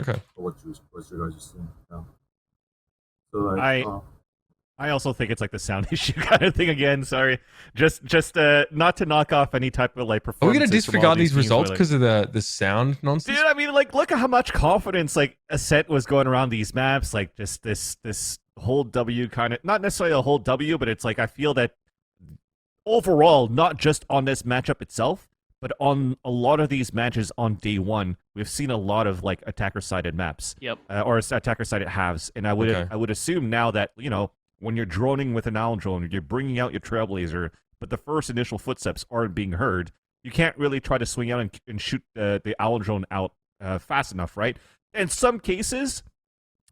Okay. For what you guys are saying. Yeah. So like, I also think it's like the sound issue kind of thing again. Sorry, just not to knock off any type of like performance. Are we going to disregard these results because of the sound nonsense? Dude, I mean, like, look at how much confidence like Acend was going around these maps. Like just this whole W kind of, not necessarily a whole W, but it's like I feel that overall, not just on this matchup itself, but on a lot of these matches on day 1, we've seen a lot of like attacker-sided maps. Yep. Or attacker-sided halves, and I would assume now that, you know, when you're droning with an owl drone, you're bringing out your Trailblazer, but the first initial footsteps aren't being heard, you can't really try to swing out and shoot the owl drone out fast enough, right? In some cases,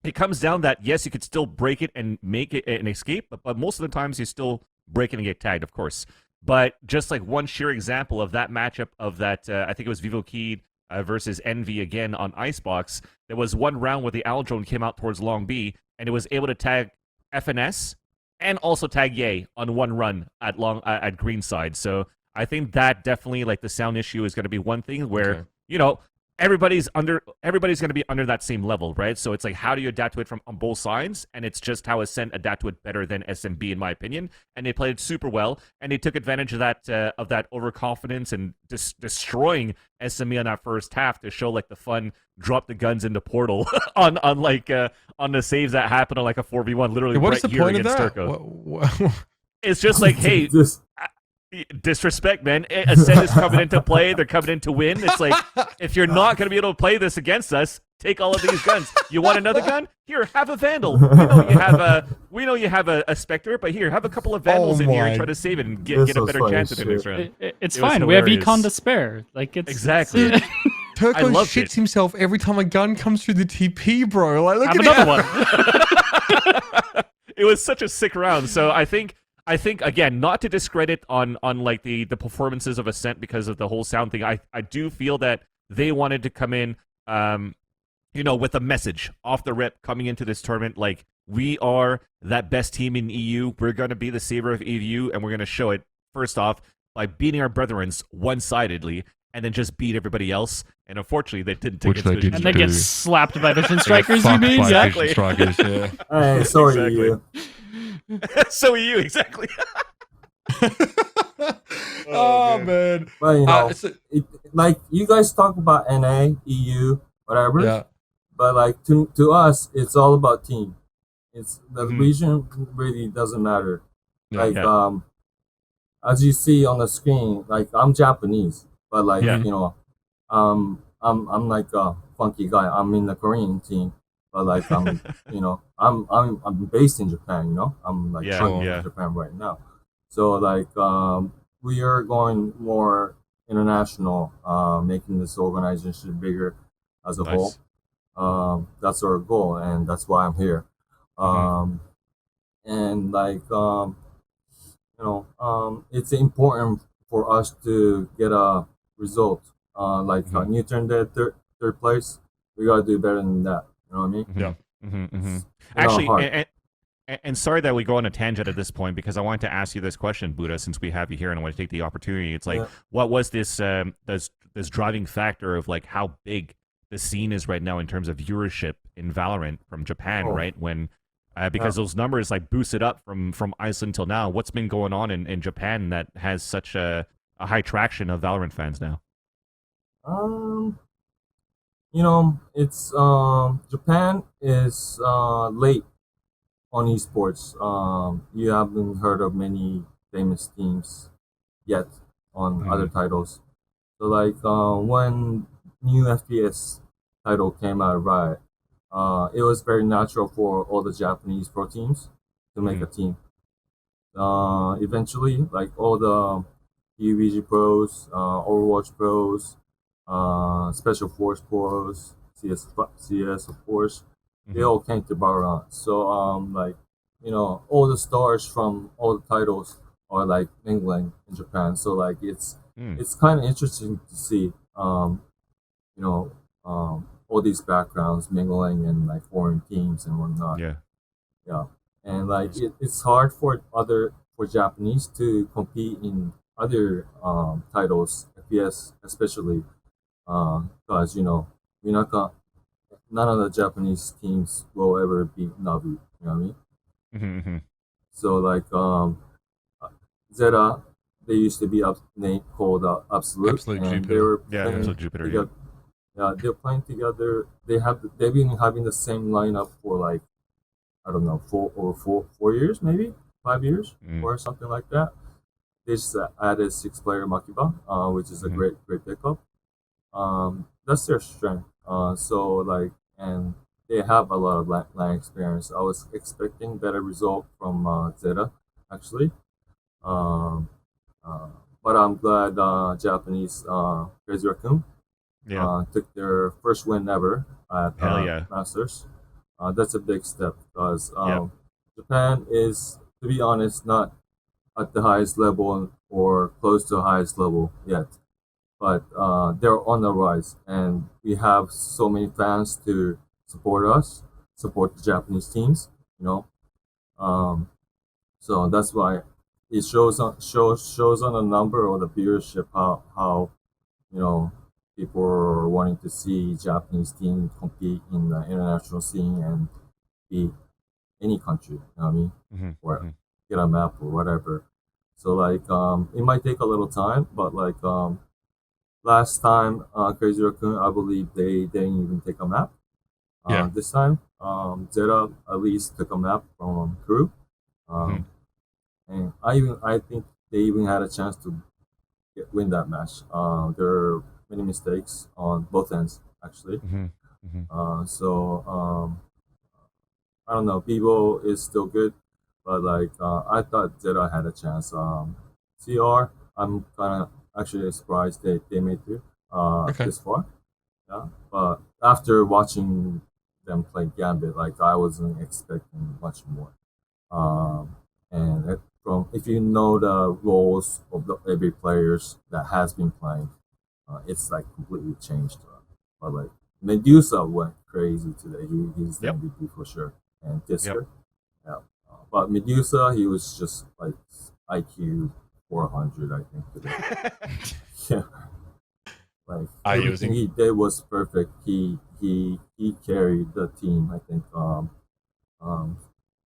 it comes down that, yes, you could still break it and make it an escape, but most of the times you still break it and get tagged, of course. But just like one sheer example of that matchup of that, I think it was Vivo Keyd versus Envy again on Icebox, there was one round where the owl drone came out towards Long B, and it was able to tag FNS and also tag Yay on one run at green side. So I think that definitely, like, the sound issue is going to be one thing where you know, everybody's going to be under that same level, right? So it's like, how do you adapt to it from on both sides? And it's just how Acend adapt to it better than SMB, in my opinion. And they played it super well, and they took advantage of that overconfidence and destroying SME on that first half to show like the fun drop the guns into portal on the saves that happened on like a 4v1, literally what is right the here point of against that? Turco. It's just like, hey, disrespect, man. Acend is coming into play. They're coming in to win. It's like, if you're not going to be able to play this against us, take all of these guns. You want another gun? Here, have a Vandal. We know you have a Spectre, but here, have a couple of Vandals in here and try to save it and get a better chance at the next round. It's fine. We have Econ to spare. Like, it's exactly. Turco shits himself every time a gun comes through the TP, bro. Like, look have at another one. was such a sick round. So I think again, not to discredit on like the performances of Acend because of the whole sound thing. I do feel that they wanted to come in, with a message off the rip coming into this tournament, like, we are that best team in EU. We're going to be the savior of EU, and we're going to show it, first off, by beating our brethrens one-sidedly, and then just beat everybody else. And unfortunately, they didn't take it. And they get slapped by Vision Strikers, you mean? Exactly. Strikers, yeah. Hey, sorry, you. So are you, exactly. Oh, man. Well, like, you guys talk about NA, EU, whatever. Yeah. But like to us, it's all about team. It's the region really doesn't matter. As you see on the screen, like, I'm Japanese, but like I'm like a funky guy. I'm in the Korean team, but like I'm I'm based in Japan. I'm like in Japan right now. So like we are going more international, making this organization bigger as a whole. That's our goal, and that's why I'm here. And like it's important for us to get a result. New turn there, third place. We gotta do better than that. You know what I mean? Yeah. Actually, and sorry that we go on a tangent at this point, because I wanted to ask you this question, Buddha, since we have you here, and I want to take the opportunity. It's like, what was this driving factor of like how big the scene is right now in terms of viewership in Valorant from Japan, right? When because those numbers like boosted up from Iceland till now. What's been going on in Japan that has such a high traction of Valorant fans now? It's Japan is late on esports. You haven't heard of many famous teams yet on other titles. So like when new FPS title came out, Riot, it was very natural for all the Japanese pro teams to make a team. Eventually, like all the PUBG pros, Overwatch pros, Special Force pros, CS of course, they all came to Valorant. So all the stars from all the titles are like mingling in Japan. So like it's kind of interesting to see all these backgrounds mingling and like foreign teams and whatnot. Yeah. And like it's hard for Japanese to compete in other titles, FPS especially, because none of the Japanese teams will ever beat Navi. You know what I mean? So like Zeta, they used to be called Absolute, and Jupiter. they were Absolute Jupiter. They're playing together. They've been having the same lineup for like, I don't know, 4 years, maybe 5 years, or something like that. They just added 6-player Makiba, which is a great pickup. That's their strength. So like, and they have a lot of LAN experience. I was expecting better result from Zeta, actually. But I'm glad Japanese Crazy Racoon took their first win ever at Masters. That's a big step, because Japan is, to be honest, not at the highest level or close to the highest level yet. But they're on the rise, and we have so many fans to support the Japanese teams, so that's why it shows on the number or the viewership how people are wanting to see Japanese team compete in the international scene and beat any country, you know what I mean? Or get a map or whatever. So like it might take a little time, but like last time Crazy Racoon, I believe they didn't even take a map. This time Zeta at least took a map from crew. And I think they even had a chance to win that match. There are many mistakes on both ends, actually. So I don't know. Vivo is still good, but like I thought Zeta had a chance. CR, I'm kind of actually surprised they made through this far. Yeah, but after watching them play Gambit, like I wasn't expecting much more. And from if you know the roles of every players that has been playing, it's like completely changed. But like Medusa went crazy today. He's the MVP for sure, and Disker. Yeah. But Medusa, he was just like IQ 400, I think today. Yeah. Like everything he did was perfect. He carried the team, I think.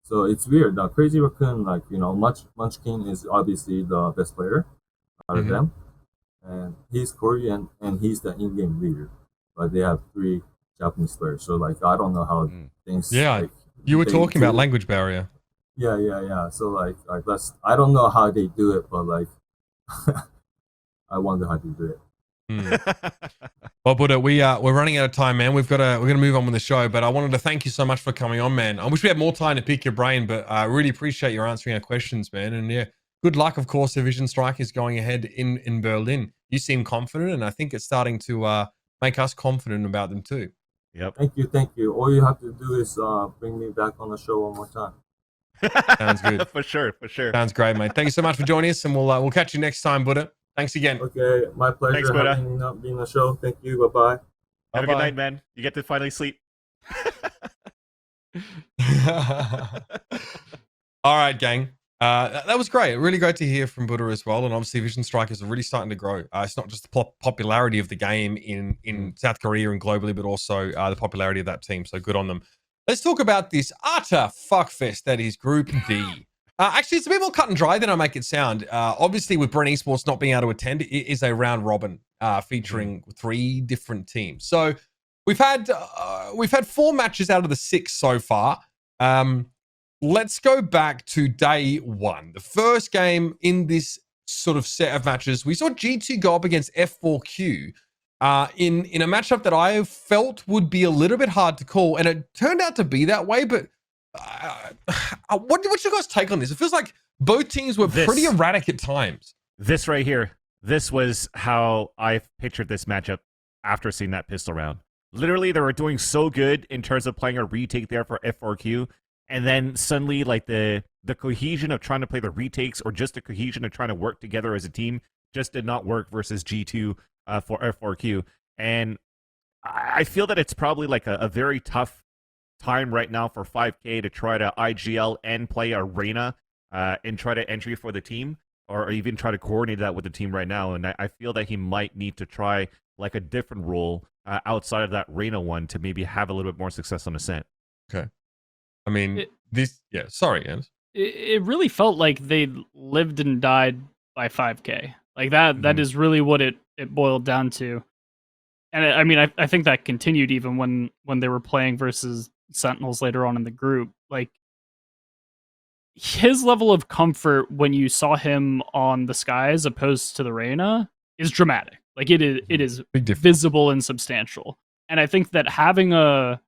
So it's weird. Now Crazy Racoon, like Munchkin is obviously the best player out of them, and he's Korean and he's the in-game leader. But they have 3 Japanese players, so like I don't know how things. Yeah, like, you were talking about language barrier. Yeah. So like I don't know how they do it, but like I wonder how they do it. Well, Buddha, we're running out of time, man. We're gonna move on with the show, but I wanted to thank you so much for coming on, man. I wish we had more time to pick your brain, but I really appreciate your answering our questions, man. And yeah, good luck. Of course, Division Strike is going ahead in Berlin. You seem confident, and I think it's starting to make us confident about them too. Yep. Thank you. All you have to do is bring me back on the show one more time. Sounds good. For sure. Sounds great, mate. Thank you so much for joining us, and we'll catch you next time, Buddha. Thanks again. Okay, my pleasure. Thanks, Buddha. Having being on the show. Thank you. Bye-bye. Have a good night, man. You get to finally sleep. All right, gang. That was great. Really great to hear from Buddha as well. And obviously, Vision Strikers are really starting to grow. It's not just the popularity of the game in South Korea and globally, but also the popularity of that team. So good on them. Let's talk about this utter fuckfest that is Group D. Actually, it's a bit more cut and dry than I make it sound. Obviously, with Brent Esports not being able to attend, it is a round robin featuring 3 different teams. So we've had 4 matches out of the 6 so far. Let's go back to day 1. The first game in this sort of set of matches, we saw G2 go up against F4Q in a matchup that I felt would be a little bit hard to call, and it turned out to be that way. But what's your guys' take on this? It feels like both teams were pretty erratic at times. This right here, this was how I pictured this matchup after seeing that pistol round. Literally, they were doing so good in terms of playing a retake there for F4Q, and then suddenly, like the cohesion of trying to play the retakes, or just the cohesion of trying to work together as a team, just did not work versus G2 for F4Q. And I feel that it's probably like a very tough time right now for 5K to try to IGL and play Arena and try to entry for the team, or even try to coordinate that with the team right now. And I feel that he might need to try like a different role outside of that Reyna one to maybe have a little bit more success on Ascent. Okay. I mean, sorry, Jens. It really felt like they lived and died by 5K. Like that is really what it boiled down to. And I mean, I think that continued even when they were playing versus Sentinels later on in the group. Like, his level of comfort when you saw him on the sky as opposed to the Reyna is dramatic. Like, it is visible and substantial. And I think that having a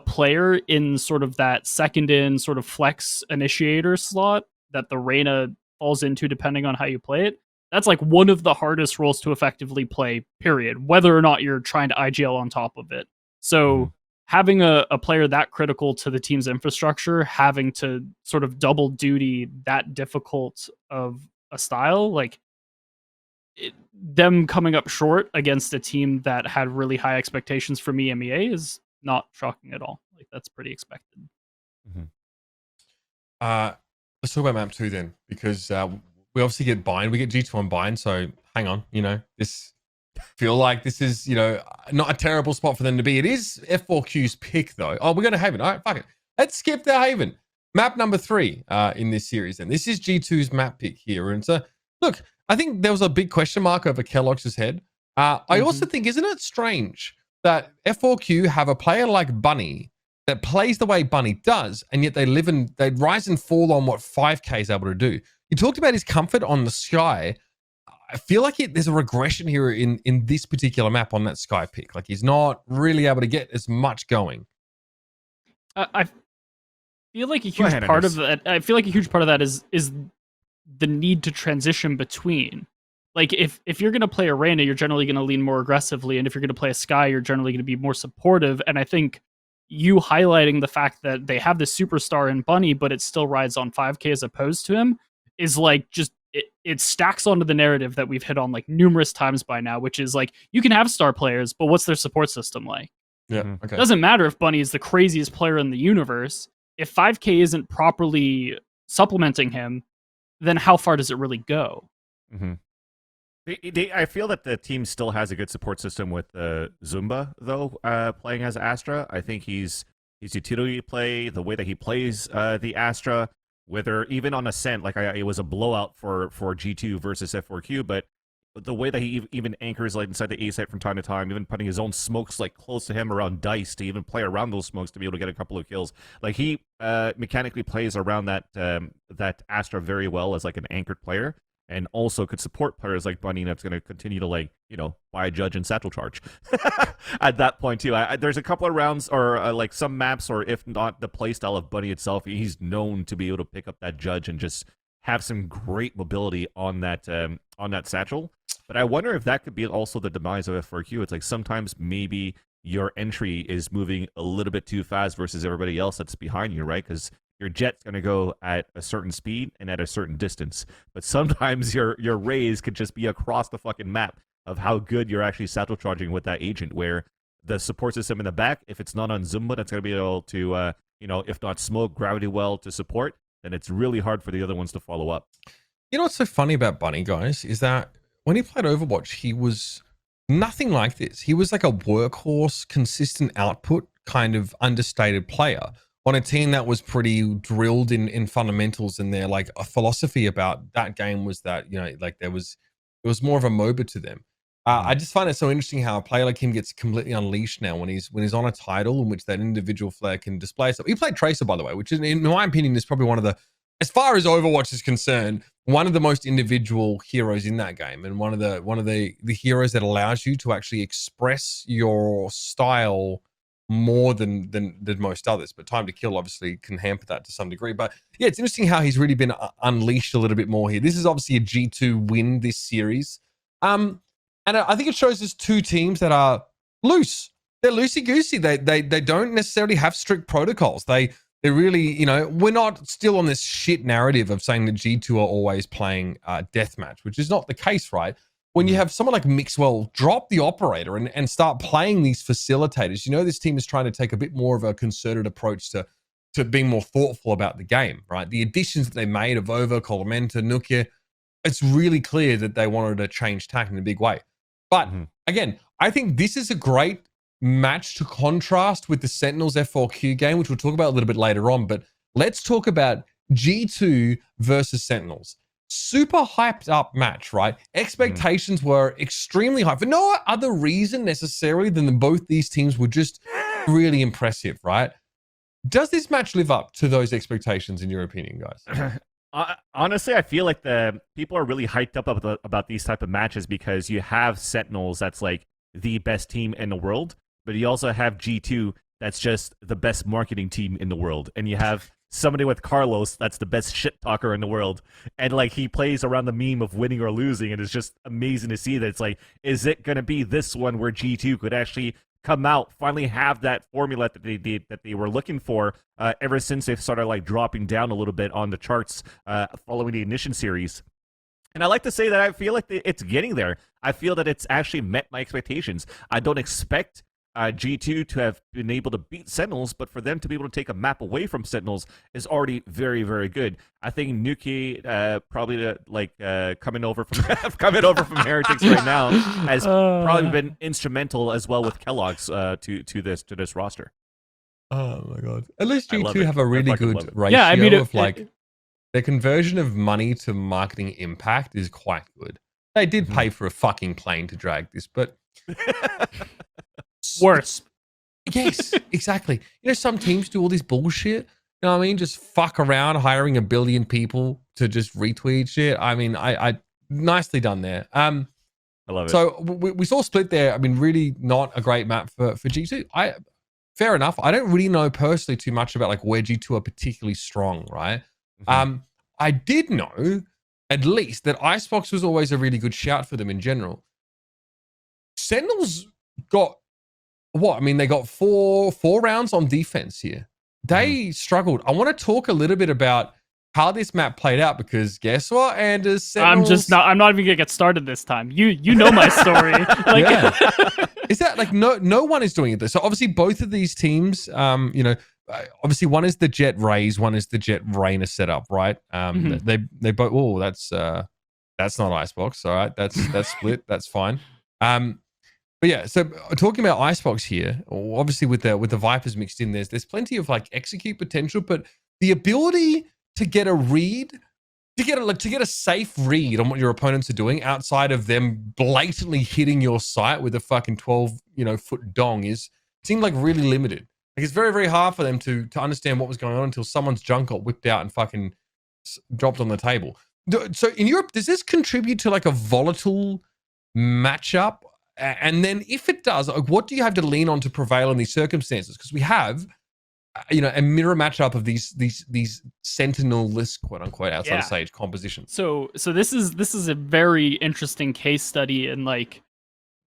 player in sort of that second in sort of flex initiator slot that the Reyna falls into depending on how you play it, that's like one of the hardest roles to effectively play, period, whether or not you're trying to IGL on top of it. So having a player that critical to the team's infrastructure, having to sort of double duty that difficult of a style, like them coming up short against a team that had really high expectations from EMEA is not shocking at all. Like, that's pretty expected. Let's talk about map 2 then, because we obviously get bind. We get G2 on bind, so hang on. This feel like this is, not a terrible spot for them to be. It is F4Q's pick, though. Oh, we're going to Haven. All right, fuck it. Let's skip the Haven. Map number 3 in this series, and this is G2's map pick here. And so, look, I think there was a big question mark over Kellogg's head. I also think, isn't it strange that F4Q have a player like Bunny that plays the way Bunny does, and yet they rise and fall on what 5K is able to do. You talked about his comfort on the sky. I feel like there's a regression here in this particular map on that sky pick. Like, he's not really able to get as much going. I feel like a huge part of that. I feel like a huge part of that is the need to transition between. Like, if you're going to play Arena, you're generally going to lean more aggressively, and if you're going to play a Sky, you're generally going to be more supportive. And I think you highlighting the fact that they have this superstar in Bunny, but it still rides on 5K as opposed to him is like just it stacks onto the narrative that we've hit on like numerous times by now, which is like you can have star players, but what's their support system like? Yeah. Okay. It doesn't matter if Bunny is the craziest player in the universe. If 5K isn't properly supplementing him, then how far does it really go? Mm-hmm. I feel that the team still has a good support system with Zumba, though, playing as Astra. I think his utility play, the way that he plays the Astra, whether even on Acend, like it was a blowout for G2 versus F4Q, but the way that he even anchors like inside the A site from time to time, even putting his own smokes like close to him around dice to even play around those smokes to be able to get a couple of kills. Like he mechanically plays around that Astra very well as like an anchored player, and also could support players like Bunny that's going to continue to like, you know, buy a judge and satchel charge at that point too. There's a couple of rounds or like some maps, or if not the playstyle of Bunny itself, he's known to be able to pick up that judge and just have some great mobility on that satchel. But I wonder if that could be also the demise of F4Q. It's like sometimes maybe your entry is moving a little bit too fast versus everybody else that's behind you, right? Because your jet's going to go at a certain speed and at a certain distance. But sometimes your raise could just be across the fucking map of how good you're actually satchel charging with that agent, where the support system in the back, if it's not on Zumba, that's going to be able to, you know, if not smoke gravity well to support, then it's really hard for the other ones to follow up. You know what's so funny about Bunny, guys, is that when he played Overwatch, he was nothing like this. He was like a workhorse, consistent output, kind of understated player on a team that was pretty drilled in fundamentals, and their like a philosophy about that game was that, you know, like it was more of a MOBA to them. I just find it so interesting how a player like him gets completely unleashed now when he's on a title in which that individual flair can display stuff. He played Tracer, by the way, which is, in my opinion, is probably one of the, as far as Overwatch is concerned, one of the most individual heroes in that game, and one of the heroes that allows you to actually express your style more than most others. But Time to Kill obviously can hamper that to some degree. But yeah, it's interesting how he's really been unleashed a little bit more here. This is obviously a G2 win this series. And I think it shows us two teams that are loose. They're loosey-goosey. They don't necessarily have strict protocols. They really, you know, we're not still on this shit narrative of saying that G2 are always playing deathmatch, which is not the case, right? When you have someone like Mixwell drop the operator and start playing these facilitators, you know, this team is trying to take a bit more of a concerted approach to being more thoughtful about the game, right? The additions that they made of Over, Colomenta, Nukia, it's really clear that they wanted to change tack in a big way. But again, I think this is a great match to contrast with the Sentinels F4Q game, which we'll talk about a little bit later on. But let's talk about G2 versus Sentinels. Super hyped up match, right? Expectations were extremely high for no other reason necessarily than both these teams were just really impressive, right? Does this match live up to those expectations in your opinion, guys? Honestly, I feel like the people are really hyped up about these type of matches because you have Sentinels that's like the best team in the world, but you also have G2 that's just the best marketing team in the world, and you have somebody with Carlos that's the best shit talker in the world, and like he plays around the meme of winning or losing, and it's just amazing to see that. It's like, is it going to be this one where G2 could actually come out, finally have that formula that they were looking for ever since they started like dropping down a little bit on the charts following the Ignition series. And I like to say that I feel like it's getting there. I feel that it's actually met my expectations. I don't expect G2 to have been able to beat Sentinels, but for them to be able to take a map away from Sentinels is already very, very good. I think Nuki probably coming over from Heretics right now has probably been instrumental as well with Kellogg's to this roster. Oh my god! At least G2 have a really good ratio of like their conversion of money to marketing impact is quite good. They did pay for a fucking plane to drag this, but worse. Yes, exactly. You know, some teams do all this bullshit. You know what I mean? Just fuck around hiring 1 billion people to just retweet shit. I mean, I nicely done there. I love it. So we saw split there. I mean, really not a great map for G2. Fair enough. I don't really know personally too much about like where G2 are particularly strong, right? I did know at least that Icebox was always a really good shout for them in general. Sentinels got what? I mean, they got four rounds on defense here. They struggled. I want to talk a little bit about how this map played out, because guess what, Anders? Sentinels... I'm not even gonna get started this time. You know my story. Like, yeah. Is that like no one is doing it? So obviously both of these teams, you know, obviously one is the Jet Rays, one is the Jet Rainer setup, right? They both. Oh, that's not Icebox. All right, that's split. That's fine. But yeah, so talking about Icebox here, obviously with the Vipers mixed in, there's plenty of like execute potential, but the ability to get a read, to get a safe read on what your opponents are doing outside of them blatantly hitting your site with a fucking 12 foot dong seemed like really limited. Like it's very, very hard for them to understand what was going on until someone's junk got whipped out and fucking dropped on the table. So in Europe, does this contribute to like a volatile matchup? And then if it does, like, what do you have to lean on to prevail in these circumstances? Because we have, a mirror matchup of these Sentinel-less, quote unquote, outside of Sage compositions. So this is a very interesting case study, and like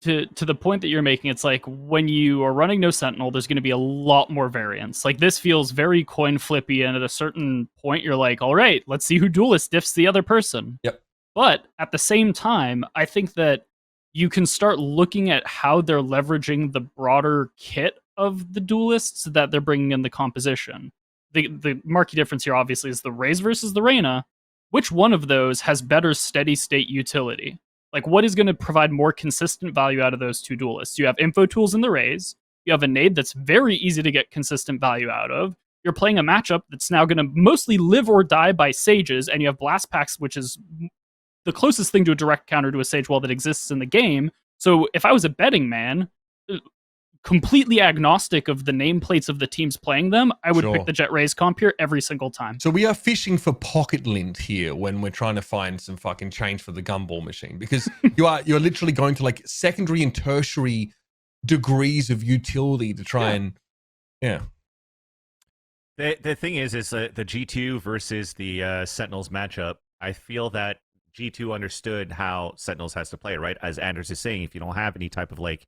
to the point that you're making, it's like when you are running no Sentinel, there's going to be a lot more variance. Like this feels very coin flippy, and at a certain point, you're like, all right, let's see who duelist diffs the other person. Yep. But at the same time, I think that you can start looking at how they're leveraging the broader kit of the duelists that they're bringing in the composition. The marquee difference here, obviously, is the Raze versus the Reyna. Which one of those has better steady state utility? Like, what is going to provide more consistent value out of those two duelists? You have info tools in the Raze. You have a nade that's very easy to get consistent value out of. You're playing a matchup that's now going to mostly live or die by Sages, and you have Blast Packs, which is the closest thing to a direct counter to a Sage Wall that exists in the game. So if I was a betting man, completely agnostic of the nameplates of the teams playing them, I would pick the Jet Rays comp here every single time. So we are fishing for pocket lint here when we're trying to find some fucking change for the gumball machine, because you're literally going to like secondary and tertiary degrees of utility to try and The thing is the G2 versus the Sentinels matchup. I feel that G2 understood how Sentinels has to play, right? As Anders is saying, if you don't have any type of like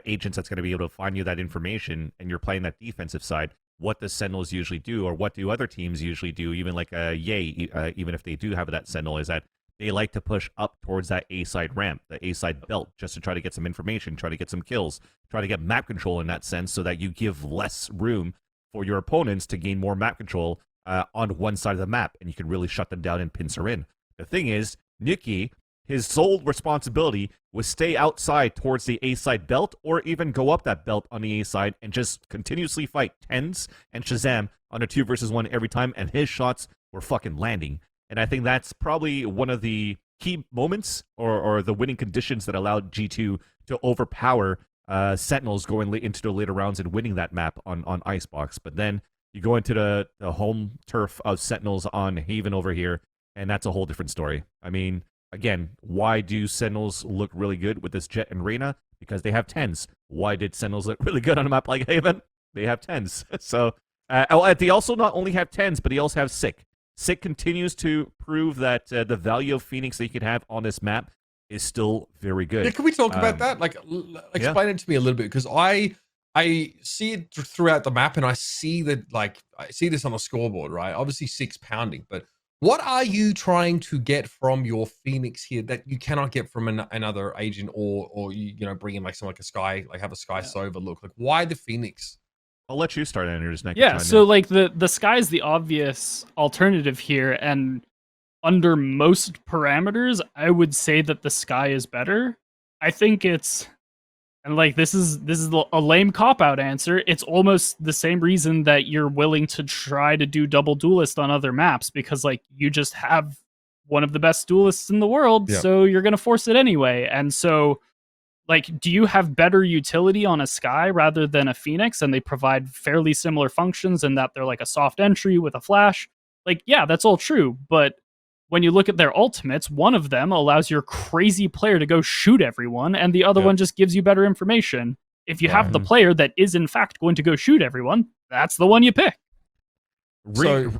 agents that's going to be able to find you that information, and you're playing that defensive side, what does Sentinels usually do, or what do other teams usually do? Even like Yay, even if they do have that Sentinel, is that they like to push up towards that A side ramp, the A side belt, just to try to get some information, try to get some kills, try to get map control in that sense, so that you give less room for your opponents to gain more map control on one side of the map, and you can really shut them down and pincer in. The thing is, Nikki, his sole responsibility was stay outside towards the A side belt, or even go up that belt on the A side and just continuously fight Tens and Shazam on a 2 versus 1 every time, and his shots were fucking landing. And I think that's probably one of the key moments or the winning conditions that allowed G2 to overpower Sentinels going into the later rounds and winning that map on Icebox. But then you go into the home turf of Sentinels on Haven over here, and that's a whole different story. I mean, again, why do Sentinels look really good with this Jet and Reyna? Because they have Tens. Why did Sentinels look really good on a map like Haven? They have Tens. So they also not only have Tens, but they also have Sick. Sick continues to prove that the value of Phoenix that you could have on this map is still very good. Yeah, can we talk about that? Like, explain it to me a little bit, because I see it throughout the map, and I see that, like, I see this on a scoreboard, right? Obviously 6 pounding, but what are you trying to get from your Phoenix here that you cannot get from another agent, or bring in like something like a Sky, like have a Sky Sova look? Like, why the Phoenix? I'll let you start, Anders. Next. Yeah, so like the Sky is the obvious alternative here, and under most parameters, I would say that the Sky is better. I think it's, and like this is a lame cop-out answer. It's almost the same reason that you're willing to try to do double duelist on other maps, because like you just have one of the best duelists in the world, so you're gonna force it anyway. And so, like, do you have better utility on a Sky rather than a Phoenix? And they provide fairly similar functions in that they're like a soft entry with a flash. Like, yeah, that's all true, but when you look at their ultimates, one of them allows your crazy player to go shoot everyone, and the other one just gives you better information. If you have the player that is in fact going to go shoot everyone, that's the one you pick. So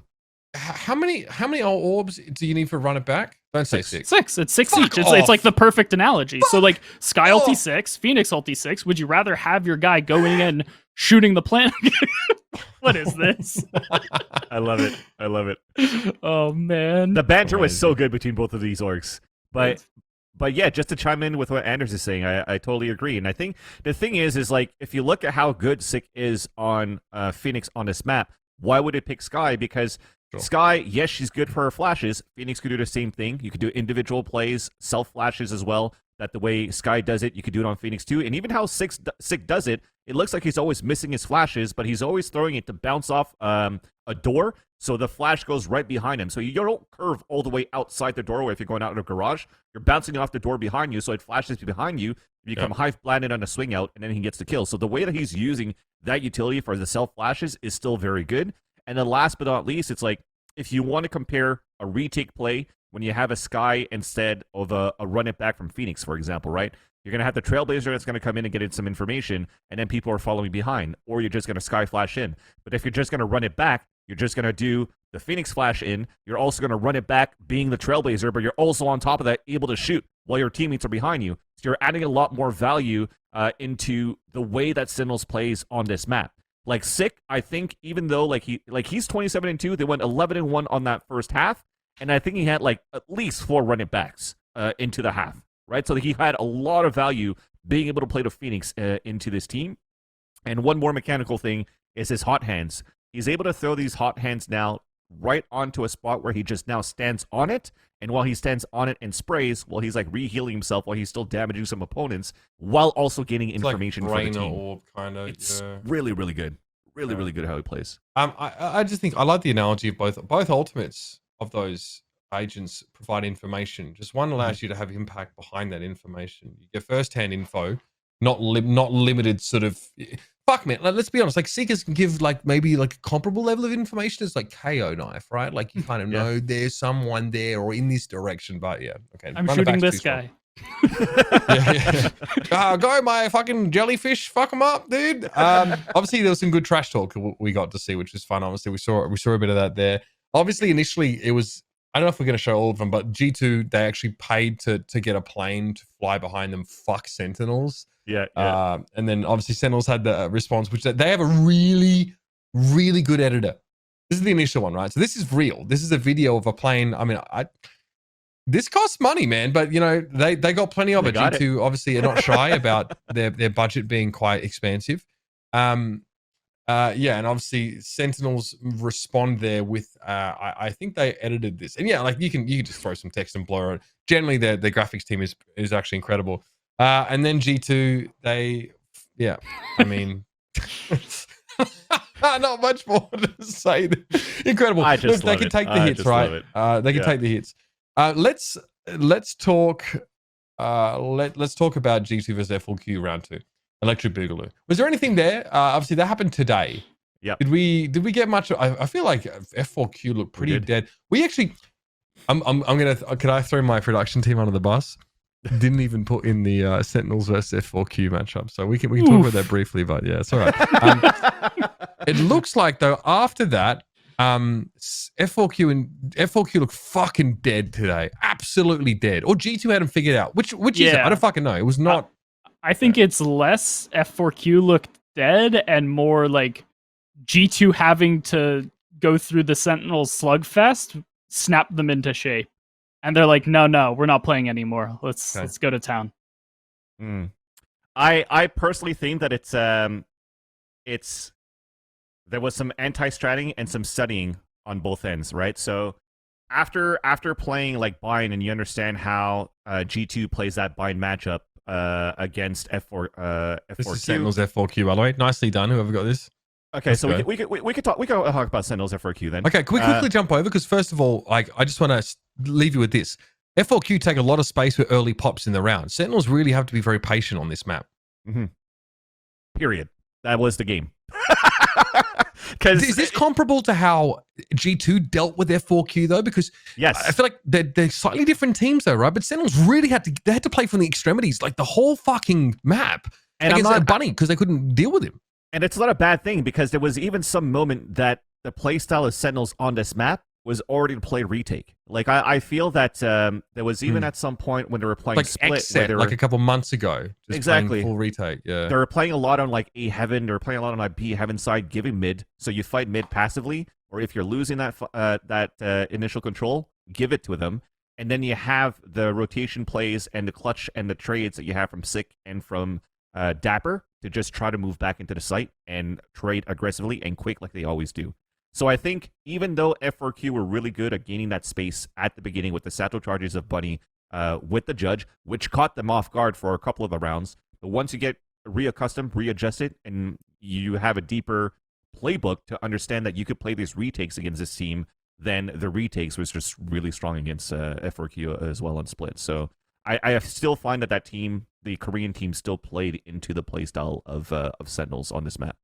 how many orbs do you need for run it back? Don't say 6. 6. It's 6 Fuck each. off. It's like the perfect analogy. So like Sky ulti off. 6, Phoenix ulti 6. Would you rather have your guy going in shooting the planet? What is this? I love it. I love it. Oh man. The banter was so good between both of these orgs. But yeah, just to chime in with what Anders is saying, I totally agree. And I think the thing is like, if you look at how good Sick is on Phoenix on this map, why would it pick Sky? Because Sky, yes, she's good for her flashes. Phoenix could do the same thing. You could do individual plays, self flashes as well. That the way Sky does it, you could do it on Phoenix too. And even how Sick does it, it looks like he's always missing his flashes, but he's always throwing it to bounce off a door, so the flash goes right behind him. So you don't curve all the way outside the doorway if you're going out in a garage. You're bouncing off the door behind you, so it flashes behind you. You become hive-blinded on a swing out, and then he gets the kill. So the way that he's using that utility for the self flashes is still very good. And then last but not least, it's like, if you want to compare a retake play when you have a Sky instead of a run it back from Phoenix, for example, right? You're going to have the Trailblazer that's going to come in and get in some information, and then people are following behind, or you're just going to Sky flash in. But if you're just going to run it back, you're just going to do the Phoenix flash in. You're also going to run it back being the Trailblazer, but you're also on top of that able to shoot while your teammates are behind you. So you're adding a lot more value into the way that Sentinels plays on this map. Like Sick, I think, even though he's 27-2, they went 11-1 on that first half, and I think he had like at least 4 run it backs into the half, right? So he had a lot of value being able to play the Phoenix into this team. And one more mechanical thing is his hot hands. He's able to throw these hot hands now right onto a spot where he just now stands on it. And while he stands on it and sprays, while he's like re-healing himself, while he's still damaging some opponents, while also gaining information for the team. Orb, kind of. It's really, really good. Really, really good how he plays. I just think I like the analogy of both ultimates of those agents provide information. Just one allows you to have impact behind that information. You get first-hand info, not limited sort of. Fuck man, let's be honest. Like Seekers can give like maybe like a comparable level of information as like KO knife, right? Like you kind of know there's someone there or in this direction. But yeah, okay. I'm shooting this guy. Go my fucking jellyfish, fuck him up, dude. Obviously there was some good trash talk we got to see, which was fun. Obviously we saw a bit of that there. Obviously initially it was, I don't know if we're going to show all of them, but G2 they actually paid to get a plane to fly behind them. Fuck Sentinels. And then obviously Sentinels had the response, which they have a really, really good editor. This is the initial one, right? So this is real. This is a video of a plane. I mean, this costs money, man, but you know, they got plenty of it. G2 obviously are not shy about their budget being quite expansive. And obviously Sentinels respond there with I think they edited this. And yeah, like you can just throw some text and blur it. Generally the graphics team is actually incredible. And then G2, I mean, not much more to say. Incredible. Look, they can take the hits, right? They can take the hits. Let's talk about G2 versus F4Q round 2. Electric Boogaloo. Was there anything there? Obviously that happened today. Yeah. Did we get much? I feel like F4Q looked pretty dead. We actually, can I throw my production team under the bus? Didn't even put in the Sentinels versus F4Q matchup, so we can talk about that briefly. But yeah, it's all right. It looks like though after that, F4Q look fucking dead today, absolutely dead. Or G2 had them figured out. Which is it? I don't fucking know. It was not. I think it's less F4Q looked dead and more like G2 having to go through the Sentinels slugfest, snap them into shape. And they're like, no, we're not playing anymore. Let's go to town. I personally think that it's there was some anti-stratting and some studying on both ends, right? So after playing like bind and you understand how G2 plays that bind matchup against F4Q. This is Sentinels F4Q, by the way. Nicely done. Whoever got this. Okay, so we could talk about Sentinels F4Q then. Okay, can we quickly jump over? Because first of all, like I just want to leave you with this. F4Q take a lot of space with early pops in the round. Sentinels really have to be very patient on this map. Period. That was the game. Is this comparable to how G2 dealt with F4Q though? Because yes, I feel like they're slightly different teams though, right? But Sentinels really had to play from the extremities, like the whole fucking map. And against Bunny because they couldn't deal with him. And it's not a bad thing because there was even some moment that the playstyle of Sentinels on this map was already to play retake. Like I feel that there was even at some point when they were playing like split, Acend, where like a couple months ago, just exactly full retake. Yeah, they were playing a lot on like A heaven. They were playing a lot on like B heaven side, giving mid. So you fight mid passively, or if you're losing that initial control, give it to them. And then you have the rotation plays and the clutch and the trades that you have from Sick and from Dapper to just try to move back into the site and trade aggressively and quick like they always do. So I think even though F4Q were really good at gaining that space at the beginning with the Sato charges of Bunny with the Judge, which caught them off guard for a couple of the rounds, but once you get reaccustomed, readjusted, and you have a deeper playbook to understand that you could play these retakes against this team, then the retakes was just really strong against F4Q as well on split. So I still find that team, the Korean team, still played into the playstyle of Sentinels on this map.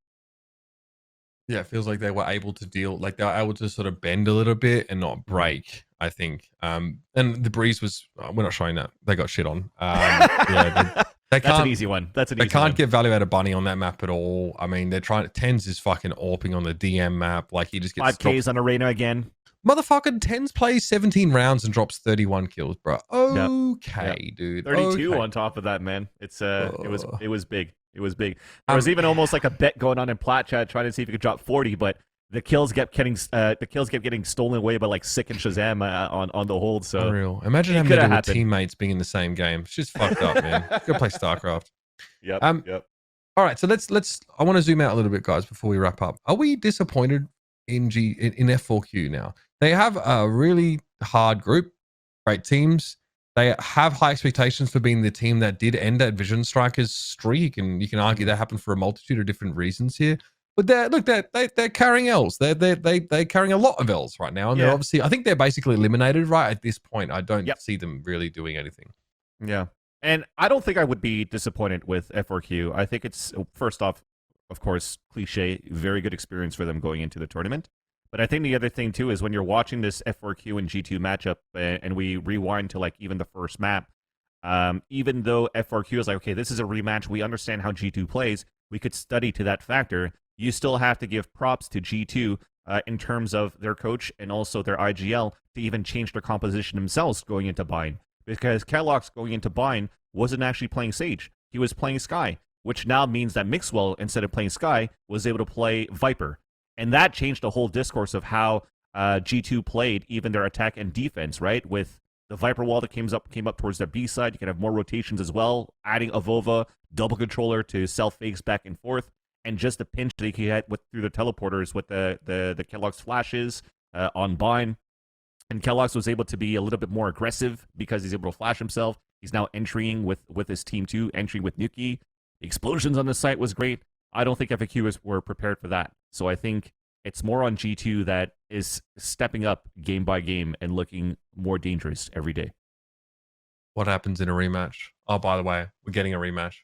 Yeah, it feels like they were able to deal, like they were able to sort of bend a little bit and not break, I think. And the Breeze was, we're not showing that. They got shit on. Yeah, they That's an easy one. That's an easy one. They can't get value out of Bunny on that map at all. I mean, they're trying, Tens is fucking AWPing on the DM map. Like he just gets 5Ks on Arena again. Motherfucking Tens plays 17 rounds and drops 31 kills, bro. Okay, Yep. dude. 32 okay. on top of that, man. It's it was big. It was big. There was even almost like a bet going on in Plat Chat trying to see if you could drop 40, but the kills kept getting stolen away by like Sick and Shazam on the hold. So unreal. Imagine having to deal with teammates being in the same game. It's just fucked up, man. Go play StarCraft. Yep. Yep. All right, so let's. I want to zoom out a little bit, guys, before we wrap up. Are we disappointed in F4Q now? They have a really hard group, great teams. They have high expectations for being the team that did end that Vision Strikers streak, and you can argue that happened for a multitude of different reasons here. But they're carrying L's. They're carrying a lot of L's right now, and they're obviously, I think they're basically eliminated right at this point. I don't see them really doing anything. Yeah, and I don't think I would be disappointed with F4Q. I think it's, first off, of course, cliche, very good experience for them going into the tournament. But I think the other thing, too, is when you're watching this F4Q and G2 matchup, and we rewind to, like, even the first map, even though F4Q is like, okay, this is a rematch, we understand how G2 plays, we could study to that factor, you still have to give props to G2 in terms of their coach and also their IGL to even change their composition themselves going into Bind. Because Kellogg's going into Bind wasn't actually playing Sage. He was playing Skye, which now means that Mixwell, instead of playing Skye, was able to play Viper. And that changed the whole discourse of how G2 played, even their attack and defense, right? With the Viper wall that came up towards their B side, you can have more rotations as well, adding Avova, double controller to self-fakes back and forth, and just the pinch that you can get through the teleporters with the Kellogg's flashes on Bind. And Kellogg's was able to be a little bit more aggressive because he's able to flash himself. He's now entering with his team too, entering with Nuki. The explosions on the site was great. I don't think FAQ were prepared for that. So I think it's more on G2 that is stepping up game by game and looking more dangerous every day. What happens in a rematch? Oh, by the way, we're getting a rematch.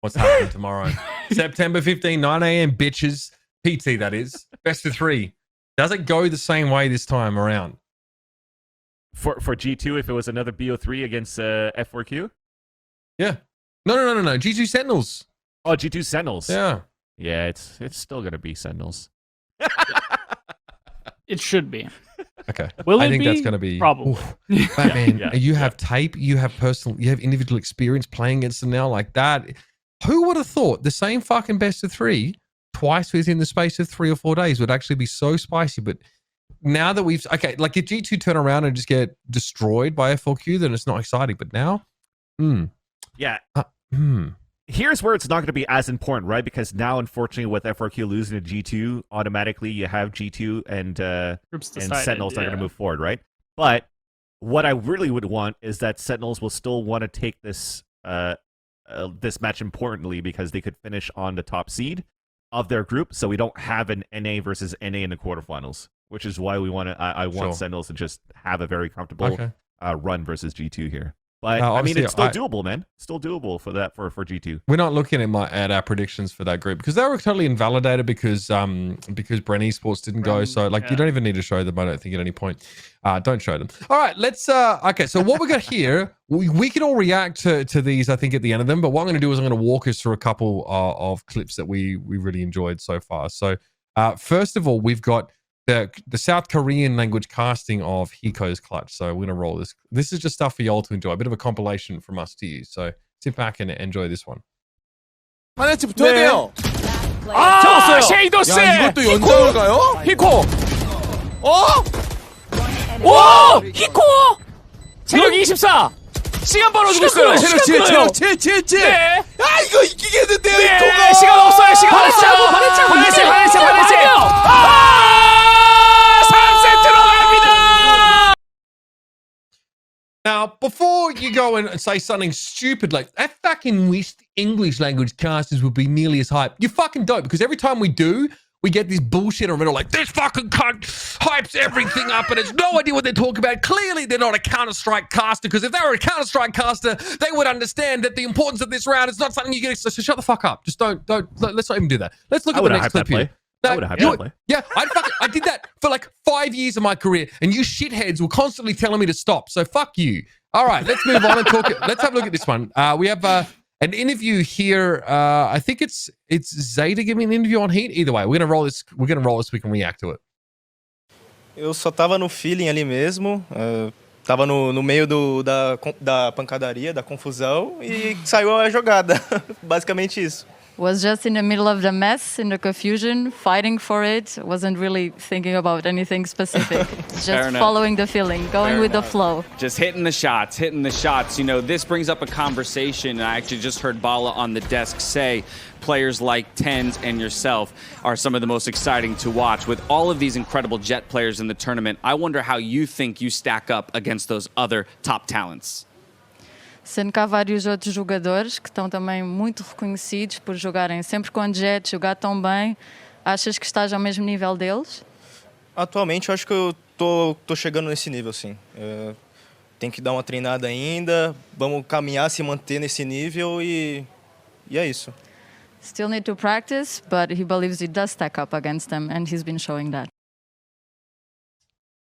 What's happening tomorrow? September 15, 9 a.m., bitches. PT, that is. Best of 3. Does it go the same way this time around? For G2, if it was another BO3 against F4Q? Yeah. No. G2 Sentinels. Oh, G2 Sentinels. Yeah. Yeah, it's still going to be Sentinels. It should be. Okay. Will it I think be? that's going to be... Probably. Batman, you have tape, you have individual experience playing against them now like that. Who would have thought the same fucking best of 3 twice within the space of 3 or 4 days would actually be so spicy? But now that we've... Okay, like if G2 turn around and just get destroyed by F4Q, then it's not exciting. But now... Yeah. Here's where it's not going to be as important, right? Because now, unfortunately, with F4Q losing to G2, automatically you have G2 and Sentinels not going to move forward, right? But what I really would want is that Sentinels will still want to take this this match importantly because they could finish on the top seed of their group, so we don't have an NA versus NA in the quarterfinals, which is why we want to. I want Sentinels to just have a very comfortable run versus G2 here. But I mean, it's still doable, man. Still doable for that for G2. We're not looking at our predictions for that group because they were totally invalidated because Bren Esports didn't go. So you don't even need to show them. I don't think at any point. Don't show them. All right, let's. Okay, so what we got here, we can all react to these. I think at the end of them. But what I'm going to do is I'm going to walk us through a couple of clips that we really enjoyed so far. So first of all, we've got the South Korean language casting of Hiko's clutch. So we're gonna roll this. This is just stuff for y'all to enjoy. A bit of a compilation from us to you. So sit back and enjoy this one. 하나씩 붙어야 돼요. 잡았어요. 쉐이더스. 이것도 연장을 가요? 히코. 오! 히코. 체력 24. 시간 벌어주고 있어요. 체력 7. 네. 아 이거 이기겠는데요 네. 히코가. 시간 없어요. 시간 없어요. 화내체. 3세트 들어갑니다. Now, before you go and say something stupid like that, fucking West English language casters would be nearly as hype. You fucking don't, because every time we do, we get this bullshit around like, this fucking cunt hypes everything up and has no idea what they're talking about. Clearly, they're not a Counter-Strike caster, because if they were a Counter-Strike caster, they would understand that the importance of this round is not something you get. So shut the fuck up. Just don't, let's not even do that. Let's look at the next clip here. I would have hyped that play. Yeah, I did that for like 5 years of my career, and you shitheads were constantly telling me to stop. So fuck you. All right, let's move on and talk. Let's have a look at this one. We have an interview here. I think it's Zeta giving an interview on Heat. Either way, we're gonna roll this. We're gonna roll this. We can react to it. Eu só tava no feeling ali mesmo. Tava no meio da pancadaria, da confusão e saiu a jogada. Basicamente isso. Was just in the middle of the mess, in the confusion, fighting for it. Wasn't really thinking about anything specific. Just following the feeling, going with the flow. Just hitting the shots. You know, this brings up a conversation, and I actually just heard Bala on the desk say players like Tens and yourself are some of the most exciting to watch. With all of these incredible Jet players in the tournament, I wonder how you think you stack up against those other top talents. Sendo que há vários outros jogadores que estão também muito reconhecidos por jogarem sempre com Jet, jogar tão bem. Achas que estás ao mesmo nível deles? Atualmente, eu acho que eu tô chegando nesse nível, sim. Tem que dar uma treinada ainda. Vamos caminhar, se manter nesse nível e é isso. Still need to practice, but he believes he does stack up against them, and he's been showing that.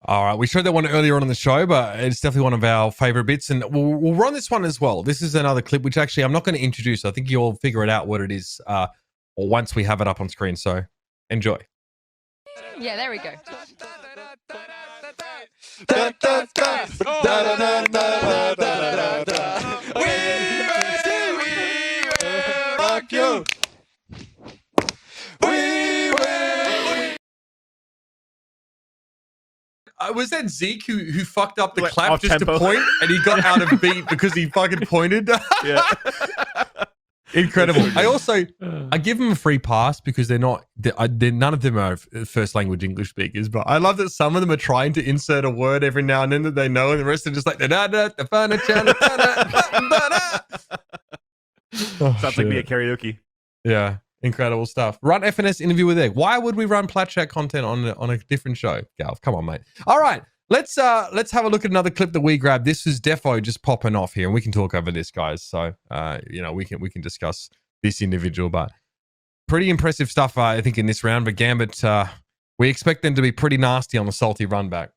All right, we showed that one earlier on in the show, but it's definitely one of our favorite bits, and we'll run this one as well. This is another clip, which actually I'm not going to introduce. I think you'll figure it out what it is or once we have it up on screen, so enjoy. Yeah, there we go. Was that Zeke who fucked up the Like, clap just tempo. to point, and he got out of beat because he fucking pointed? Yeah. Incredible. I give them a free pass because they're none of them are first language English speakers, but I love that some of them are trying to insert a word every now and then that they know, and the rest are just like Sounds like me at karaoke. Yeah. Incredible stuff. Run FNS interview with Egg. Why would we run Plat Chat content on a different show? Galv, come on, mate. All right, let's have a look at another clip that we grabbed. This is Defo just popping off here, and we can talk over this, guys. So we can discuss this individual, but pretty impressive stuff, I think, in this round. But Gambit, we expect them to be pretty nasty on the salty run back.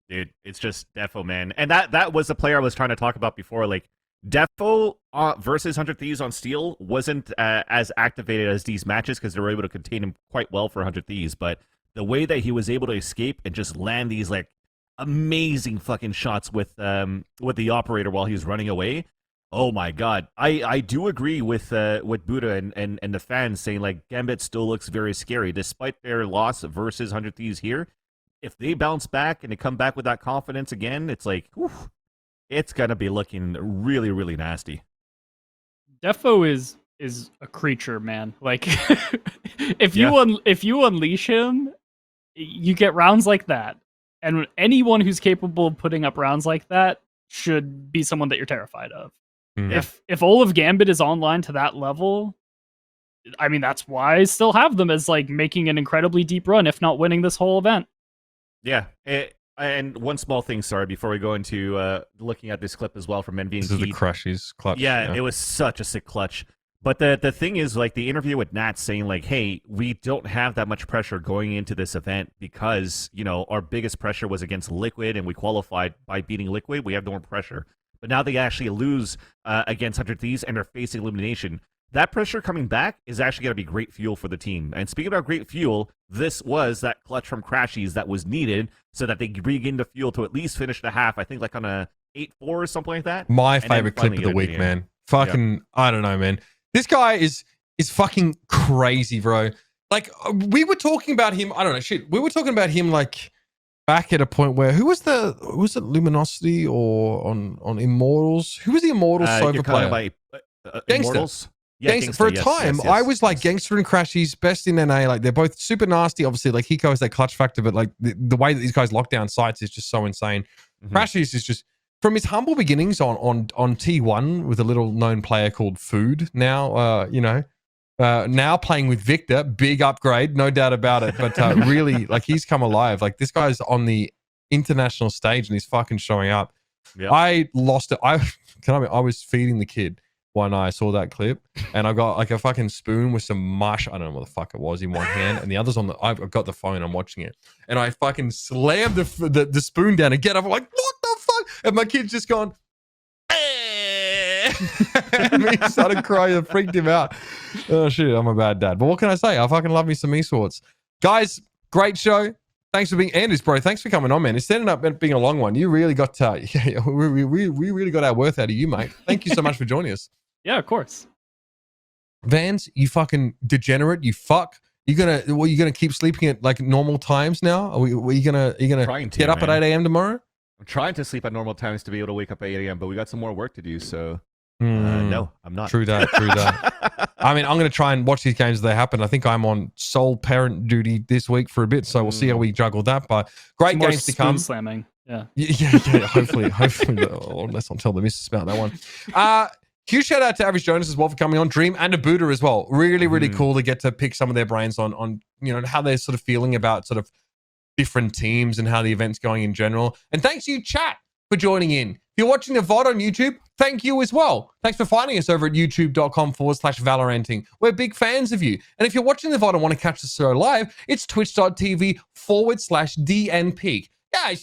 Dude, it's just Defo, man. And that was the player I was trying to talk about before. Like, Defo versus 100 Thieves on Steel wasn't as activated as these matches because they were able to contain him quite well for 100 Thieves. But the way that he was able to escape and just land these like amazing fucking shots with the operator while he's running away, oh my god! I do agree with Buddha and the fans saying like Gambit still looks very scary despite their loss versus 100 Thieves here. If they bounce back and they come back with that confidence again, it's like, whew, it's gonna be looking really, really nasty. Defo is a creature, man. Like, if you unleash him, you get rounds like that. And anyone who's capable of putting up rounds like that should be someone that you're terrified of. Mm. If all of Gambit is online to that level, I mean, that's why I still have them as like making an incredibly deep run, if not winning this whole event. Yeah. And one small thing, sorry, before we go into looking at this clip as well from Vivo Keyd. This is the Crushes clutch. Yeah, it was such a sick clutch. But the thing is, like, the interview with Nat saying, like, hey, we don't have that much pressure going into this event because, you know, our biggest pressure was against Liquid and we qualified by beating Liquid. We have no more pressure. But now they actually lose against 100 Thieves and are facing elimination. that pressure coming back is actually going to be great fuel for the team. And speaking about great fuel, this was that clutch from Crashies that was needed so that they regained the fuel to at least finish the half. I think like on a 8-4 or something like that. My favorite clip of the week, man. Fucking, I don't know, man. This guy is fucking crazy, bro. Like, we were talking about him. I don't know, shit. We were talking about him like back at a point where was it Luminosity or on Immortals? Who was the Immortals Sova player? Gangster. Yeah, Gangster. For a time, I was like Gangster and Crashies, best in NA. Like, they're both super nasty. Obviously, like Hiko has that clutch factor, but like the way that these guys lock down sites is just so insane. Crashies is just from his humble beginnings on T1 with a little known player called Food. Now, now playing with Victor, big upgrade, no doubt about it. But really, like, he's come alive. Like, this guy's on the international stage and he's fucking showing up. Yep. I lost it. I was feeding the kid one night. I saw that clip and I got like a fucking spoon with some mush. I don't know what the fuck it was in one hand, and the other's on the. I've got the phone. I'm watching it, and I fucking slammed the spoon down and get up. I'm like, what the fuck? And my kid's just gone. And he started crying. It freaked him out. Oh shit, I'm a bad dad. But what can I say? I fucking love me some esports, guys. Great show. Thanks for being Anders, bro. Thanks for coming on, man. It's ended up being a long one. You really got we really got our worth out of you, mate. Thank you so much for joining us. Yeah, of course. Vans, you fucking degenerate. You fuck. You gonna keep sleeping at like normal times now? Are you gonna get up at 8 a.m. tomorrow? I'm trying to sleep at normal times to be able to wake up at 8 a.m., but we got some more work to do, so no, I'm not. True that. I mean, I'm going to try and watch these games as they happen. I think I'm on sole parent duty this week for a bit, so we'll see how we juggle that. But great games to come. Slamming. Yeah. Hopefully. Let's not tell the missus about that one. Huge shout out to Average Jonas as well for coming on. Dream and a Buddha as well. Really, really cool to get to pick some of their brains on how they're sort of feeling about sort of different teams and how the event's going in general. And thanks to you, chat, for joining in. If you're watching the VOD on YouTube, thank you as well. Thanks for finding us over at youtube.com/Valoranting. We're big fans of you. And if you're watching the VOD and want to catch the show live, it's twitch.tv/DNPeak. Yeah,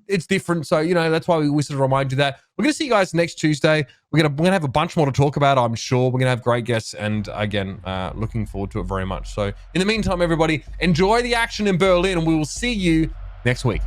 it's different. So, that's why we sort of remind you that. We're going to see you guys next Tuesday. We're gonna have a bunch more to talk about, I'm sure. We're going to have great guests. And again, looking forward to it very much. So in the meantime, everybody, enjoy the action in Berlin and we will see you next week.